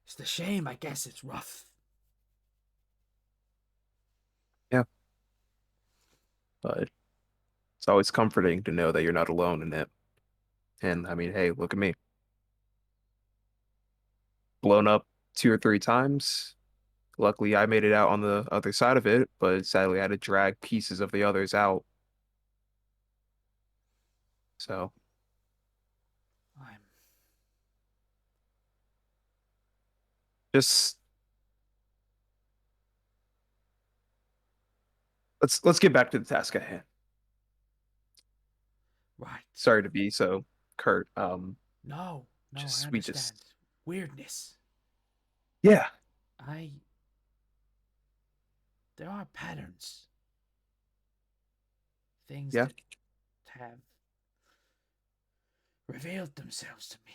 It's the shame. I guess it's rough. Yeah, but it's always comforting to know that you're not alone in it. And I mean, hey, look at me. Blown up 2 or 3 times. Luckily, I made it out on the other side of it, but sadly, I had to drag pieces of the others out. So, I'm. just let's get back to the task at hand. Right. Sorry to be so curt. No, no, I Just we understand. just Weirdness. yeah, I. There are patterns. Things yeah. that have revealed themselves to me.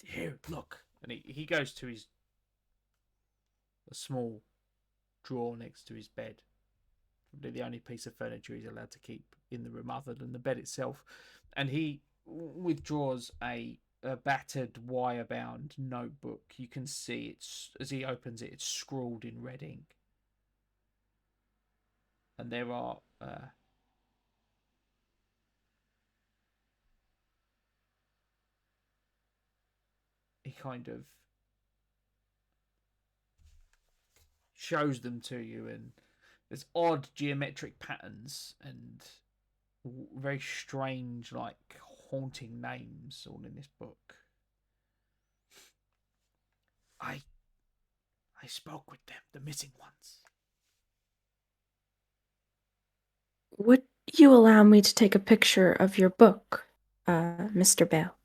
Here, look. And he goes to a small drawer next to his bed. Probably the only piece of furniture he's allowed to keep in the room other than the bed itself. And he withdraws a battered wire-bound notebook. You can see it's as he opens it, it's scrawled in red ink. And there are he kind of shows them to you, and there's odd geometric patterns and very strange, like haunting names all in this book. I I spoke with them, the missing ones. Would you allow me to take a picture of your book, Mr. Bale?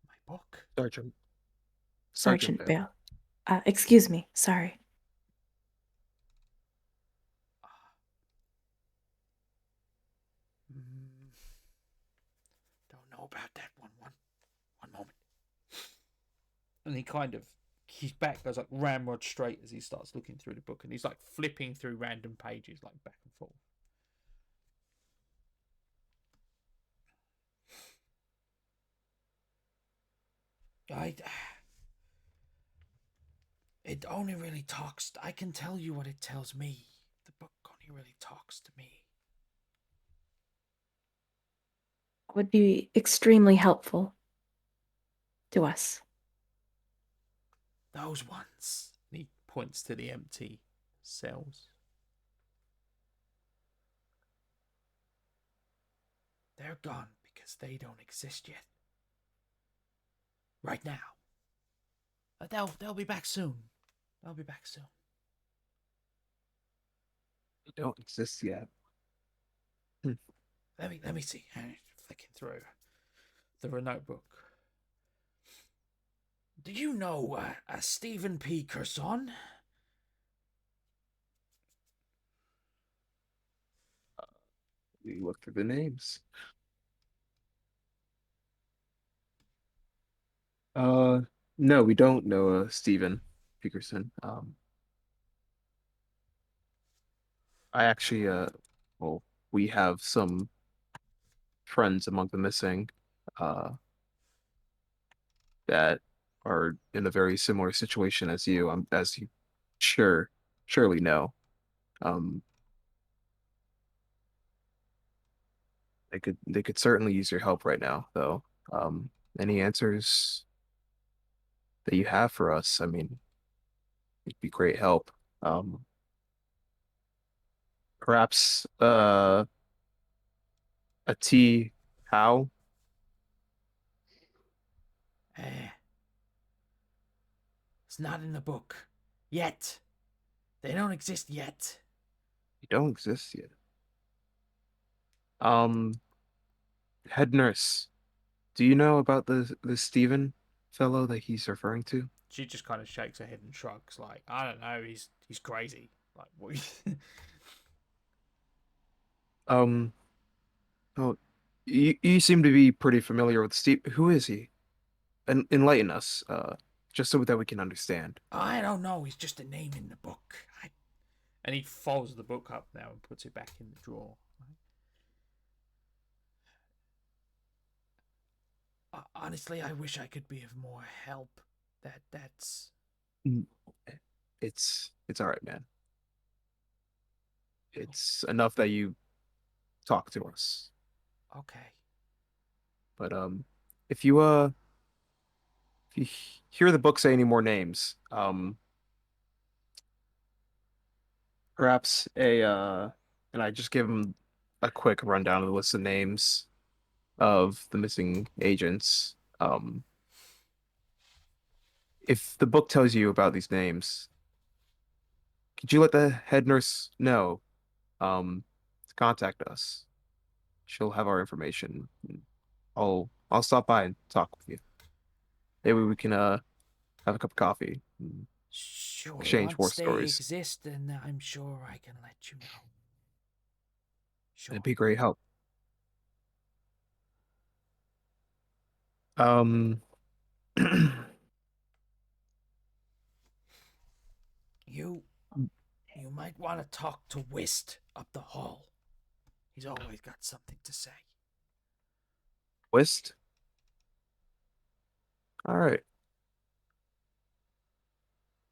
My book? Sergeant Sergeant Bale. Bale. Excuse me, sorry. Mm, don't know about that one. One moment. And he kind of his back goes like ramrod straight as he starts looking through the book, and he's like flipping through random pages like back and forth. I It only really talks. I can tell you what it tells me. The book only really talks to me. Would be extremely helpful to us. Those ones. And he points to the empty cells. They're gone because they don't exist yet. Right now. They'll be back soon. They'll be back soon. They don't exist yet. Hmm. Let me see. Flicking through the notebook. Do you know a Stephen P. Curson? We look through the names. No, we don't know Stephen Peterson. I actually, well, we have some friends among the missing, uh, that are in a very similar situation as you, as you surely know. Um, they could certainly use your help right now, though. Any answers that you have for us? I mean, it'd be great help. Um, perhaps a T how? Eh, it's not in the book. Yet. They don't exist yet. You don't exist yet. Um, head nurse, do you know about the Steven fellow that he's referring to? She just kind of shakes her head and shrugs, like, I don't know, he's crazy. Like, what? Um, oh, you seem to be pretty familiar with Steve. Who is he? Enlighten us, just so that we can understand. I don't know. He's just a name in the book. And he folds the book up now and puts it back in the drawer. Honestly, I wish I could be of more help. That's Mm, it's all right, man. It's enough that you talk to us. okay. But if you if you hear the book say any more names, perhaps and I just give him a quick rundown of the list of names of the missing agents. If the book tells you about these names, could you let the head nurse know, to contact us? She'll have our information. I'll stop by and talk with you. Maybe we can have a cup of coffee and Sure. exchange war Once they stories. exist, then I'm sure I can let you know. Sure. It'd be great help. Um, You might want to talk to Whist up the hall. He's always got something to say. Twist. All right.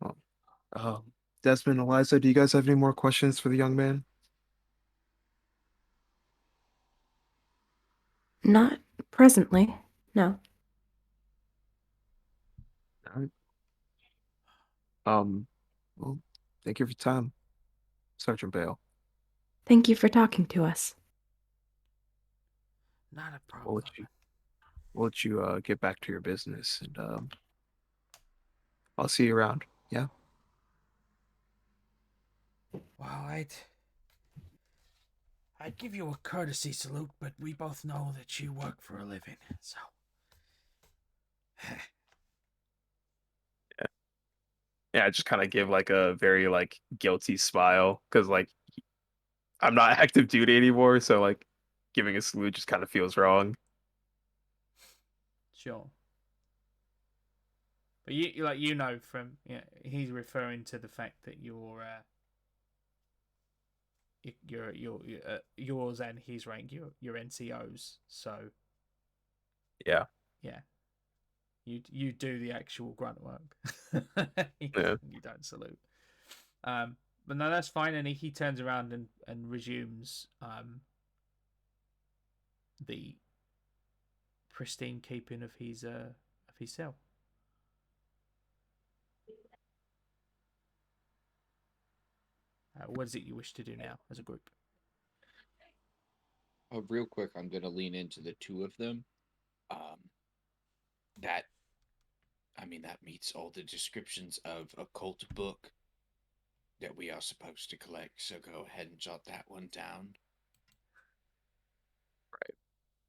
Well, Desmond, Eliza, do you guys have any more questions for the young man? Not presently, no. All right. Well, thank you for your time, Sergeant Bale. Thank you for talking to us. Not a We'll problem. let you get back to your business, and I'll see you around. Yeah. Well, I'd give you a courtesy salute, but we both know that you work for a living, so. Yeah, I just kind of give like a very like guilty smile because like I'm not active duty anymore, so like giving a salute just kind of feels wrong. Sure. But you know from he's referring to the fact that yours and his rank, your NCOs. So Yeah. yeah, you do the actual grunt work. Yeah. You don't salute. But no, that's fine. And he turns around and resumes the pristine keeping of his cell. What is it you wish to do now as a group? Real quick, I'm gonna lean into the two of them. That I mean, that meets all the descriptions of occult book that we are supposed to collect, so go ahead and jot that one down.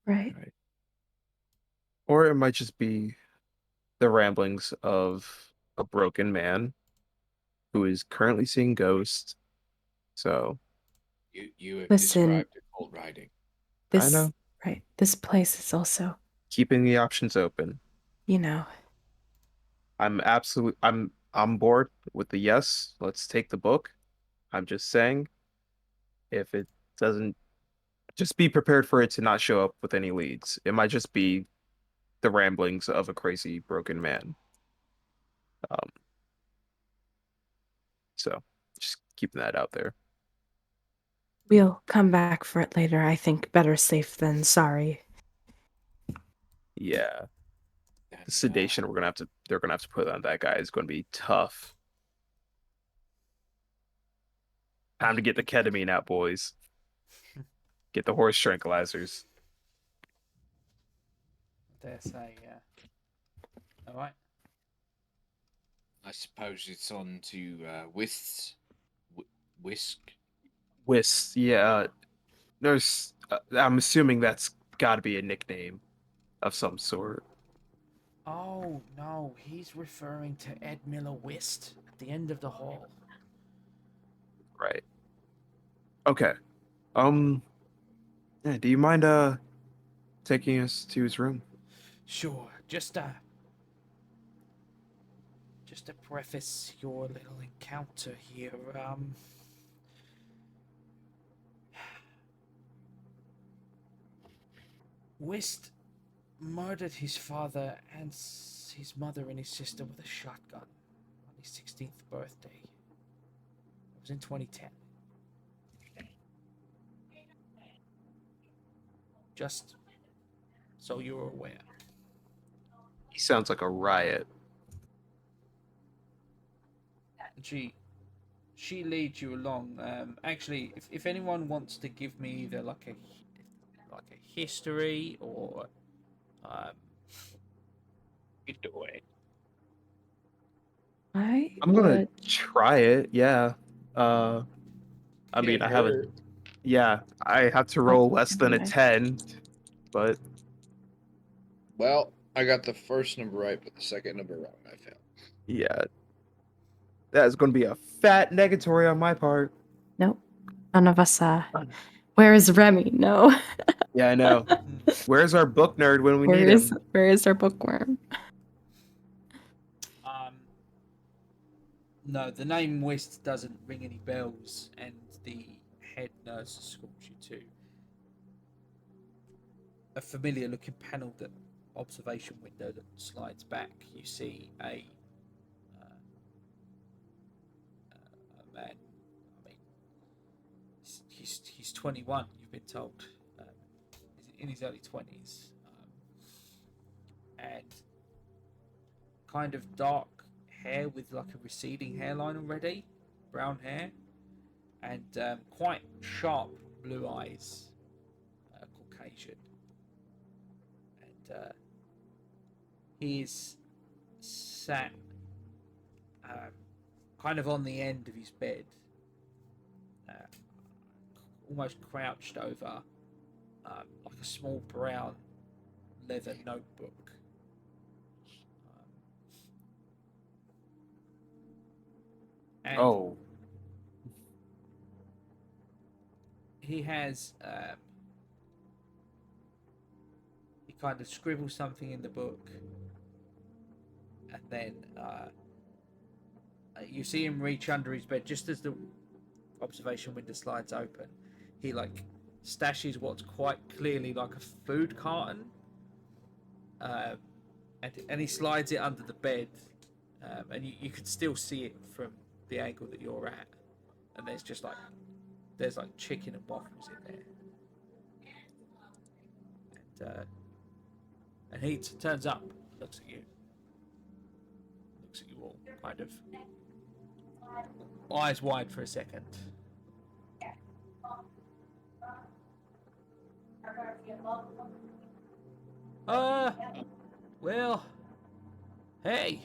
Right. Right. Or it might just be the ramblings of a broken man who is currently seeing ghosts. So, You have Listen, described occult writing. I this know, right. This place is also, keeping the options open. you know, I'm on board with the yes, let's take the book. I'm just saying, if it doesn't, just be prepared for it to not show up with any leads. It might just be the ramblings of a crazy broken man. Um, so just keeping that out there. we'll come back for it later. I think better safe than sorry. Yeah, And, the sedation they're gonna have to put on that guy is going to be tough. Time to get the ketamine out, boys. Get the horse tranquilizers. Dare say, yeah. All right. I suppose it's on to whisk. Whis, yeah. There's, I'm assuming that's got to be a nickname of some sort. Oh no, he's referring to Ed Miller Whist at the end of the hall. Right. Okay. Yeah, do you mind taking us to his room? Sure, just to preface your little encounter here, Whist murdered his father and his mother and his sister with a shotgun on his 16th birthday. It was in 2010. Just so you're aware. He sounds like a riot. And she leads you along. Actually, if anyone wants to give me either like a history or um, Either way. I I'm gonna would. try it. Yeah. Uh, I mean, I have a yeah. I have to roll less than a Anyway. 10, but Well, I got the first number right, but the second number wrong. I failed. yeah, that is going to be a fat negatory on my part. Nope. None of us. Where is Remy? No. Yeah, I know. Where's our book nerd when we Where need is him? where is our bookworm? um, no, the name Whist doesn't ring any bells, and the head nurse escorts you to a familiar-looking panelled observation window that slides back. You see a man. I mean, he's 21. You've been told. He's in his early 20s, and kind of dark hair with like a receding hairline already, brown hair, and quite sharp blue eyes, Caucasian, and he's sat kind of on the end of his bed, uh, almost crouched over like a small brown leather notebook. And Oh, he has he kind of scribbles something in the book, and then you see him reach under his bed just as the observation window slides open. He like stashes what's quite clearly like a food carton, and he slides it under the bed, and you can still see it from the angle that you're at, and there's like chicken and waffles in there, and he turns up, looks at you all, kind of eyes wide for a second. Well, Hey.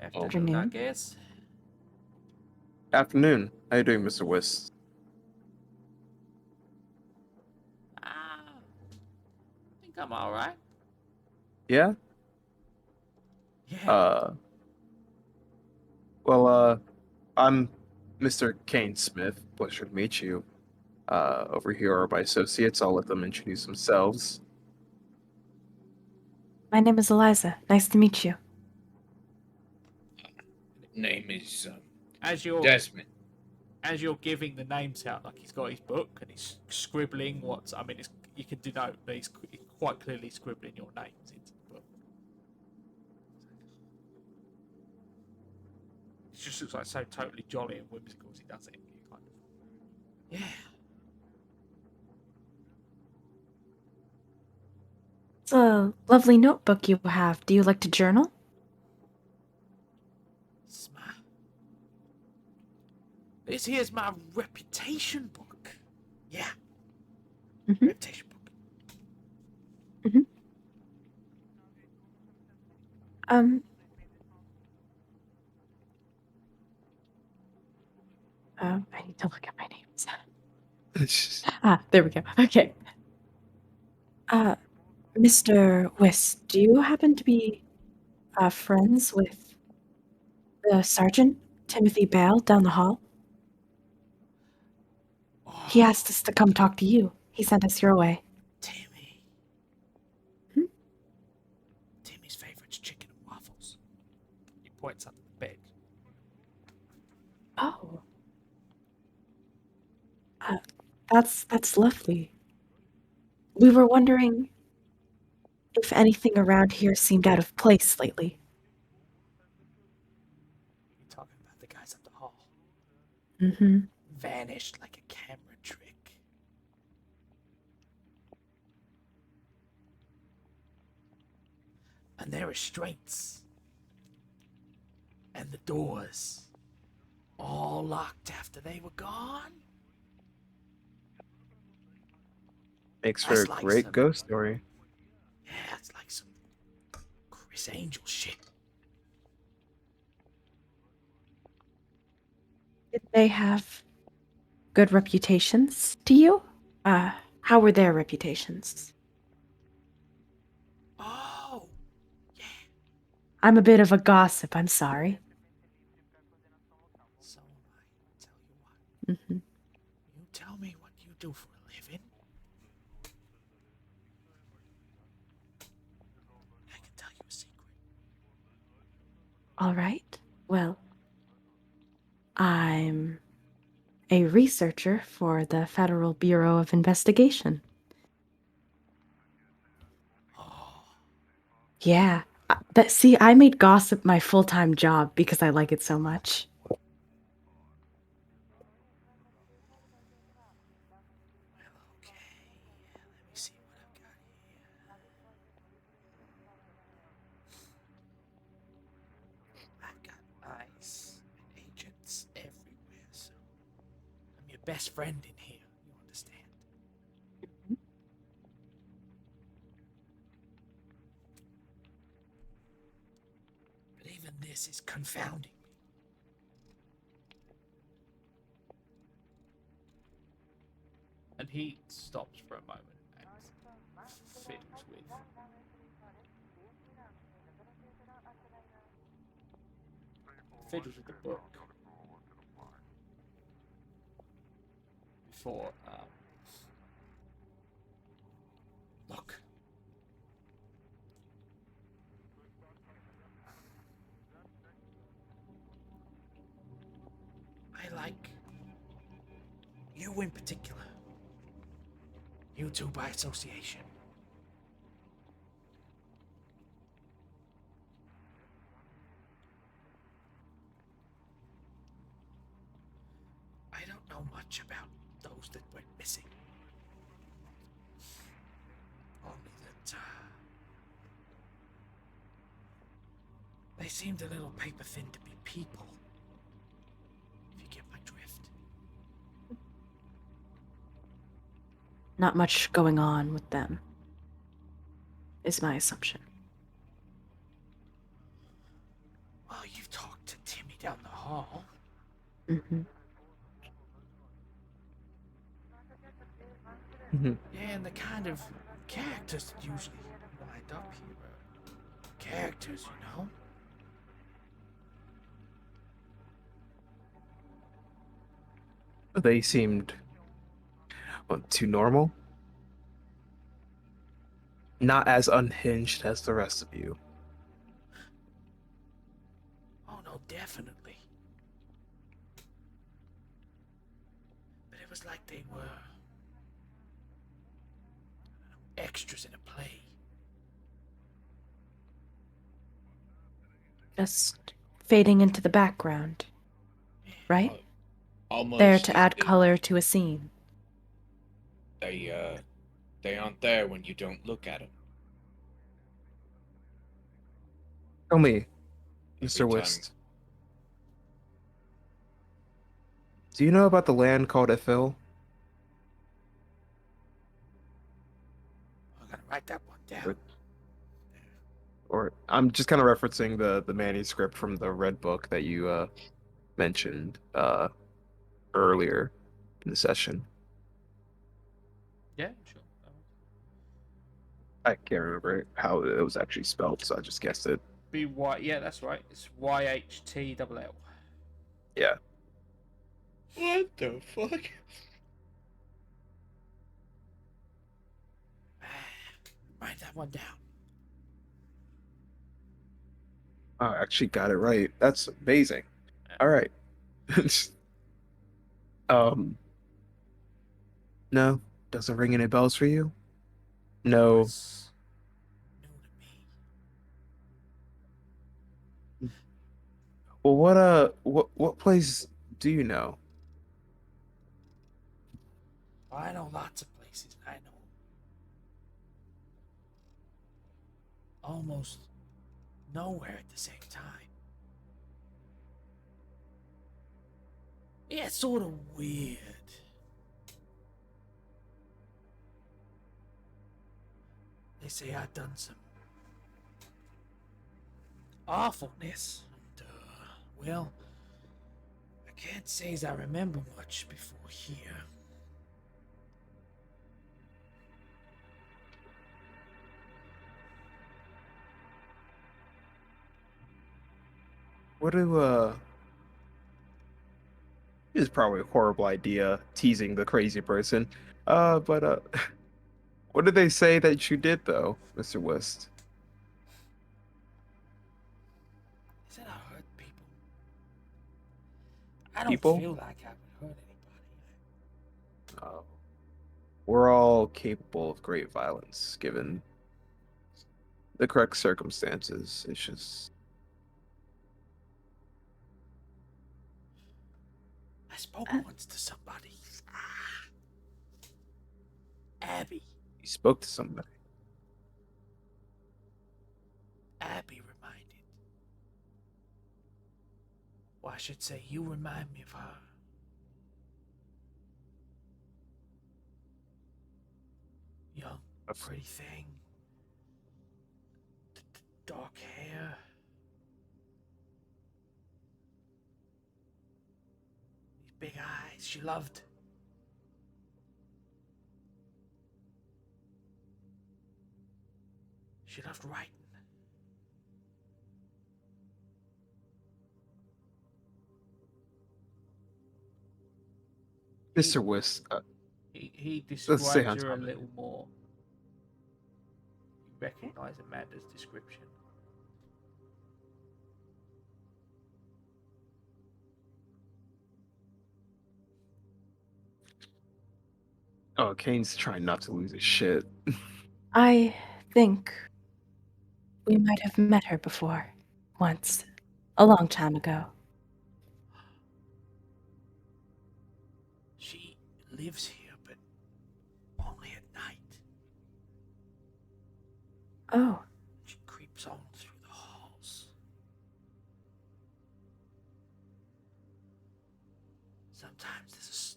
Afternoon, I Afternoon. guess. Afternoon. How you doing, Mr. Wist? I think I'm all right. Yeah? Yeah. Uh, well, I'm Mr. Kane Smith. Pleasure to meet you. Over here are my associates. I'll let them introduce themselves. My name is Eliza. Nice to meet you. Name is As you're Desmond. as you're giving the names out, like he's got his book and he's scribbling what's. I mean, you can denote that he's quite clearly scribbling your names into the book. It just looks like so totally jolly and whimsical as he does it. You kind of, yeah. It's a lovely notebook you have. Do you like to journal? This here's my reputation book. Yeah. Mhm. Reputation book. Um. I need to look at my names. There we go. Okay. Mr. Wist, do you happen to be friends with the sergeant, Timothy Bale, down the hall? He asked us to come talk to you. He sent us your way. Timmy. Hmm? Timmy's favorite's chicken and waffles. He points up the bed. Oh. That's lovely. We were wondering if anything around here seemed out of place lately. You're talking about the guys at the hall. Mm-hmm. Vanished like a camera trick. And their restraints. And the doors. All locked after they were gone. Makes for That's a like great some- ghost story. Yeah, it's like some Chris Angel shit. Did they have good reputations to you? How were their reputations? Oh, yeah. I'm a bit of a gossip, I'm sorry. So am I. Tell you what. Mm-hmm. You tell me what you do for a living. I can tell you a secret. All right. Well, I'm a researcher for the Federal Bureau of Investigation. Oh, Yeah. See, I made gossip my full-time job because I like it so much. well, okay. Let me see what I've got here. I've got eyes and agents everywhere, so I'm your best friend in here. You understand? But even this is confounding me. And he stops for a moment and fiddles with the book before look. I like you in particular. You two by association. I don't know much about those that went missing. Only that they seemed a little paper thin to be people. If you get my drift. Not much going on with them. is my assumption. Well, you've talked to Timmy down the hall. Mm-hmm. Yeah, and the kind of characters that usually wind up here are characters, you know? They seemed too normal. Not as unhinged as the rest of you. Oh, no, definitely. But it was like they were extras in a play. Just fading into the background, right? Almost. There to as add if color to a scene. They aren't there when you don't look at them. Tell me, Mr. Every time. Wist, do you know about the land called Ethel? I'm gonna write that one down. Or I'm just kind of referencing the manuscript from the Red Book that you mentioned earlier in the session. Yeah, sure. I can't remember how it was actually spelled, so I just guessed it. B-Y, yeah, that's right. It's YHTLL. Yeah. What the fuck? Write that one down. I actually got it right. That's amazing. All right. No, doesn't ring any bells for you? No. It's new to me. Well, what place do you know? I know lots of places. I know almost nowhere at the same time. Yeah, it's sort of weird. They say I've done some awfulness. And, well, I can't say as I remember much before here. What do This is probably a horrible idea, teasing the crazy person. But what did they say that you did though, Mr. West? They said I hurt people. I don't People? feel like I would hurt anybody. Uh, we're all capable of great violence, given the correct circumstances. It's just I spoke once to somebody. Abby. you spoke to somebody. Abby reminded. Well, I should say, you remind me of her. Young, pretty thing. Dark hair. These big eyes. She loved. She loved writing. Mr. West, He let's stay describes on her a topic. little more. You recognize Amanda's description. Oh, Kane's trying not to lose his shit. I think we might have met her before. Once. A long time ago. She lives here, but only at night. Oh, She creeps on through the halls. Sometimes there's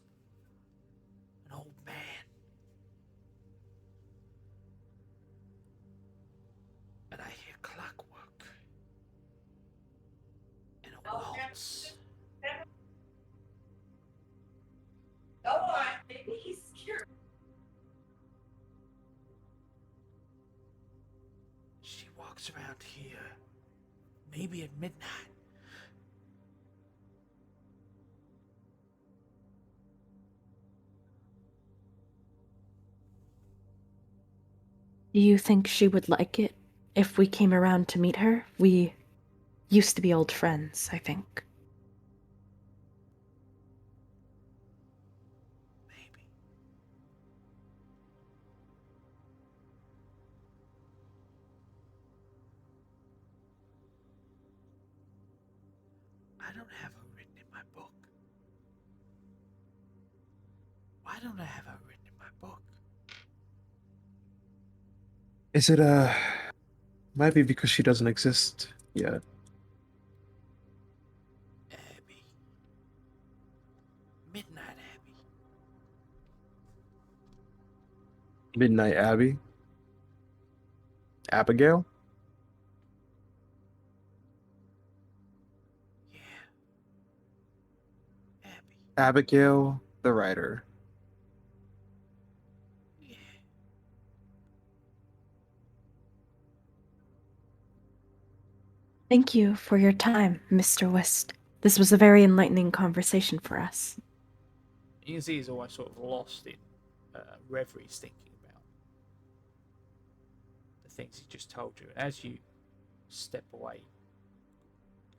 an old man. else? She walks around here, maybe at midnight. Do you think she would like it if we came around to meet her? We used to be old friends, I think. Maybe. I don't have her written in my book. Why don't I have her written in my book? Is it might be because she doesn't exist yet. Abby. Midnight Abby. Midnight Abbey? Abigail? Yeah. Abby. Abigail the writer. Yeah. Thank you for your time, Mr. West. This was a very enlightening conversation for us. You can see he's almost sort of lost in reveries, thinking about the things he just told you. And as you step away,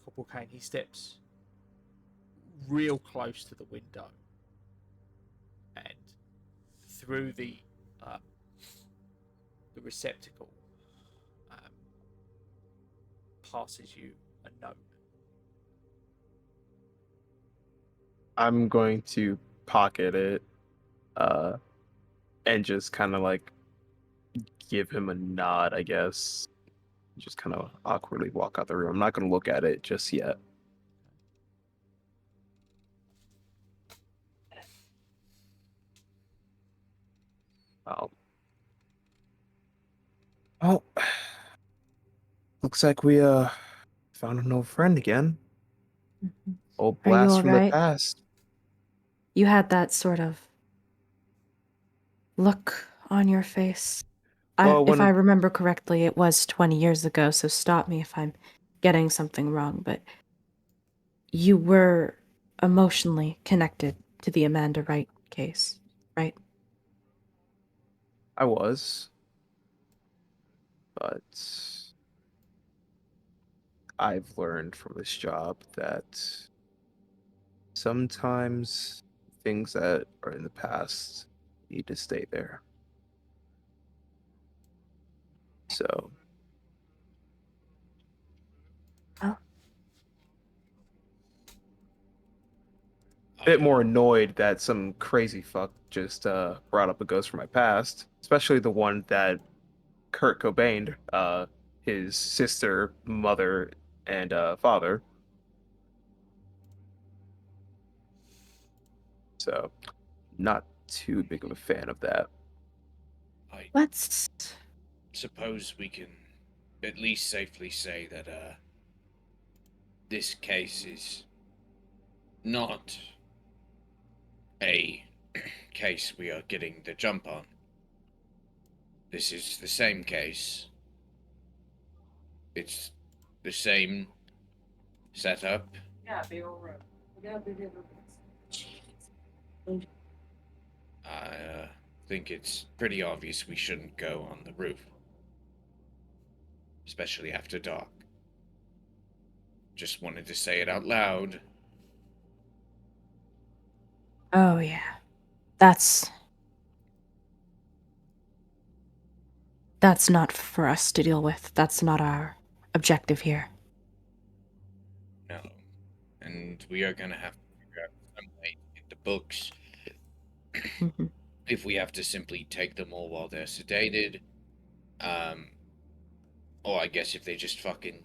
Corporal Kane, he steps real close to the window, and through the receptacle passes you a note. I'm going to pocket it and just kind of like give him a nod, I guess. Just kind of awkwardly walk out the room. I'm not going to look at it just yet. Oh, looks like we found an old friend again. Old Are you blast all from the right? past. You had that sort of look on your face. Well, If I when remember correctly, it was 20 years ago, so stop me if I'm getting something wrong, but you were emotionally connected to the Amanda Wright case, right? I was, but I've learned from this job that sometimes things that are in the past need to stay there. So, Well, a bit more annoyed that some crazy fuck just brought up a ghost from my past, especially the one that Kurt Cobain, his sister, mother, and father. So, not too big of a fan of that. I let's. suppose we can at least safely say that this case is not a case we are getting the jump on. This is the same case. It's the same setup. I think it's pretty obvious we shouldn't go on the roof. Especially after dark. Just wanted to say it out loud. Oh, yeah. That's not for us to deal with. That's not our objective here. No. And we are gonna have to figure out some way to get the books. Mhm. If we have to simply take them all while they're sedated. Or I guess if they just fucking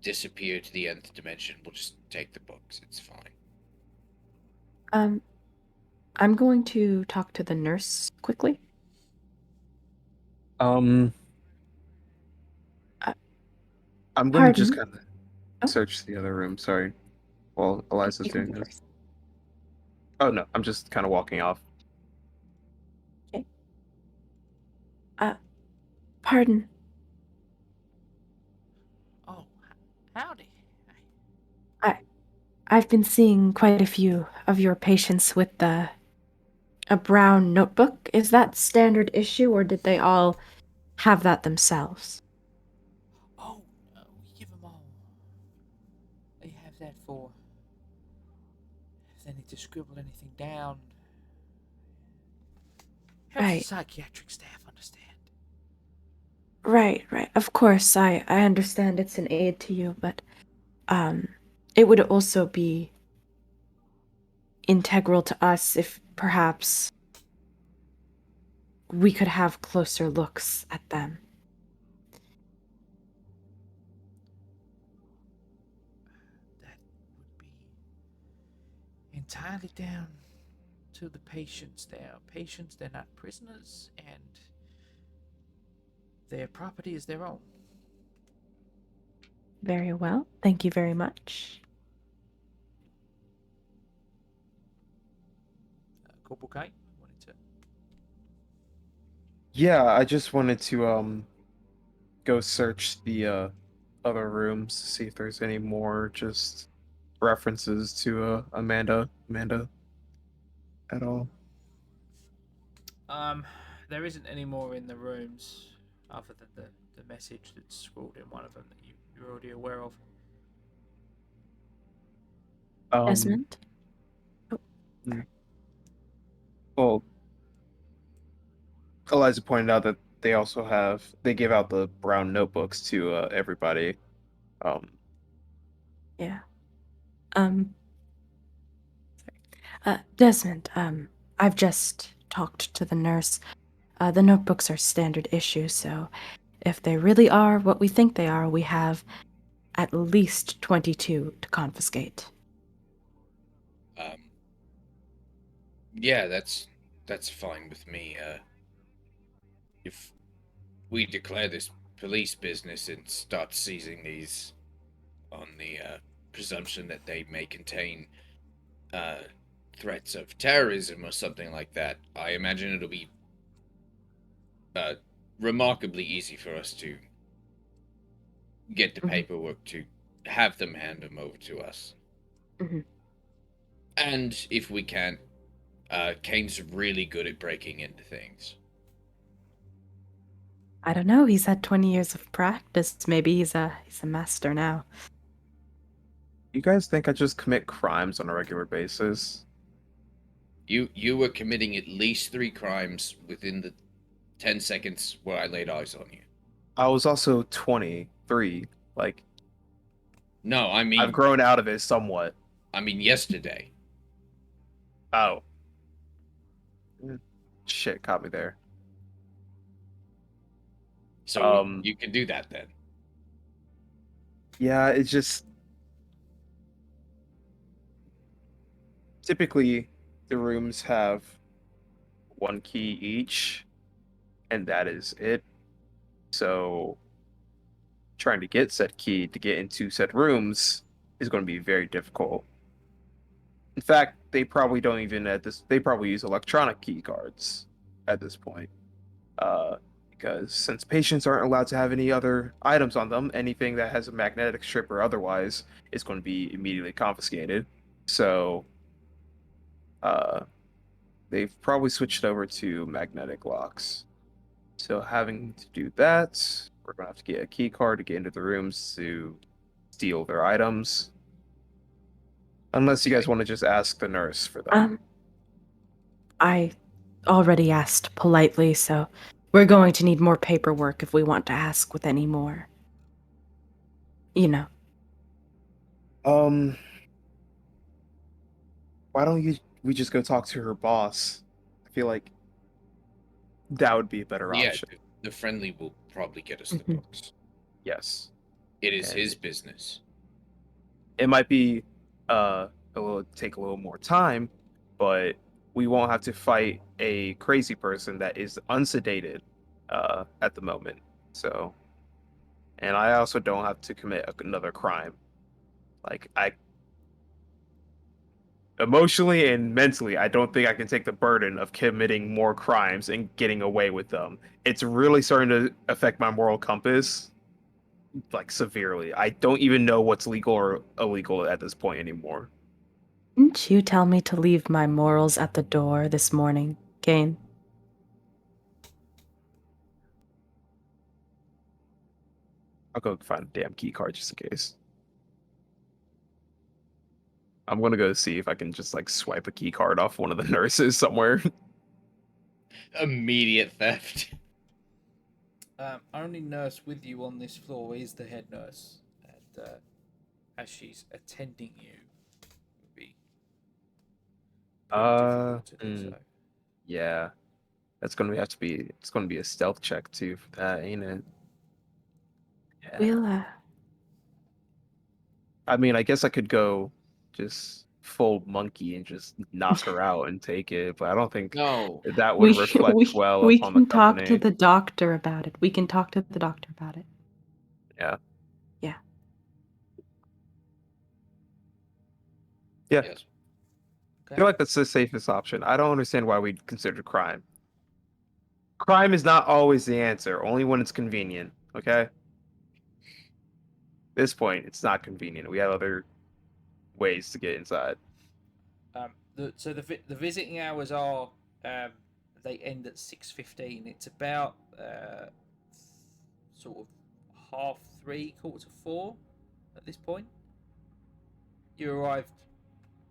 disappear to the nth dimension, we'll just take the books. It's fine. I'm going to talk to the nurse quickly. Um, Uh, I'm gonna just Pardon? kind of Oh. search the other room. Sorry. while Eliza's You can doing go this. first. Oh no, I'm just kind of walking off. Okay. Pardon. Oh, howdy. I've been seeing quite a few of your patients with a brown notebook. Is that standard issue, or did they all have that themselves? Oh, we give them all. They have that for if they need to scribble anything down. Helps the Right. psychiatric staff understand. Right, right. Of course, I understand it's an aid to you, but it would also be integral to us if perhaps we could have closer looks at them. That would be entirely down to the patients. They are patients, they're not prisoners, and their property is their own. Very well. Thank you very much. Corporal Kane, wanted to. Yeah, I just wanted to go search the other rooms to see if there's any more just references to Amanda at all. There isn't any more in the rooms other than the message that's scrawled in one of them that you're already aware of. Desmond? Mm, well, Eliza pointed out that they give out the brown notebooks to everybody. Um, Yeah. Desmond, I've just talked to the nurse. The notebooks are standard issue, so if they really are what we think they are, we have at least 22 to confiscate. Yeah, that's fine with me. If we declare this police business and start seizing these on the presumption that they may contain uh, threats of terrorism or something like that, I imagine it'll be remarkably easy for us to get the Mhm. paperwork to have them hand them over to us. Mhm. And if we can't, Kane's really good at breaking into things. I don't know. He's had 20 years of practice. Maybe he's a master now. you guys think I just commit crimes on a regular basis? You were committing at least 3 crimes within the 10 seconds where I laid eyes on you. I was also 23. Like, No, I've grown out of it somewhat. I mean yesterday. Oh. Shit, caught me there. So you can do that then. Yeah, it's just typically the rooms have one key each, and that is it. So trying to get said key to get into said rooms is going to be very difficult. In fact, they probably don't even at this. They probably use electronic key cards at this point, because since patients aren't allowed to have any other items on them, anything that has a magnetic strip or otherwise is going to be immediately confiscated. So, uh, they've probably switched over to magnetic locks. So, having to do that, we're going to have to get a key card to get into the rooms to steal their items. Unless you guys want to just ask the nurse for them. I already asked politely, so we're going to need more paperwork if we want to ask with any more. You know. Why don't we just go talk to her boss? I feel like that would be a better Yeah, option. the friendly will probably get us the Mhm. books. Yes. It is And his business. it might be take a little more time, but we won't have to fight a crazy person that is unsedated at the moment. So, and I also don't have to commit another crime. Like emotionally and mentally, I don't think I can take the burden of committing more crimes and getting away with them. It's really starting to affect my moral compass, like severely. I don't even know what's legal or illegal at this point anymore. Didn't you tell me to leave my morals at the door this morning, Kane? I'll go find a damn key card just in case. I'm gonna go see if I can just like swipe a key card off one of the nurses somewhere. Immediate theft. Only nurse with you on this floor is the head nurse, and as she's attending you, it would be pretty difficult to do so. Yeah, that's gonna have to be. It's gonna be a stealth check too for that, ain't it? Yeah. We'll, I mean, I guess I could go just full monkey and just knock her out and take it, but I don't think No. that would reflect well we upon the can talk to company. the doctor about it. We can talk to the doctor about it. Yeah. Yeah. Yeah. Yes. I feel like that's the safest option. I don't understand why we'd consider crime. Crime is not always the answer, only when it's convenient, okay? At this point, it's not convenient. We have other ways to get inside. The visiting hours are they end at 6:15. It's about sort of 3:30, 3:45 at this point. You arrived,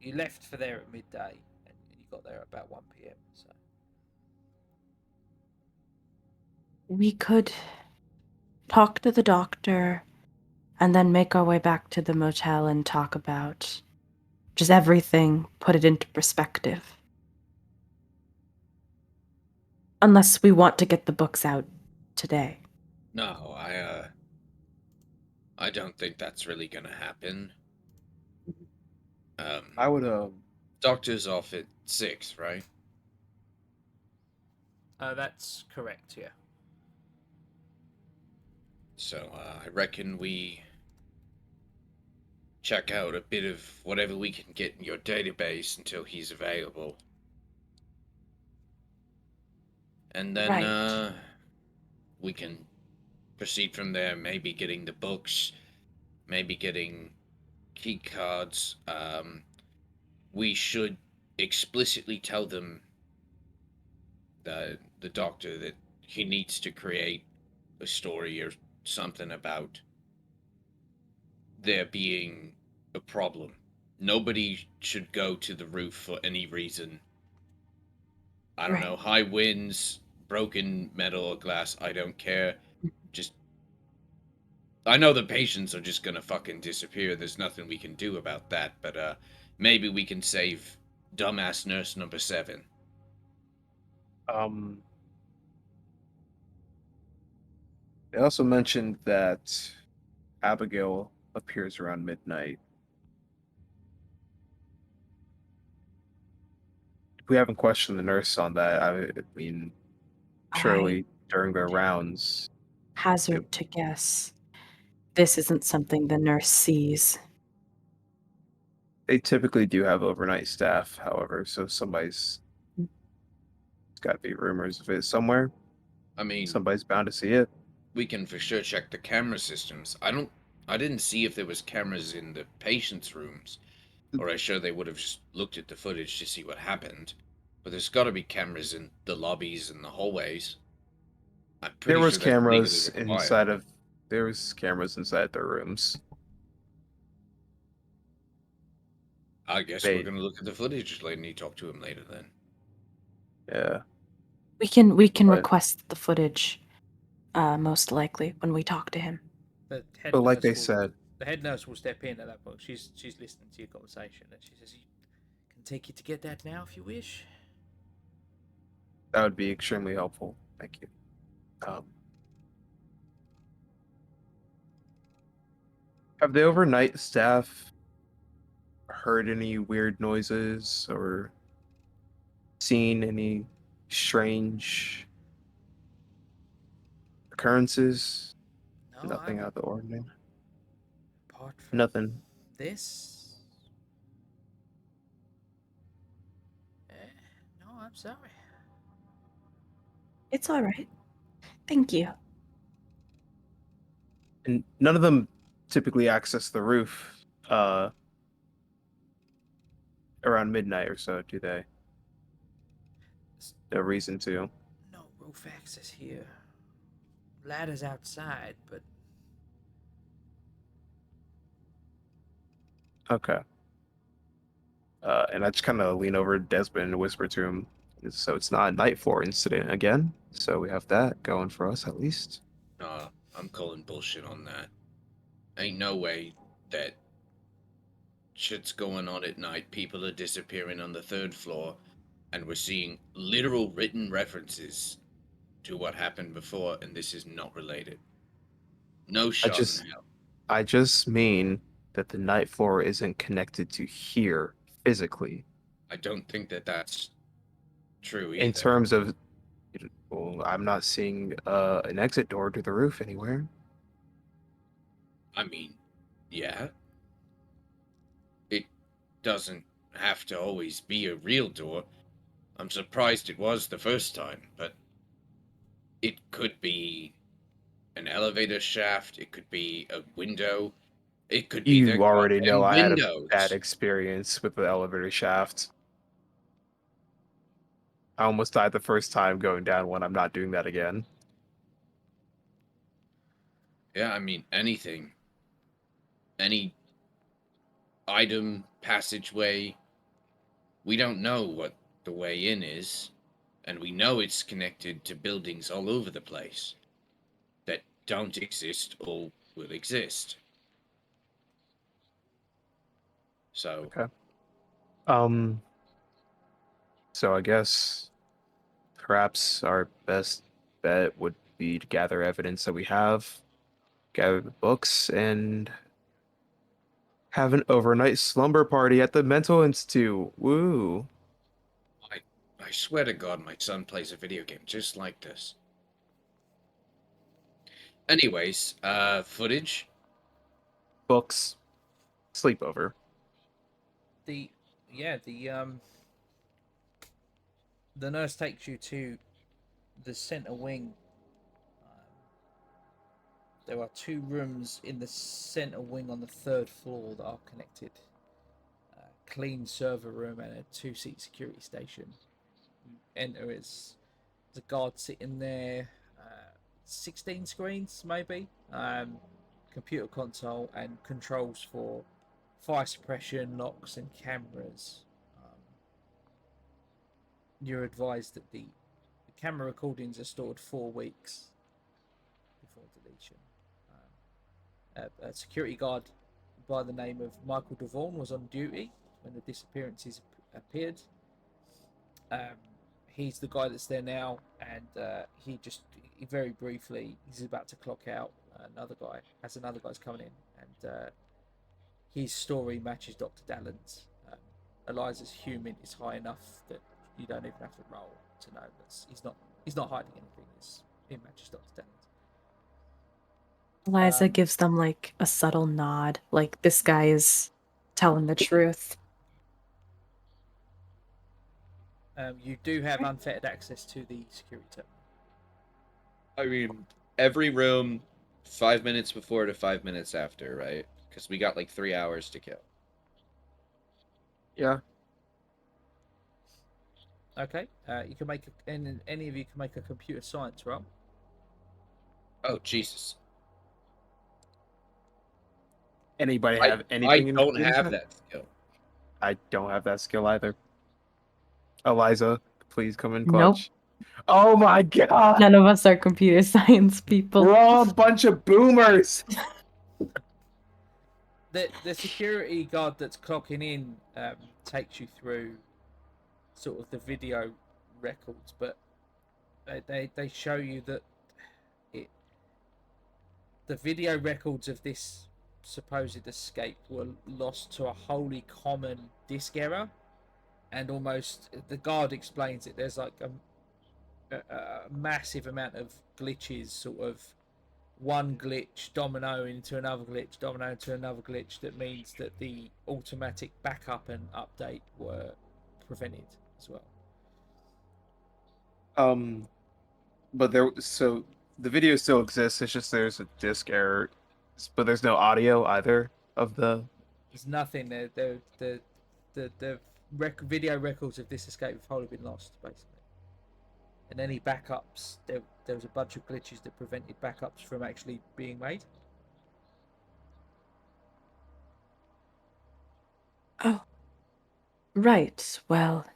you left for there at midday, and you got there at about 1 p.m. So We could talk to the doctor and then make our way back to the motel and talk about just everything, put it into perspective. Unless we want to get the books out today. No, I don't think that's really gonna happen. I would Doctor's off at 6, right? that's correct. Yeah. So I reckon we check out a bit of whatever we can get in your database until he's available. And then Right. we can proceed from there, maybe getting the books, maybe getting key cards. We should explicitly tell them, the doctor, that he needs to create a story or something about there being a problem. Nobody should go to the roof for any reason. I don't know, Right. high winds, broken metal or glass, I don't care. Just I know the patients are just gonna fucking disappear. There's nothing we can do about that, but maybe we can save dumbass nurse number 7. They also mentioned that Abigail appears around midnight. We haven't questioned the nurse on that. I mean, surely during their rounds, Hazard to guess. This isn't something the nurse sees. they typically do have overnight staff, however, so somebody's got to be rumors of it somewhere. I mean, Somebody's bound to see it. we can for sure check the camera systems. I didn't see if there was cameras in the patients' rooms, or I'm sure they would have just looked at the footage to see what happened. But there's got to be cameras in the lobbies and the hallways. I'm pretty There was sure that's cameras legally required. inside of. There was cameras inside their rooms. I guess we're gonna look at the footage and you talk to him later then. Yeah. We can But- request the footage, most likely, when we talk to him. The head But like nurse they will- said, the head nurse will step in at that point. She's listening to your conversation, and she says, "You can take you to get that now if you wish." that would be extremely helpful. Thank you. Have the overnight staff heard any weird noises or seen any strange occurrences? No, Nothing out of the ordinary. apart from Nothing. this. I'm sorry. It's all right. Thank you. And none of them typically access the roof around midnight or so, do they? No reason to. No roof access here. Ladder's outside, but Okay. And I just kind of lean over to Desmond and whisper to him, so it's not a night floor incident again. So we have that going for us at least. I'm calling bullshit on that. Ain't no way that shit's going on at night. People are disappearing on the 3rd floor, and we're seeing literal written references to what happened before, and this is not related. No shot in hell. I just mean that the night floor isn't connected to here physically. I don't think that that's true either. In terms of, well, I'm not seeing an exit door to the roof anywhere. I mean, yeah. It doesn't have to always be a real door. I'm surprised it was the first time, but it could be an elevator shaft, it could be a window, it could be You already know I had a windows. bad experience with the elevator shaft. I almost died the first time going down one. I'm not doing that again. Yeah, I mean, anything. Any item, passageway. We don't know what the way in is, and we know it's connected to buildings all over the place that don't exist or will exist. So, Okay. So I guess perhaps our best bet would be to gather evidence that we have, gather the books, and have an overnight slumber party at the mental institute. Woo. I swear to God, my son plays a video game just like this. Anyways, footage. Books. Sleepover. the nurse takes you to the center wing. There are 2 rooms in the center wing on the 3rd floor that are connected. Clean server room and a 2-seat security station. You enter as the guard sitting there. 16 screens maybe. Computer console and controls for fire suppression, locks, and cameras. You're advised that the camera recordings are stored 4 weeks before deletion. A security guard by the name of Michael Devon was on duty when the disappearances appeared. He's the guy that's there now, and he very briefly, he's about to clock out. Another guy's coming in, and his story matches Dr. Dallen's. Eliza's human is high enough that you don't even have to roll to know that he's not hiding anything. It matches Dr. Dallen's. Eliza gives them like a subtle nod, like this guy is telling the truth. You do have unfettered access to the security terminal. I mean, every room, 5 minutes before to 5 minutes after, right? Because we got like 3 hours to kill. Yeah. Okay. You can make any of you can make a computer science roll. Oh, Jesus. Anybody I have anything? don't have that skill. I don't have that skill either. Eliza, please come in Nope. clutch. Oh my god! None of us are computer science people. We're all a bunch of boomers! The security guard that's clocking in takes you through sort of the video records, but they show you that the video records of this supposed escape were lost to a wholly common disk error, and almost the guard explains it. There's like a massive amount of glitches, sort of one glitch domino into another glitch, domino into another glitch. That means that the automatic backup and update were prevented as well. But so the video still exists. It's just there's a disc error, but there's no audio either of the. There's nothing there. The video records of this escape have wholly been lost, basically. And any backups, there was a bunch of glitches that prevented backups from actually being made. Oh, right. Well,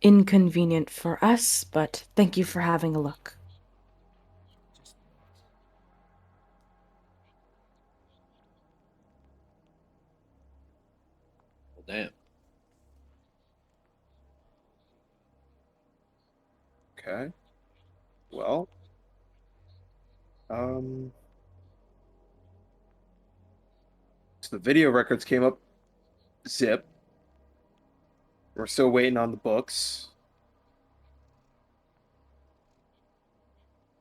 inconvenient for us, but thank you for having a look. Just Well, damn. Okay. Well. Um. So the video records came up. Zip. We're still waiting on the books.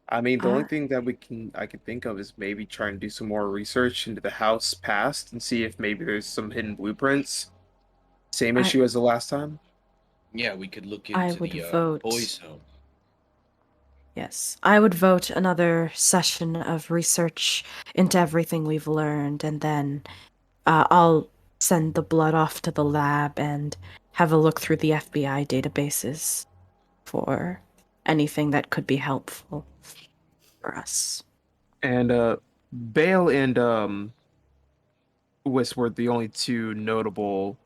I mean, the only Uh, thing that I can think of is maybe trying to do some more research into the house past and see if maybe there's some hidden blueprints. Same I issue as the last time. Yeah, we could look I into would the vote. boys' home. Yes, I would vote another session of research into everything we've learned, and then I'll send the blood off to the lab and have a look through the FBI databases for anything that could be helpful for us. And Bale and Whis were the only two notable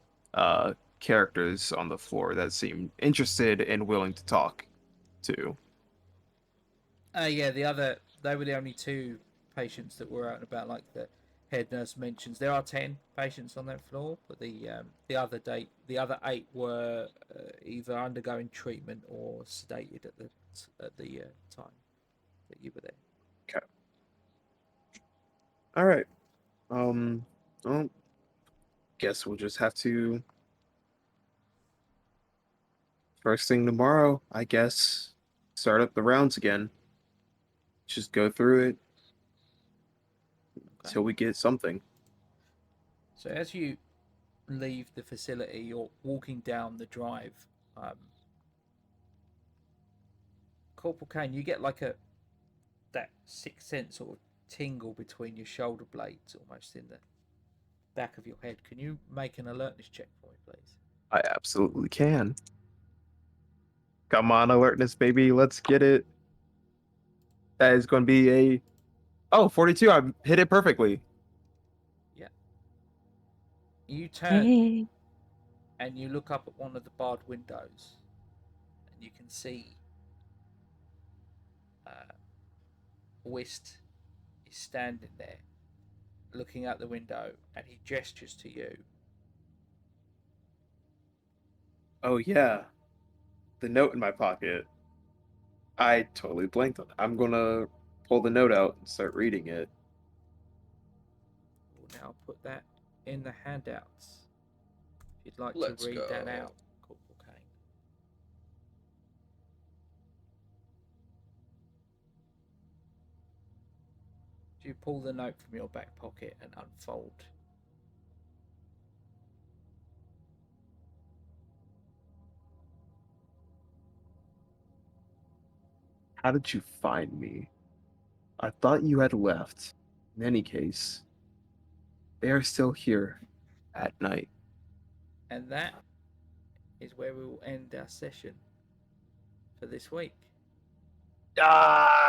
characters on the floor that seemed interested and willing to talk to. yeah, they were the only two patients that were out and about, like the head nurse mentions. There are 10 patients on that floor, but the other 8 were either undergoing treatment or sedated at the time that you were there. Okay. All right. Well, guess we'll just have to first thing tomorrow, I guess, start up the rounds again. Just go through it Okay. till we get something. So as you leave the facility, you're walking down the drive. Corporal Kane, you get like that sixth sense sort of tingle between your shoulder blades, almost in the back of your head. Can you make an alertness check for me, please? I absolutely can. Come on, alertness, baby. Let's get it. That is going to be a 42. I hit it perfectly. Yeah. You turn Hey. and you look up at one of the barred windows, and you can see Whist is standing there, looking out the window, and he gestures to you. Oh yeah, the note in my pocket. I totally blanked on it. I'm gonna pull the note out and start reading it. We'll now put that in the handouts. If you'd like Let's to read that go. out, Corporal Kane. You pull the note from your back pocket and unfold. How did you find me? I thought you had left. In any case, they are still here at night. And that is where we will end our session for this week. Ah!